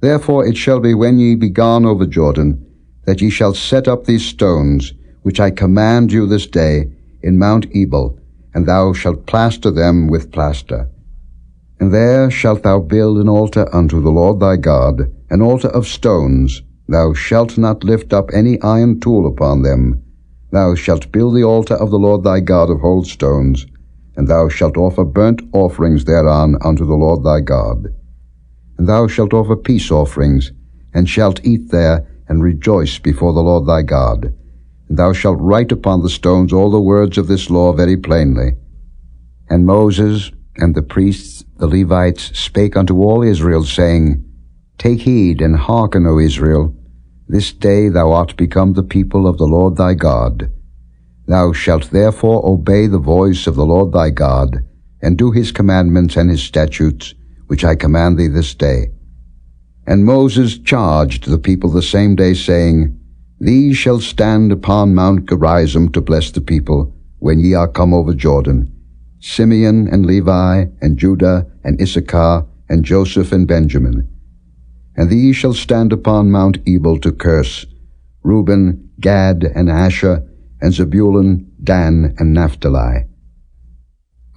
B: Therefore it shall be when ye be gone over Jordan, that ye shall set up these stones, which I command you this day, in Mount Ebal, and thou shalt plaster them with plaster. And there shalt thou build an altar unto the Lord thy God, an altar of stones. Thou shalt not lift up any iron tool upon them. Thou shalt build the altar of the Lord thy God of whole stones, and thou shalt offer burnt offerings thereon unto the Lord thy God. And thou shalt offer peace offerings, and shalt eat there, and rejoice before the Lord thy God. And thou shalt write upon the stones all the words of this law very plainly. And Moses and the priests, the Levites, spake unto all Israel, saying, Take heed and hearken, O Israel. This day thou art become the people of the Lord thy God. Thou shalt therefore obey the voice of the Lord thy God, and do his commandments and his statutes, which I command thee this day. And Moses charged the people the same day, saying, These shall stand upon Mount Gerizim to bless the people, when ye are come over Jordan, Simeon and Levi, and Judah, and Issachar, and Joseph and Benjamin. And these shall stand upon Mount Ebal to curse, Reuben, Gad, and Asher, and Zebulun, Dan, and Naphtali.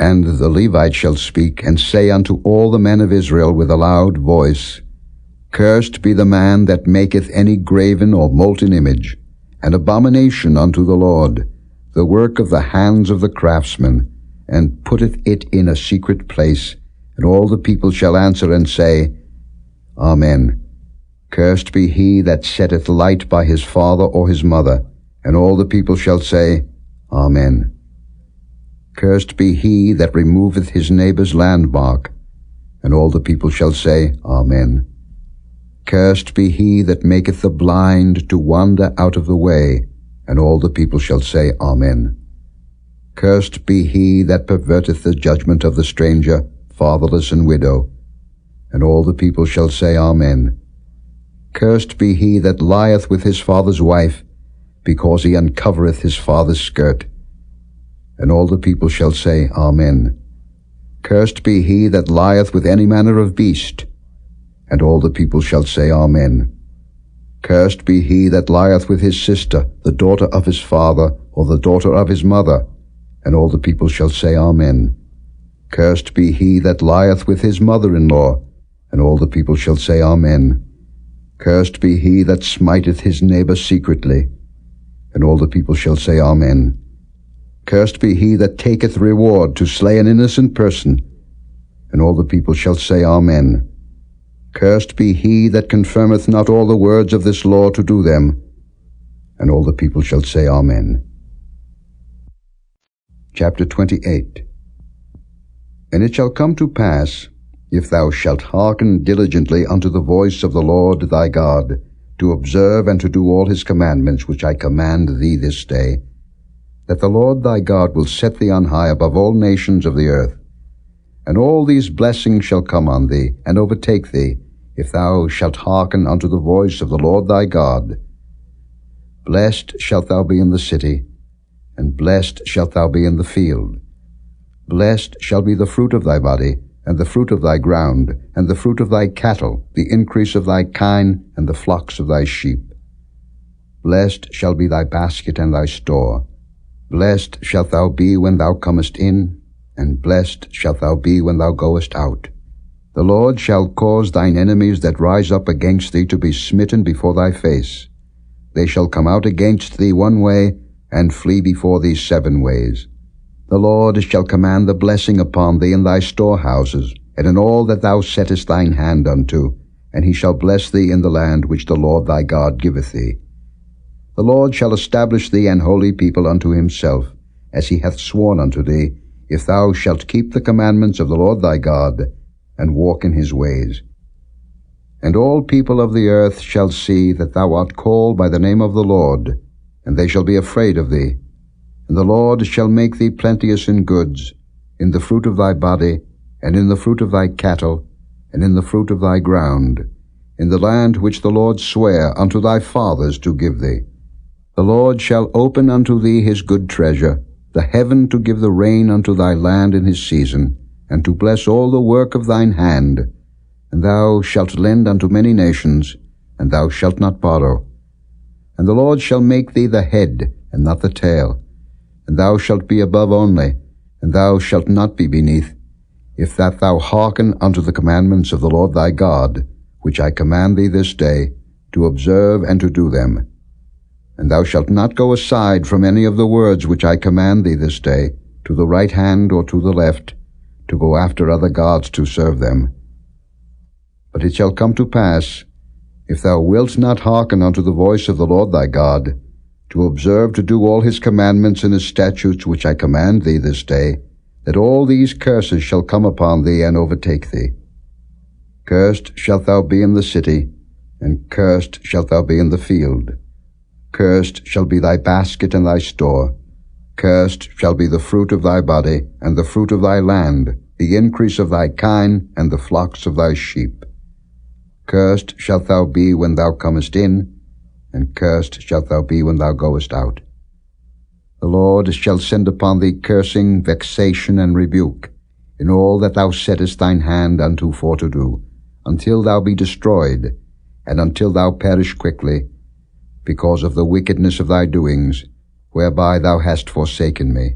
B: And the Levites shall speak, and say unto all the men of Israel with a loud voice, Cursed be the man that maketh any graven or molten image, an abomination unto the Lord, the work of the hands of the craftsman, and putteth it in a secret place. And all the people shall answer and say, Amen. Cursed be he that setteth light by his father or his mother. And all the people shall say, Amen. Cursed be he that removeth his neighbour's landmark. And all the people shall say, Amen. Cursed be he that maketh the blind to wander out of the way. And all the people shall say, Amen. Cursed be he that perverteth the judgment of the stranger, fatherless and widow. And all the people shall say, Amen. Cursed be he that lieth with his father's wife, because he uncovereth his father's skirt. And all the people shall say, Amen. Cursed be he that lieth with any manner of beast. And all the people shall say, Amen. Cursed be he that lieth with his sister, the daughter of his father, or the daughter of his mother. And all the people shall say, Amen. Cursed be he that lieth with his mother-in-law. And all the people shall say, Amen. Cursed be he that smiteth his neighbor secretly. And all the people shall say, Amen. Cursed be he that taketh reward to slay an innocent person. And all the people shall say, Amen. Cursed be he that confirmeth not all the words of this law to do them. And all the people shall say, Amen. Chapter 28. And it shall come to pass, if thou shalt hearken diligently unto the voice of the Lord thy God, to observe and to do all his commandments which I command thee this day, that the Lord thy God will set thee on high above all nations of the earth. And all these blessings shall come on thee, and overtake thee, if thou shalt hearken unto the voice of the Lord thy God. Blessed shalt thou be in the city, and blessed shalt thou be in the field. Blessed shall be the fruit of thy body, and the fruit of thy ground, and the fruit of thy cattle, the increase of thy kine, and the flocks of thy sheep. Blessed shall be thy basket and thy store. Blessed shalt thou be when thou comest in, and blessed shalt thou be when thou goest out. The Lord shall cause thine enemies that rise up against thee to be smitten before thy face. They shall come out against thee one way, and flee before thee 7 ways. The Lord shall command the blessing upon thee in thy storehouses, and in all that thou settest thine hand unto, and he shall bless thee in the land which the Lord thy God giveth thee. The Lord shall establish thee an holy people unto himself, as he hath sworn unto thee, if thou shalt keep the commandments of the Lord thy God, and walk in his ways. And all people of the earth shall see that thou art called by the name of the Lord, and they shall be afraid of thee. And the Lord shall make thee plenteous in goods, in the fruit of thy body, and in the fruit of thy cattle, and in the fruit of thy ground, in the land which the Lord sware unto thy fathers to give thee. The Lord shall open unto thee his good treasure, the heaven to give the rain unto thy land in his season, and to bless all the work of thine hand. And thou shalt lend unto many nations, and thou shalt not borrow. And the Lord shall make thee the head, and not the tail. And thou shalt be above only, and thou shalt not be beneath, if that thou hearken unto the commandments of the Lord thy God, which I command thee this day, to observe and to do them. And thou shalt not go aside from any of the words which I command thee this day, to the right hand or to the left, to go after other gods to serve them. But it shall come to pass, if thou wilt not hearken unto the voice of the Lord thy God, to observe to do all his commandments and his statutes which I command thee this day, that all these curses shall come upon thee and overtake thee. Cursed shalt thou be in the city, and cursed shalt thou be in the field. Cursed shall be thy basket and thy store. Cursed shall be the fruit of thy body, and the fruit of thy land, the increase of thy kine, and the flocks of thy sheep. Cursed shalt thou be when thou comest in, and cursed shalt thou be when thou goest out. The Lord shall send upon thee cursing, vexation, and rebuke, in all that thou settest thine hand unto for to do, until thou be destroyed, and until thou perish quickly, because of the wickedness of thy doings, whereby thou hast forsaken me.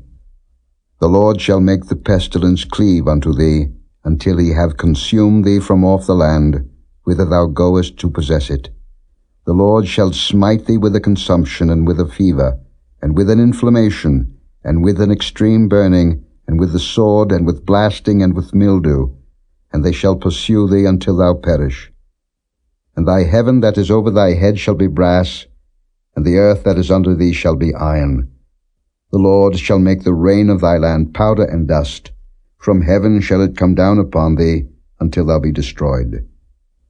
B: The Lord shall make the pestilence cleave unto thee, until he have consumed thee from off the land, whither thou goest to possess it. The Lord shall smite thee with a consumption, and with a fever, and with an inflammation, and with an extreme burning, and with the sword, and with blasting, and with mildew, and they shall pursue thee until thou perish. And thy heaven that is over thy head shall be brass, and the earth that is under thee shall be iron. The Lord shall make the rain of thy land powder and dust. From heaven shall it come down upon thee, until thou be destroyed.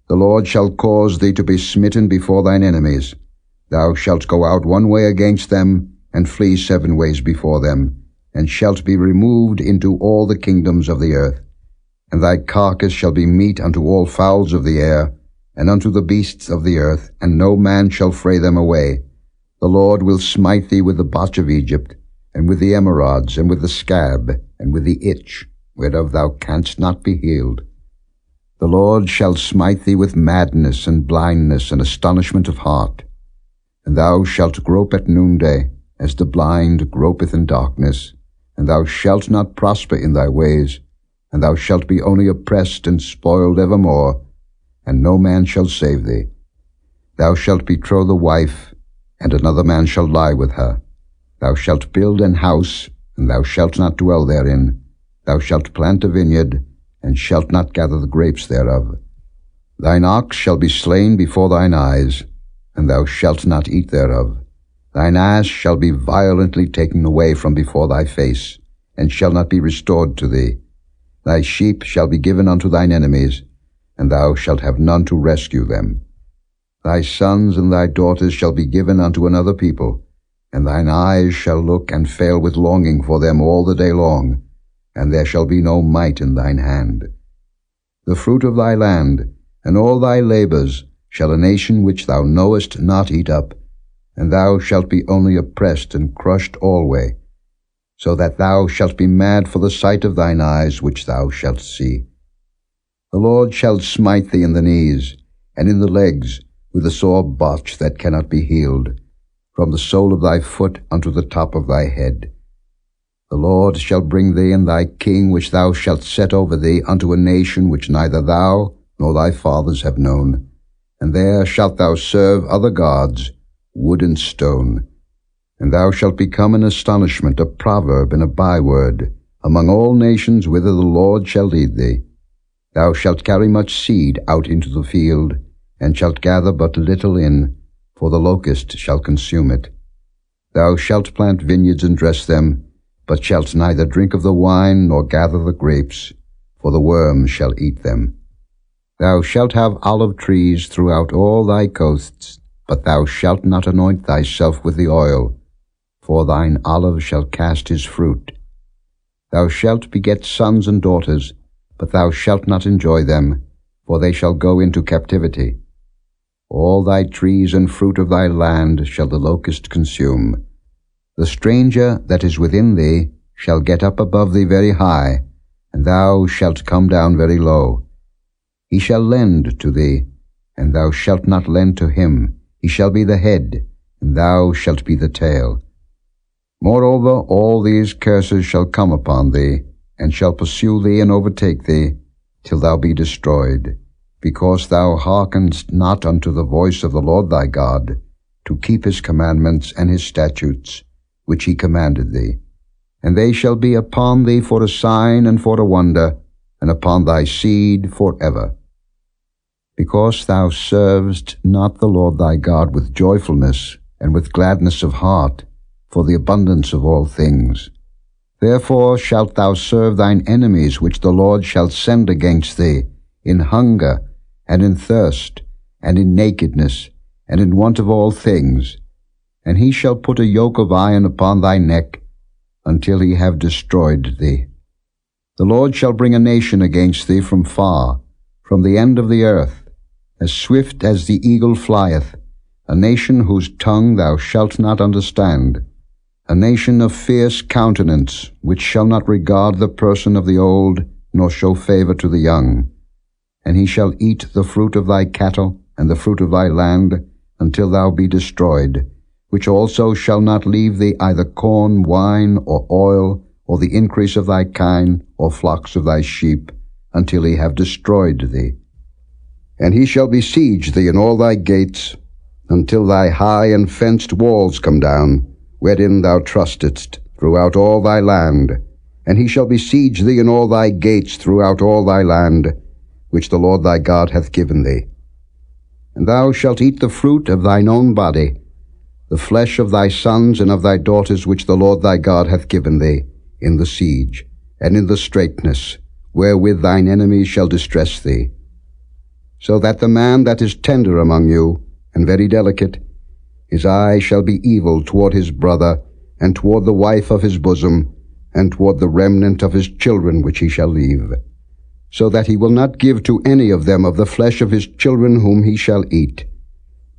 B: The Lord shall cause thee to be smitten before thine enemies. Thou shalt go out one way against them, and flee 7 ways before them, and shalt be removed into all the kingdoms of the earth. And thy carcass shall be meat unto all fowls of the air, and unto the beasts of the earth, and no man shall fray them away. The Lord will smite thee with the botch of Egypt, and with the emerods, and with the scab, and with the itch, whereof thou canst not be healed. The Lord shall smite thee with madness, and blindness, and astonishment of heart. And thou shalt grope at noonday, as the blind gropeth in darkness, and thou shalt not prosper in thy ways, and thou shalt be only oppressed and spoiled evermore, and no man shall save thee. Thou shalt betroth a wife, and another man shall lie with her. Thou shalt build an house, and thou shalt not dwell therein. Thou shalt plant a vineyard, and shalt not gather the grapes thereof. Thine ox shall be slain before thine eyes, and thou shalt not eat thereof. Thine ass shall be violently taken away from before thy face, and shall not be restored to thee. Thy sheep shall be given unto thine enemies, and thou shalt have none to rescue them. Thy sons and thy daughters shall be given unto another people, and thine eyes shall look and fail with longing for them all the day long, and there shall be no might in thine hand. The fruit of thy land, and all thy labors, shall a nation which thou knowest not eat up, and thou shalt be only oppressed and crushed alway, so that thou shalt be mad for the sight of thine eyes which thou shalt see. The Lord shall smite thee in the knees, and in the legs, with a sore botch that cannot be healed, from the sole of thy foot unto the top of thy head. The Lord shall bring thee and thy king which thou shalt set over thee unto a nation which neither thou nor thy fathers have known, and there shalt thou serve other gods, wood and stone. And thou shalt become an astonishment, a proverb, and a byword, among all nations whither the Lord shall lead thee. Thou shalt carry much seed out into the field, and shalt gather but little in, for the locust shall consume it. Thou shalt plant vineyards and dress them, but shalt neither drink of the wine nor gather the grapes, for the worms shall eat them. Thou shalt have olive trees throughout all thy coasts, but thou shalt not anoint thyself with the oil, for thine olive shall cast his fruit. Thou shalt beget sons and daughters, but thou shalt not enjoy them, for they shall go into captivity. All thy trees and fruit of thy land shall the locust consume. The stranger that is within thee shall get up above thee very high, and thou shalt come down very low. He shall lend to thee, and thou shalt not lend to him. He shall be the head, and thou shalt be the tail. Moreover, all these curses shall come upon thee, and shall pursue thee and overtake thee, till thou be destroyed, because thou hearkenest not unto the voice of the Lord thy God, to keep his commandments and his statutes, which he commanded thee. And they shall be upon thee for a sign and for a wonder, and upon thy seed forever. because thou servest not the Lord thy God with joyfulness and with gladness of heart, for the abundance of all things. Therefore shalt thou serve thine enemies which the Lord shall send against thee, in hunger, and in thirst, and in nakedness, and in want of all things. And he shall put a yoke of iron upon thy neck, until he have destroyed thee. The Lord shall bring a nation against thee from far, from the end of the earth, as swift as the eagle flieth, a nation whose tongue thou shalt not understand, a nation of fierce countenance, which shall not regard the person of the old, nor show favor to the young. And he shall eat the fruit of thy cattle, and the fruit of thy land, until thou be destroyed, which also shall not leave thee either corn, wine, or oil, or the increase of thy kine, or flocks of thy sheep, until he have destroyed thee. And he shall besiege thee in all thy gates, until thy high and fenced walls come down, wherein thou trustedst, throughout all thy land. And he shall besiege thee in all thy gates throughout all thy land, which the Lord thy God hath given thee. And thou shalt eat the fruit of thine own body, the flesh of thy sons and of thy daughters which the Lord thy God hath given thee, in the siege, and in the straitness, wherewith thine enemies shall distress thee. So that the man that is tender among you, and very delicate, his eye shall be evil toward his brother, and toward the wife of his bosom, and toward the remnant of his children which he shall leave, so that he will not give to any of them of the flesh of his children whom he shall eat,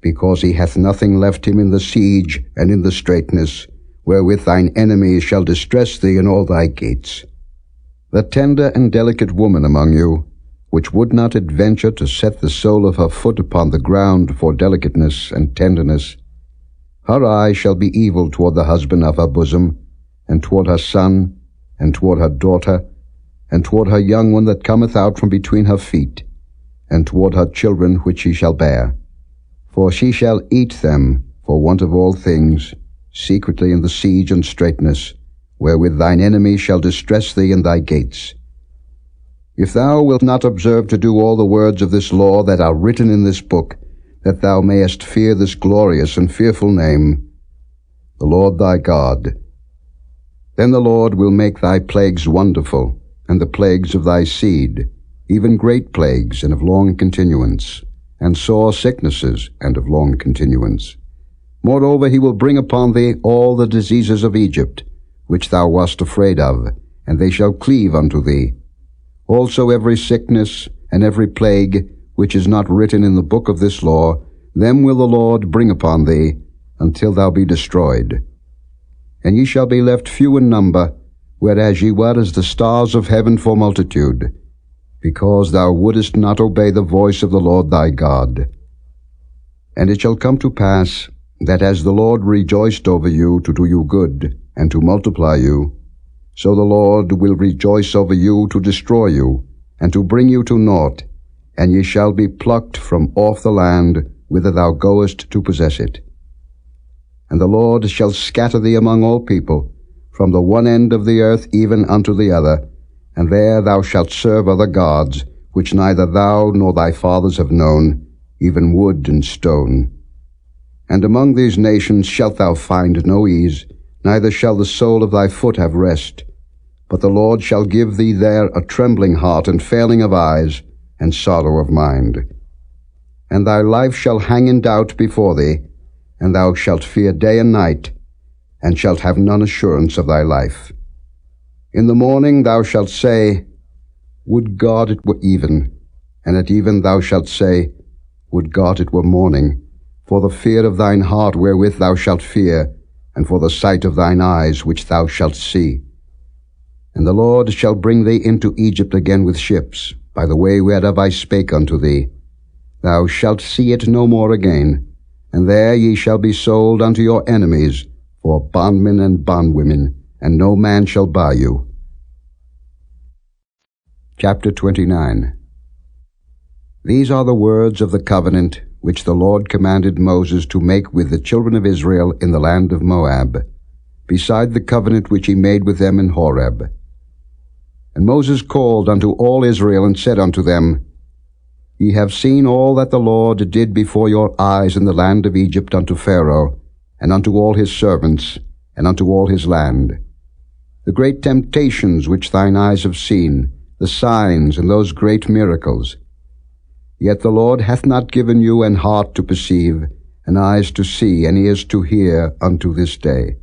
B: because he hath nothing left him in the siege and in the straitness, wherewith thine enemies shall distress thee in all thy gates. The tender and delicate woman among you, which would not adventure to set the sole of her foot upon the ground for delicateness and tenderness, her eye shall be evil toward the husband of her bosom, and toward her son, and toward her daughter, and toward her young one that cometh out from between her feet, and toward her children which she shall bear. For she shall eat them, for want of all things, secretly in the siege and straitness, wherewith thine enemy shall distress thee in thy gates. If thou wilt not observe to do all the words of this law that are written in this book, that thou mayest fear this glorious and fearful name, the Lord thy God, then the Lord will make thy plagues wonderful, and the plagues of thy seed, even great plagues and of long continuance, and sore sicknesses and of long continuance. Moreover, he will bring upon thee all the diseases of Egypt, which thou wast afraid of, and they shall cleave unto thee. Also every sickness and every plague, which is not written in the book of this law, them will the Lord bring upon thee, until thou be destroyed. And ye shall be left few in number, whereas ye were as the stars of heaven for multitude, because thou wouldest not obey the voice of the Lord thy God. And it shall come to pass, that as the Lord rejoiced over you to do you good, and to multiply you, so the Lord will rejoice over you to destroy you, and to bring you to naught, and ye shall be plucked from off the land whither thou goest to possess it. And the Lord shall scatter thee among all people, from the one end of the earth even unto the other, and there thou shalt serve other gods, which neither thou nor thy fathers have known, even wood and stone. And among these nations shalt thou find no ease, neither shall the sole of thy foot have rest. But the Lord shall give thee there a trembling heart, and failing of eyes, and sorrow of mind. And thy life shall hang in doubt before thee, and thou shalt fear day and night, and shalt have none assurance of thy life. In the morning thou shalt say, Would God it were even, and at even thou shalt say, Would God it were morning, for the fear of thine heart wherewith thou shalt fear, and for the sight of thine eyes which thou shalt see. And the Lord shall bring thee into Egypt again with ships, by the way whereof I spake unto thee. Thou shalt see it no more again, and there ye shall be sold unto your enemies, for bondmen and bondwomen, and no man shall buy you. Chapter 29. These are the words of the covenant which the Lord commanded Moses to make with the children of Israel in the land of Moab, beside the covenant which he made with them in Horeb. And Moses called unto all Israel, and said unto them, Ye have seen all that the Lord did before your eyes in the land of Egypt unto Pharaoh, and unto all his servants, and unto all his land. The great temptations which thine eyes have seen, the signs and those great miracles. Yet the Lord hath not given you an heart to perceive, and eyes to see, and ears to hear unto this day.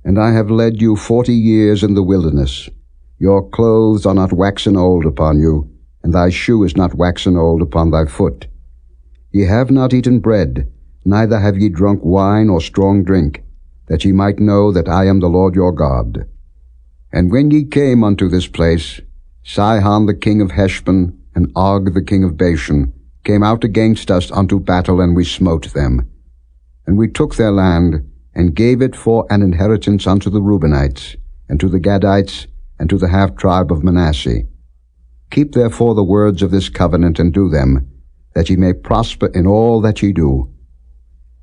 B: And I have led you 40 years in the wilderness. Your clothes are not waxen old upon you, and thy shoe is not waxen old upon thy foot. Ye have not eaten bread, neither have ye drunk wine or strong drink, that ye might know that I am the Lord your God. And when ye came unto this place, Sihon the king of Heshbon, and Og the king of Bashan, came out against us unto battle, and we smote them. And we took their land, and gave it for an inheritance unto the Reubenites, and to the Gadites, and to the half-tribe of Manasseh. Keep therefore the words of this covenant, and do them, that ye may prosper in all that ye do.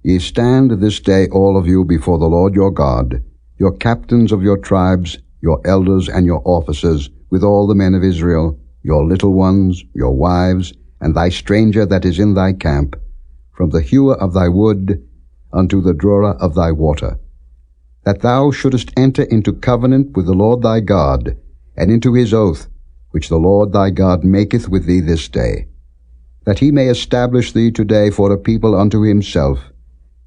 B: Ye stand this day all of you before the Lord your God, your captains of your tribes, your elders and your officers, with all the men of Israel, your little ones, your wives, and thy stranger that is in thy camp, from the hewer of thy wood unto the drawer of thy water, that thou shouldest enter into covenant with the Lord thy God, and into his oath, which the Lord thy God maketh with thee this day, that he may establish thee today for a people unto himself,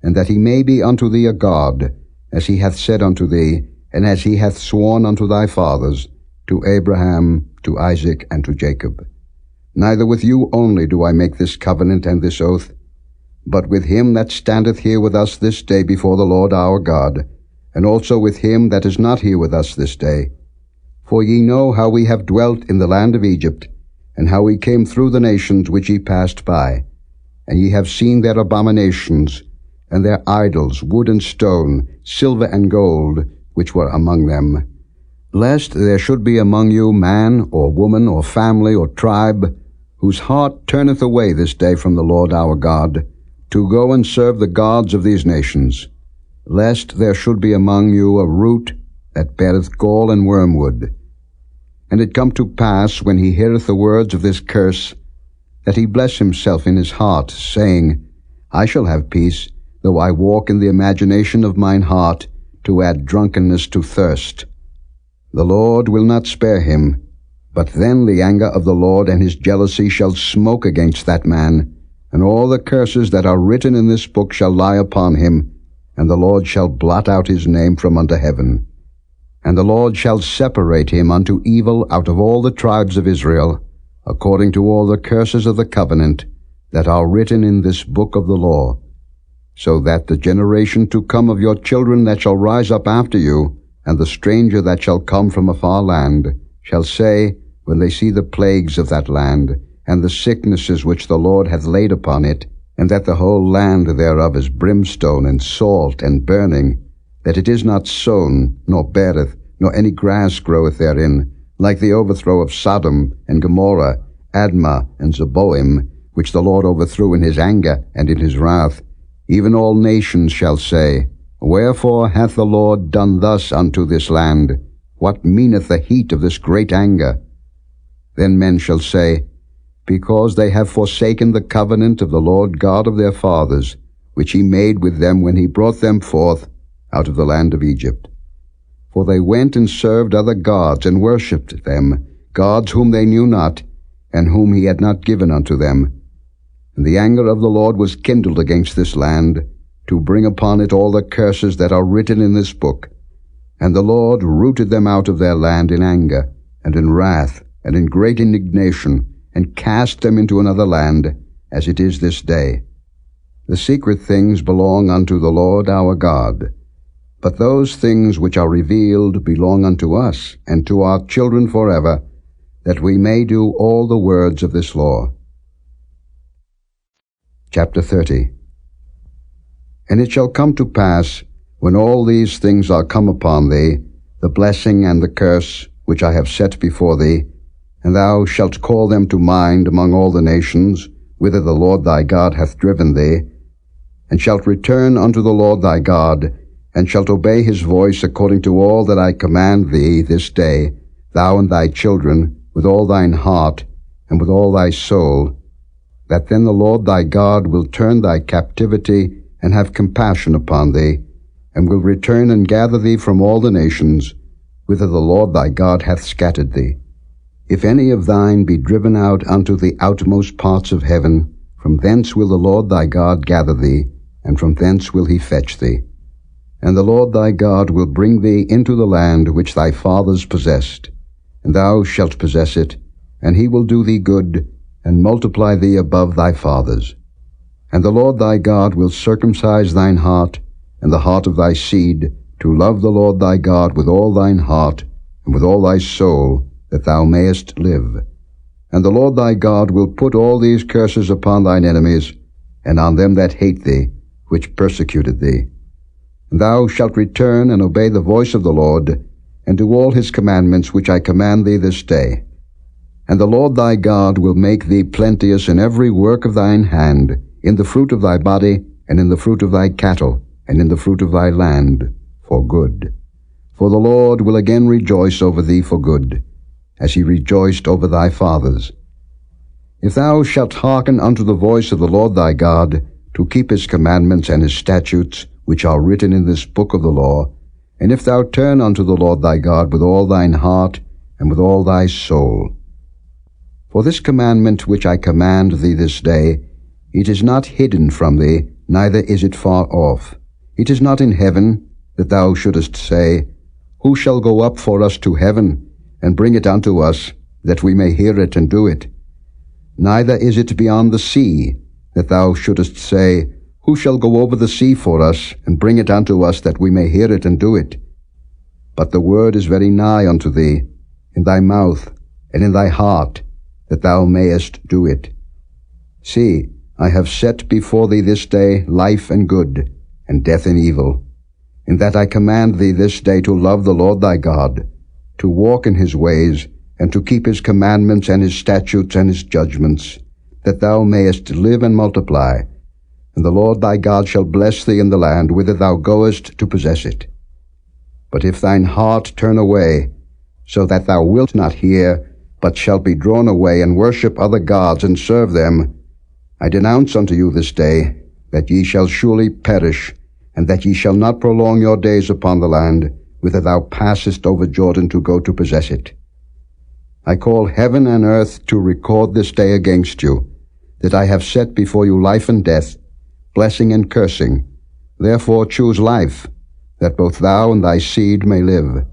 B: and that he may be unto thee a God, as he hath said unto thee, and as he hath sworn unto thy fathers, to Abraham, to Isaac, and to Jacob. Neither with you only do I make this covenant and this oath, but with him that standeth here with us this day before the Lord our God, and also with him that is not here with us this day. For ye know how we have dwelt in the land of Egypt, and how we came through the nations which ye passed by. And ye have seen their abominations, and their idols, wood and stone, silver and gold, which were among them. Lest there should be among you man, or woman, or family, or tribe, whose heart turneth away this day from the Lord our God, to go and serve the gods of these nations. Lest there should be among you a root that beareth gall and wormwood. And it come to pass, when he heareth the words of this curse, that he bless himself in his heart, saying, I shall have peace, though I walk in the imagination of mine heart, to add drunkenness to thirst. The Lord will not spare him, but then the anger of the Lord and his jealousy shall smoke against that man, and all the curses that are written in this book shall lie upon him, and the Lord shall blot out his name from under heaven. And the Lord shall separate him unto evil out of all the tribes of Israel, according to all the curses of the covenant that are written in this book of the law, so that the generation to come of your children that shall rise up after you, and the stranger that shall come from a far land, shall say, when they see the plagues of that land, and the sicknesses which the Lord hath laid upon it, and that the whole land thereof is brimstone and salt and burning, that it is not sown, nor beareth, nor any grass groweth therein, like the overthrow of Sodom and Gomorrah, Admah and Zeboim, which the Lord overthrew in his anger and in his wrath, even all nations shall say, Wherefore hath the Lord done thus unto this land? What meaneth the heat of this great anger? Then men shall say, Because they have forsaken the covenant of the Lord God of their fathers, which he made with them when he brought them forth out of the land of Egypt. For they went and served other gods, and worshipped them, gods whom they knew not, and whom he had not given unto them. And the anger of the Lord was kindled against this land, to bring upon it all the curses that are written in this book. And the Lord rooted them out of their land in anger, and in wrath, and in great indignation, and cast them into another land, as it is this day. The secret things belong unto the Lord our God, but those things which are revealed belong unto us, and to our children forever, that we may do all the words of this law. Chapter 30. And it shall come to pass, when all these things are come upon thee, the blessing and the curse which I have set before thee, and thou shalt call them to mind among all the nations, whither the Lord thy God hath driven thee, and shalt return unto the Lord thy God, and shalt obey his voice according to all that I command thee this day, thou and thy children, with all thine heart, and with all thy soul, that then the Lord thy God will turn thy captivity and have compassion upon thee, and will return and gather thee from all the nations, whither the Lord thy God hath scattered thee. If any of thine be driven out unto the outmost parts of heaven, from thence will the Lord thy God gather thee, and from thence will he fetch thee. And the Lord thy God will bring thee into the land which thy fathers possessed, and thou shalt possess it, and he will do thee good, and multiply thee above thy fathers. And the Lord thy God will circumcise thine heart, and the heart of thy seed, to love the Lord thy God with all thine heart, and with all thy soul, that thou mayest live. And the Lord thy God will put all these curses upon thine enemies, and on them that hate thee, which persecuted thee. And thou shalt return and obey the voice of the Lord, and do all his commandments which I command thee this day. And the Lord thy God will make thee plenteous in every work of thine hand, in the fruit of thy body, and in the fruit of thy cattle, and in the fruit of thy land, for good. For the Lord will again rejoice over thee for good, as he rejoiced over thy fathers. If thou shalt hearken unto the voice of the Lord thy God, to keep his commandments and his statutes, which are written in this book of the law, and if thou turn unto the Lord thy God with all thine heart, and with all thy soul. For this commandment which I command thee this day, it is not hidden from thee, neither is it far off. It is not in heaven, that thou shouldest say, Who shall go up for us to heaven, and bring it unto us, that we may hear it and do it? Neither is it beyond the sea, that thou shouldest say, Who shall go over the sea for us, and bring it unto us, that we may hear it and do it? But the word is very nigh unto thee, in thy mouth, and in thy heart, that thou mayest do it. See, I have set before thee this day life and good, and death and evil, in that I command thee this day to love the Lord thy God, to walk in his ways, and to keep his commandments and his statutes and his judgments, that thou mayest live and multiply. And the Lord thy God shall bless thee in the land whither thou goest to possess it. But if thine heart turn away, so that thou wilt not hear, but shalt be drawn away, and worship other gods, and serve them, I denounce unto you this day, that ye shall surely perish, and that ye shall not prolong your days upon the land, whither thou passest over Jordan to go to possess it. I call heaven and earth to record this day against you, that I have set before you life and death, blessing and cursing. Therefore choose life, that both thou and thy seed may live,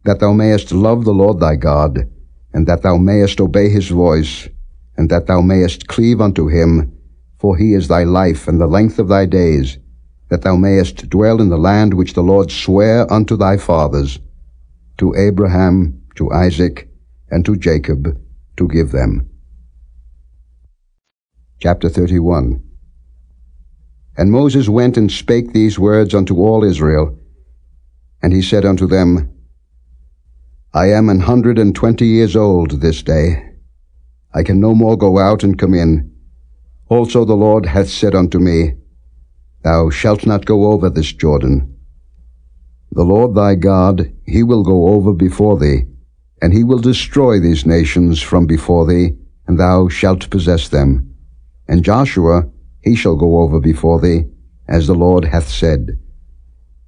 B: that thou mayest love the Lord thy God, and that thou mayest obey his voice, and that thou mayest cleave unto him, for he is thy life and the length of thy days, that thou mayest dwell in the land which the Lord sware unto thy fathers, to Abraham, to Isaac, and to Jacob, to give them. Chapter 31. And Moses went and spake these words unto all Israel, and he said unto them, I am 120 years old this day. I can no more go out and come in. Also the Lord hath said unto me, Thou shalt not go over this Jordan. The Lord thy God, he will go over before thee, and he will destroy these nations from before thee, and thou shalt possess them. And Joshua, he shall go over before thee, as the Lord hath said.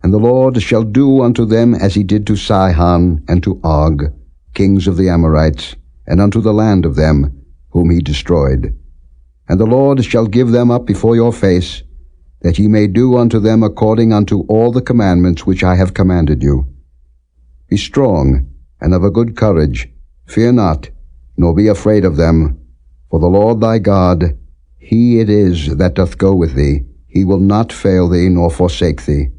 B: And the Lord shall do unto them as he did to Sihon and to Og, kings of the Amorites, and unto the land of them, whom he destroyed. And the Lord shall give them up before your face, that ye may do unto them according unto all the commandments which I have commanded you. Be strong, and of a good courage. Fear not, nor be afraid of them. For the Lord thy God, he it is that doth go with thee. He will not fail thee, nor forsake thee.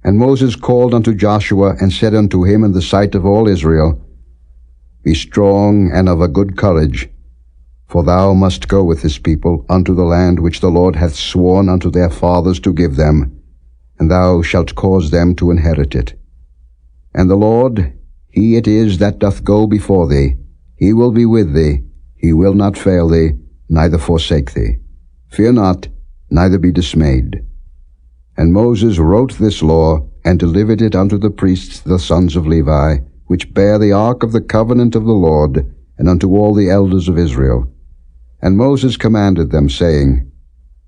B: And Moses called unto Joshua, and said unto him in the sight of all Israel, Be strong and of a good courage, for thou must go with this people unto the land which the Lord hath sworn unto their fathers to give them, and thou shalt cause them to inherit it. And the Lord, he it is that doth go before thee. He will be with thee. He will not fail thee, neither forsake thee. Fear not, neither be dismayed. And Moses wrote this law, and delivered it unto the priests the sons of Levi, which bear the ark of the covenant of the Lord, and unto all the elders of Israel. And Moses commanded them, saying,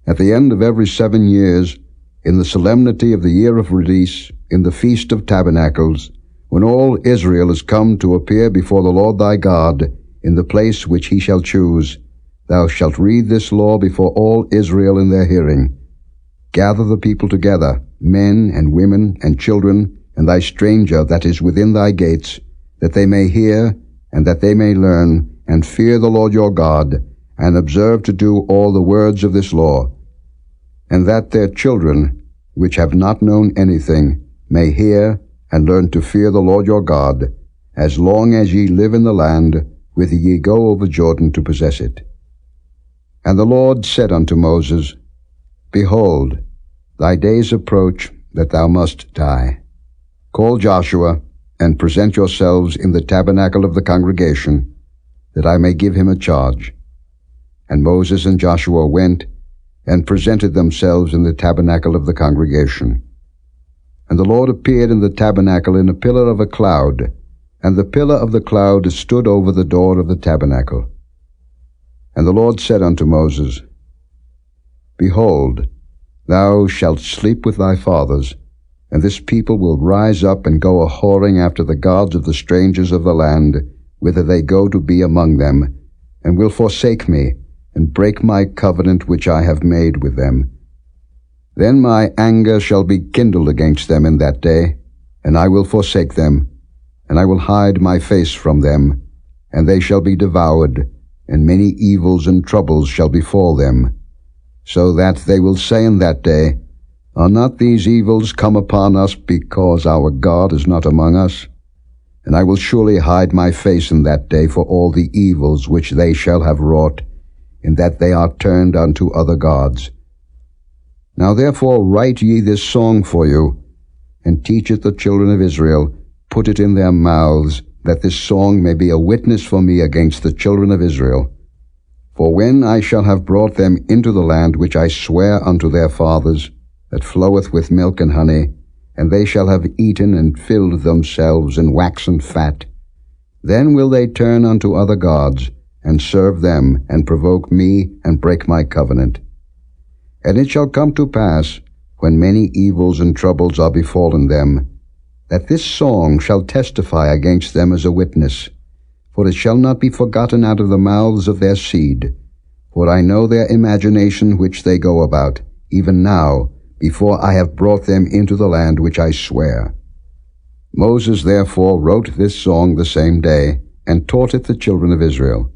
B: At the end of every 7 years, in the solemnity of the year of release, in the Feast of Tabernacles, when all Israel is come to appear before the Lord thy God, in the place which he shall choose, thou shalt read this law before all Israel in their hearing. Gather the people together, men and women and children, and thy stranger that is within thy gates, that they may hear, and that they may learn, and fear the Lord your God, and observe to do all the words of this law, and that their children, which have not known anything, may hear and learn to fear the Lord your God, as long as ye live in the land, whither ye go over Jordan to possess it. And the Lord said unto Moses, Behold, thy days approach that thou must die. Call Joshua, and present yourselves in the tabernacle of the congregation, that I may give him a charge. And Moses and Joshua went, and presented themselves in the tabernacle of the congregation. And the Lord appeared in the tabernacle in a pillar of a cloud, and the pillar of the cloud stood over the door of the tabernacle. And the Lord said unto Moses, Behold, thou shalt sleep with thy fathers, and this people will rise up and go a-whoring after the gods of the strangers of the land, whither they go to be among them, and will forsake me, and break my covenant which I have made with them. Then my anger shall be kindled against them in that day, and I will forsake them, and I will hide my face from them, and they shall be devoured, and many evils and troubles shall befall them, so that they will say in that day, Are not these evils come upon us because our God is not among us? And I will surely hide my face in that day for all the evils which they shall have wrought, in that they are turned unto other gods. Now therefore write ye this song for you, and teach it the children of Israel, put it in their mouths, that this song may be a witness for me against the children of Israel. For when I shall have brought them into the land which I swear unto their fathers, that floweth with milk and honey, and they shall have eaten and filled themselves and waxen fat, then will they turn unto other gods, and serve them, and provoke me, and break my covenant. And it shall come to pass, when many evils and troubles are befallen them, that this song shall testify against them as a witness, for it shall not be forgotten out of the mouths of their seed. For I know their imagination which they go about, even now, before I have brought them into the land which I swear. Moses therefore wrote this song the same day, and taught it the children of Israel.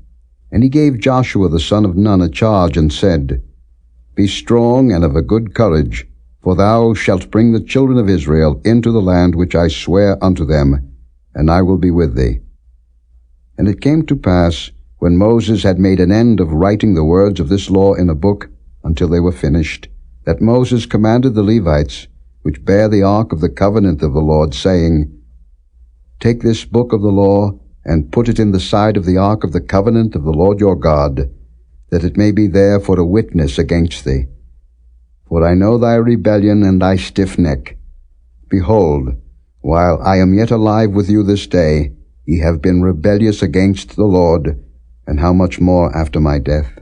B: And he gave Joshua the son of Nun a charge, and said, Be strong and of a good courage, for thou shalt bring the children of Israel into the land which I swear unto them, and I will be with thee. And it came to pass, when Moses had made an end of writing the words of this law in a book, until they were finished, that Moses commanded the Levites, which bear the ark of the covenant of the Lord, saying, Take this book of the law, and put it in the side of the ark of the covenant of the Lord your God, that it may be there for a witness against thee. For I know thy rebellion and thy stiff neck. Behold, while I am yet alive with you this day, ye have been rebellious against the Lord, and how much more after my death?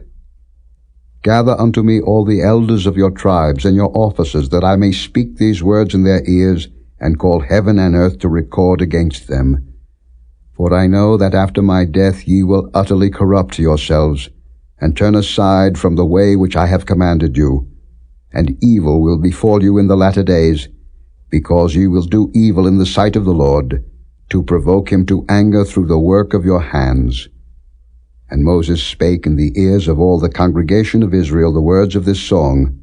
B: Gather unto me all the elders of your tribes and your officers, that I may speak these words in their ears, and call heaven and earth to record against them. For I know that after my death ye will utterly corrupt yourselves, and turn aside from the way which I have commanded you, and evil will befall you in the latter days, because ye will do evil in the sight of the Lord, to provoke him to anger through the work of your hands. And Moses spake in the ears of all the congregation of Israel the words of this song,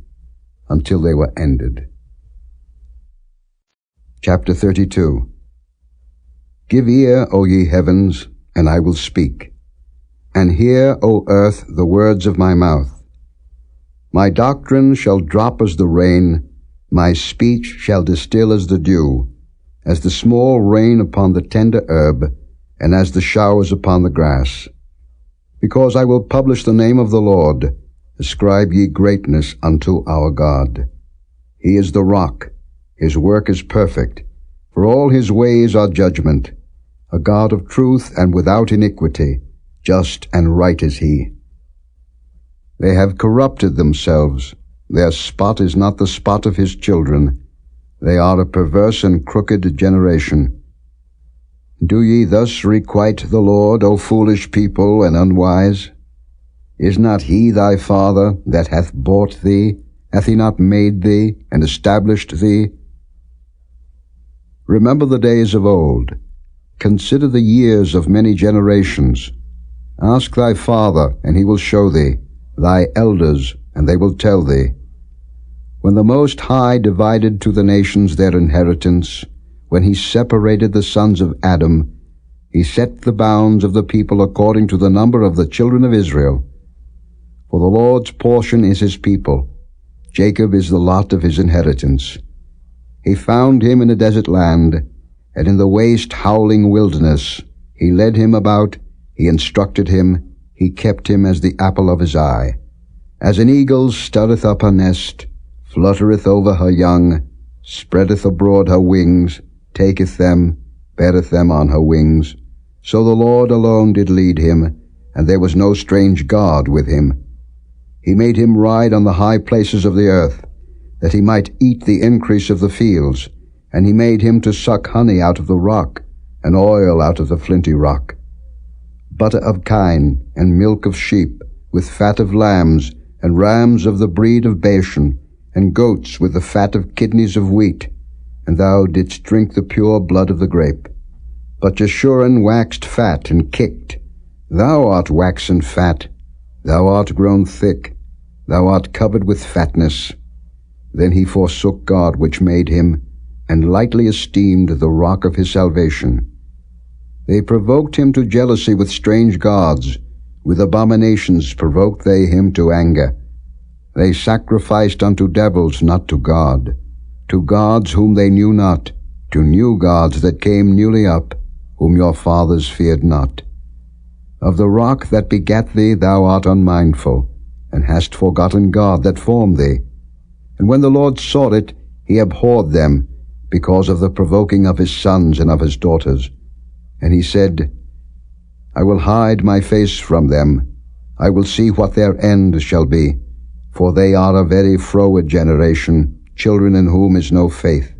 B: until they were ended. Chapter 32. Give ear, O ye heavens, and I will speak, and hear, O earth, the words of my mouth. My doctrine shall drop as the rain, my speech shall distill as the dew, as the small rain upon the tender herb, and as the showers upon the grass. Because I will publish the name of the Lord, ascribe ye greatness unto our God. He is the rock, his work is perfect, for all his ways are judgment. A God of truth and without iniquity, just and right is he. They have corrupted themselves. Their spot is not the spot of his children. They are a perverse and crooked generation. Do ye thus requite the Lord, O foolish people and unwise? Is not he thy father that hath bought thee? Hath he not made thee and established thee? Remember the days of old. Consider the years of many generations. Ask thy father, and he will show thee, thy elders, and they will tell thee. When the Most High divided to the nations their inheritance, when he separated the sons of Adam, he set the bounds of the people according to the number of the children of Israel. For the Lord's portion is his people. Jacob is the lot of his inheritance. He found him in a desert land, and in the waste howling wilderness. He led him about, he instructed him, he kept him as the apple of his eye. As an eagle stirreth up her nest, fluttereth over her young, spreadeth abroad her wings, taketh them, beareth them on her wings. So the Lord alone did lead him, and there was no strange God with him. He made him ride on the high places of the earth, that he might eat the increase of the fields, and he made him to suck honey out of the rock, and oil out of the flinty rock. Butter of kine, and milk of sheep, with fat of lambs, and rams of the breed of Bashan, and goats with the fat of kidneys of wheat. And thou didst drink the pure blood of the grape. But Jeshurun waxed fat and kicked. Thou art waxen fat, thou art grown thick, thou art covered with fatness. Then he forsook God which made him, and lightly esteemed the rock of his salvation. They provoked him to jealousy with strange gods. With abominations provoked they him to anger. They sacrificed unto devils, not to God, to gods whom they knew not, to new gods that came newly up, whom your fathers feared not. Of the rock that begat thee thou art unmindful, and hast forgotten God that formed thee. And when the Lord saw it, he abhorred them, because of the provoking of his sons and of his daughters. And he said, I will hide my face from them. I will see what their end shall be. For they are a very froward generation, children in whom is no faith.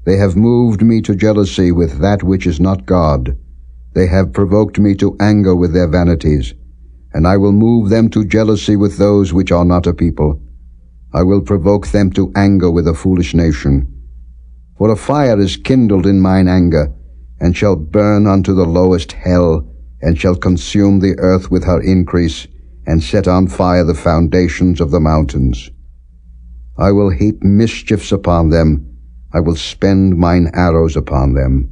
B: They have moved me to jealousy with that which is not God. They have provoked me to anger with their vanities. And I will move them to jealousy with those which are not a people. I will provoke them to anger with a foolish nation. For a fire is kindled in mine anger, and shall burn unto the lowest hell, and shall consume the earth with her increase, and set on fire the foundations of the mountains. I will heap mischiefs upon them, I will spend mine arrows upon them.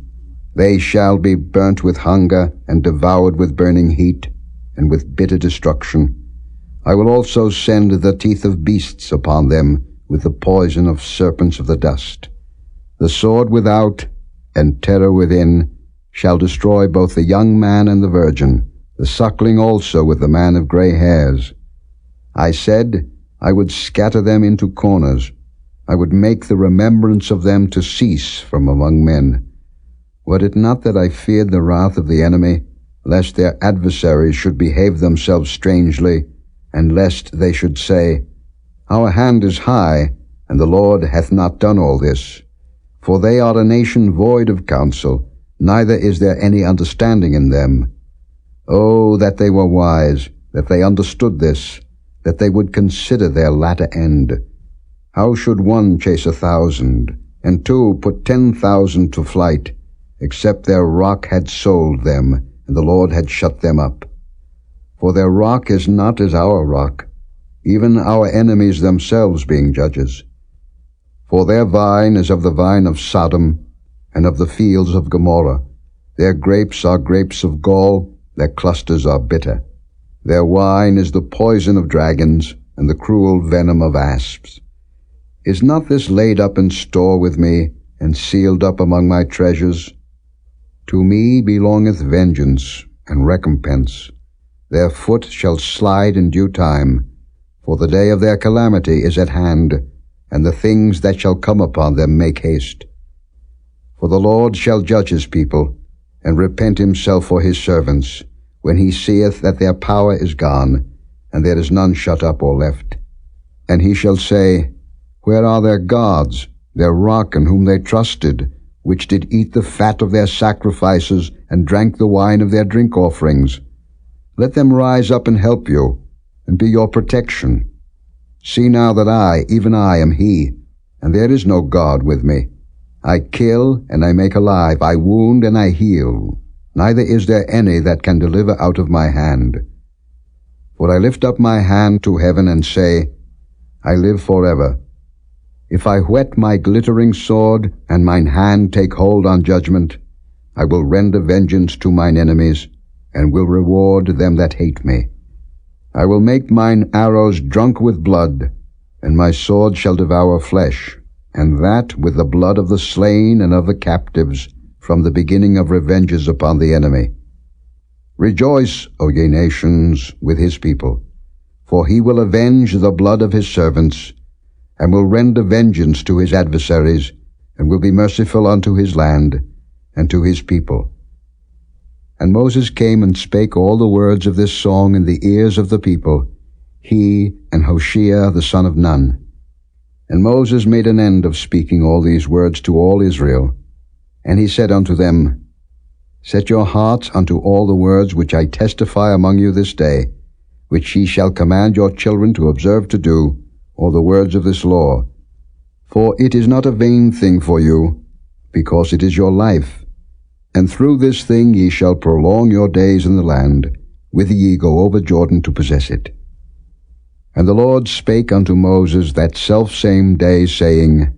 B: They shall be burnt with hunger, and devoured with burning heat, and with bitter destruction. I will also send the teeth of beasts upon them, with the poison of serpents of the dust. The sword without, and terror within, shall destroy both the young man and the virgin, the suckling also with the man of grey hairs. I said, I would scatter them into corners. I would make the remembrance of them to cease from among men. Were it not that I feared the wrath of the enemy, lest their adversaries should behave themselves strangely, and lest they should say, Our hand is high, and the Lord hath not done all this. For they are a nation void of counsel, neither is there any understanding in them. Oh, that they were wise, that they understood this, that they would consider their latter end. How should one chase 1,000, and two put 10,000 to flight, except their rock had sold them, and the Lord had shut them up? For their rock is not as our rock, even our enemies themselves being judges. For their vine is of the vine of Sodom, and of the fields of Gomorrah. Their grapes are grapes of gall, their clusters are bitter. Their wine is the poison of dragons, and the cruel venom of asps. Is not this laid up in store with me, and sealed up among my treasures? To me belongeth vengeance and recompense. Their foot shall slide in due time, for the day of their calamity is at hand, and the things that shall come upon them make haste. For the Lord shall judge his people, and repent himself for his servants, when he seeth that their power is gone, and there is none shut up or left. And he shall say, Where are their gods, their rock in whom they trusted, which did eat the fat of their sacrifices, and drank the wine of their drink offerings? Let them rise up and help you, and be your protection. See now that I, even I, am he, and there is no God with me. I kill, and I make alive, I wound, and I heal. Neither is there any that can deliver out of my hand. For I lift up my hand to heaven, and say, I live forever. If I whet my glittering sword, and mine hand take hold on judgment, I will render vengeance to mine enemies, and will reward them that hate me. I will make mine arrows drunk with blood, and my sword shall devour flesh, and that with the blood of the slain and of the captives, from the beginning of revenges upon the enemy. Rejoice, O ye nations, with his people, for he will avenge the blood of his servants, and will render vengeance to his adversaries, and will be merciful unto his land, and to his people. And Moses came and spake all the words of this song in the ears of the people, he and Hoshea the son of Nun. And Moses made an end of speaking all these words to all Israel. And he said unto them, Set your hearts unto all the words which I testify among you this day, which ye shall command your children to observe to do, all the words of this law. For it is not a vain thing for you, because it is your life. And through this thing ye shall prolong your days in the land, whither ye go over Jordan to possess it. And the Lord spake unto Moses that selfsame day, saying,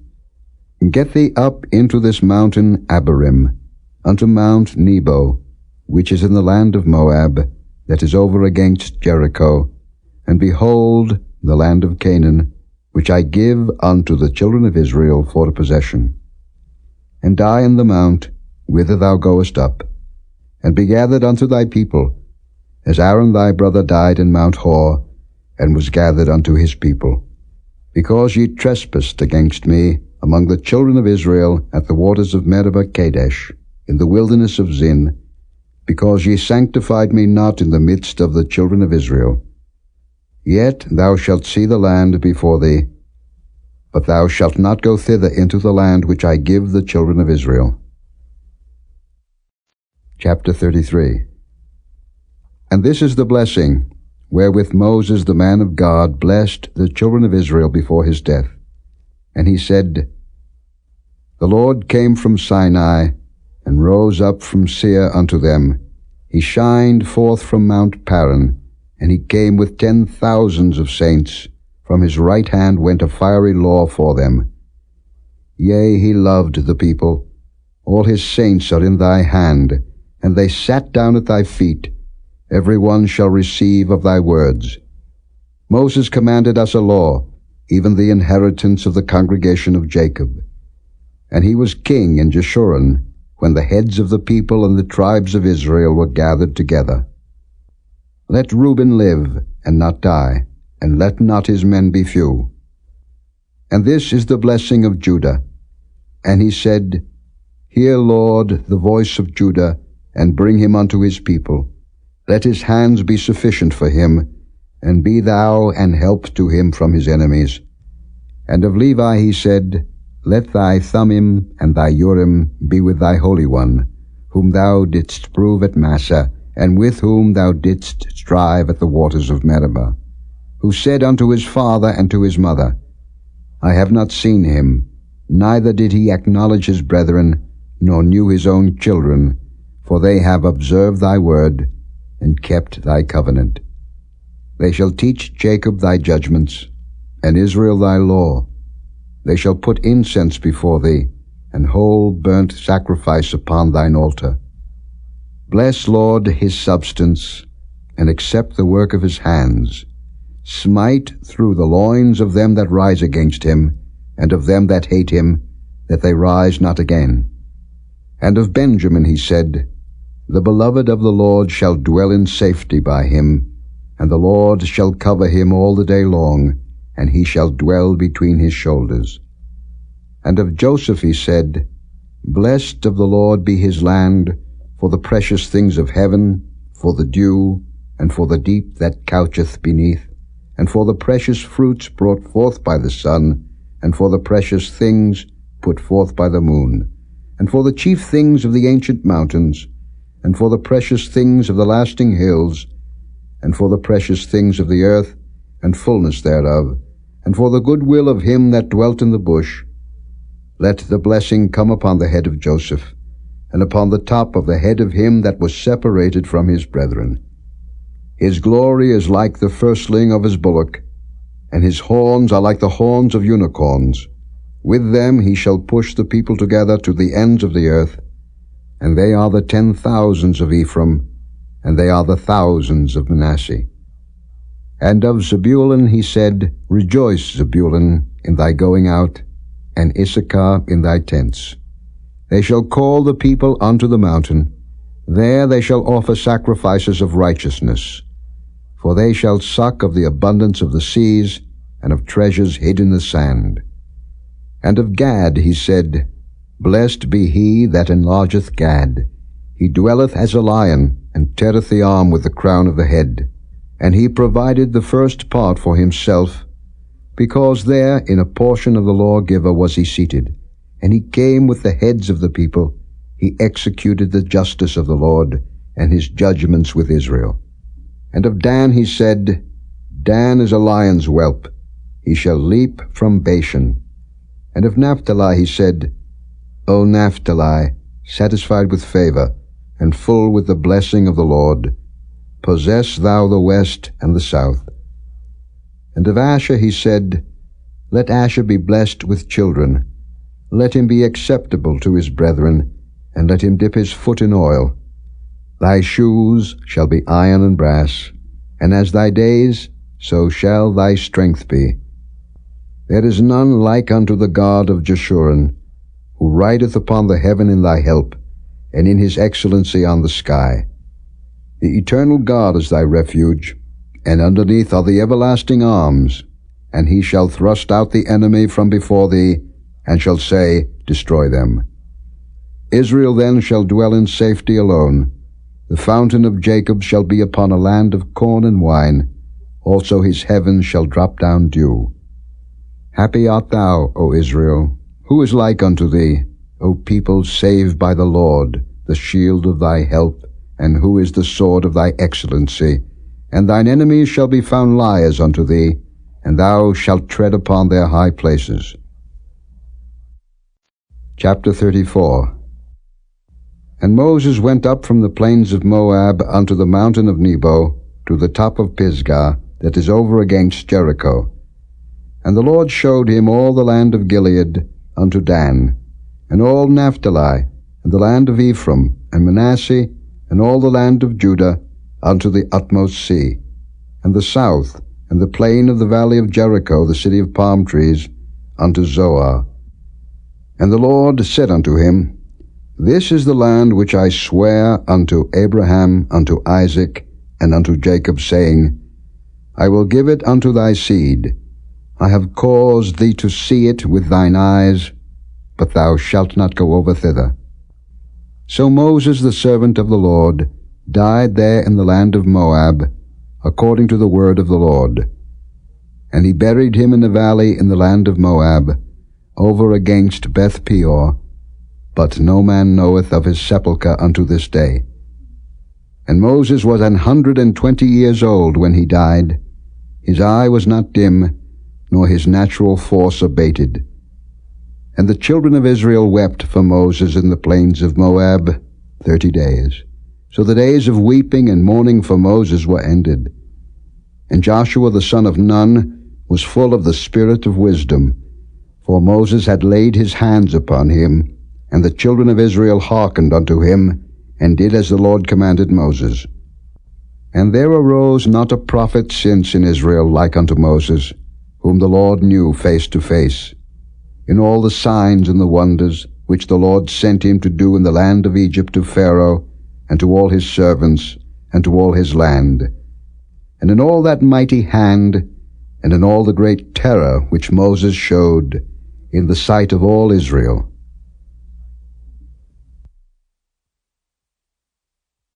B: Get thee up into this mountain Abarim, unto Mount Nebo, which is in the land of Moab, that is over against Jericho, and behold the land of Canaan, which I give unto the children of Israel for a possession. And die in the mount, whither thou goest up, and be gathered unto thy people, as Aaron thy brother died in Mount Hor, and was gathered unto his people, because ye trespassed against me among the children of Israel at the waters of Meribah Kadesh, in the wilderness of Zin, because ye sanctified me not in the midst of the children of Israel. Yet thou shalt see the land before thee, but thou shalt not go thither into the land which I give the children of Israel. Chapter 33. And this is the blessing wherewith Moses the man of God blessed the children of Israel before his death. And he said, The Lord came from Sinai, and rose up from Seir unto them. He shined forth from Mount Paran, and he came with 10,000s of saints. From his right hand went a fiery law for them. Yea, he loved the people. All his saints are in thy hand, and they sat down at thy feet. Every one shall receive of thy words. Moses commanded us a law, even the inheritance of the congregation of Jacob. And he was king in Jeshurun, when the heads of the people and the tribes of Israel were gathered together. Let Reuben live, and not die, and let not his men be few. And this is the blessing of Judah. And he said, Hear, Lord, the voice of Judah, and bring him unto his people. Let his hands be sufficient for him, and be thou an help to him from his enemies. And of Levi he said, Let thy Thummim and thy Urim be with thy Holy One, whom thou didst prove at Massah, and with whom thou didst strive at the waters of Meribah, who said unto his father and to his mother, I have not seen him, neither did he acknowledge his brethren, nor knew his own children, for they have observed thy word, and kept thy covenant. They shall teach Jacob thy judgments, and Israel thy law. They shall put incense before thee, and whole burnt sacrifice upon thine altar. Bless, Lord, his substance, and accept the work of his hands. Smite through the loins of them that rise against him, and of them that hate him, that they rise not again. And of Benjamin he said, The beloved of the Lord shall dwell in safety by him, and the Lord shall cover him all the day long, and he shall dwell between his shoulders. And of Joseph he said, Blessed of the Lord be his land, for the precious things of heaven, for the dew, and for the deep that coucheth beneath, and for the precious fruits brought forth by the sun, and for the precious things put forth by the moon, and for the chief things of the ancient mountains, and for the precious things of the lasting hills, and for the precious things of the earth, and fullness thereof, and for the good will of him that dwelt in the bush. Let the blessing come upon the head of Joseph, and upon the top of the head of him that was separated from his brethren. His glory is like the firstling of his bullock, and his horns are like the horns of unicorns. With them he shall push the people together to the ends of the earth, and they are the 10,000s of Ephraim, and they are the thousands of Manasseh. And of Zebulun he said, Rejoice, Zebulun, in thy going out, and Issachar in thy tents. They shall call the people unto the mountain. There they shall offer sacrifices of righteousness. For they shall suck of the abundance of the seas, and of treasures hid in the sand. And of Gad he said, Blessed be he that enlargeth Gad. He dwelleth as a lion, and teareth the arm with the crown of the head. And he provided the first part for himself, because there in a portion of the lawgiver was he seated. And he came with the heads of the people. He executed the justice of the Lord, and his judgments with Israel. And of Dan he said, Dan is a lion's whelp. He shall leap from Bashan. And of Naphtali he said, O Naphtali, satisfied with favor, and full with the blessing of the Lord, possess thou the west and the south. And of Asher he said, Let Asher be blessed with children. Let him be acceptable to his brethren, and let him dip his foot in oil. Thy shoes shall be iron and brass, and as thy days, so shall thy strength be. There is none like unto the God of Jeshurun, who rideth upon the heaven in thy help, and in his excellency on the sky. The eternal God is thy refuge, and underneath are the everlasting arms, and he shall thrust out the enemy from before thee, and shall say, Destroy them. Israel then shall dwell in safety alone. The fountain of Jacob shall be upon a land of corn and wine. Also his heavens shall drop down dew. Happy art thou, O Israel. Who is like unto thee, O people saved by the Lord, the shield of thy help, and who is the sword of thy excellency? And thine enemies shall be found liars unto thee, and thou shalt tread upon their high places. Chapter 34. And Moses went up from the plains of Moab unto the mountain of Nebo, to the top of Pisgah, that is over against Jericho. And the Lord showed him all the land of Gilead unto Dan, and all Naphtali, and the land of Ephraim, and Manasseh, and all the land of Judah, unto the utmost sea, and the south, and the plain of the valley of Jericho, the city of palm trees, unto Zoar. And the Lord said unto him, This is the land which I swear unto Abraham, unto Isaac, and unto Jacob, saying, I will give it unto thy seed. I have caused thee to see it with thine eyes, but thou shalt not go over thither. So Moses, the servant of the Lord, died there in the land of Moab, according to the word of the Lord. And he buried him in the valley in the land of Moab, over against Beth Peor, but no man knoweth of his sepulchre unto this day. And Moses was 120 years old when he died. His eye was not dim, nor his natural force abated. And the children of Israel wept for Moses in the plains of Moab 30 days. So the days of weeping and mourning for Moses were ended. And Joshua the son of Nun was full of the spirit of wisdom, for Moses had laid his hands upon him, and the children of Israel hearkened unto him, and did as the Lord commanded Moses. And there arose not a prophet since in Israel like unto Moses, whom the Lord knew face to face, in all the signs and the wonders which the Lord sent him to do in the land of Egypt to Pharaoh, and to all his servants, and to all his land, and in all that mighty hand, and in all the great terror which Moses showed in the sight of all Israel.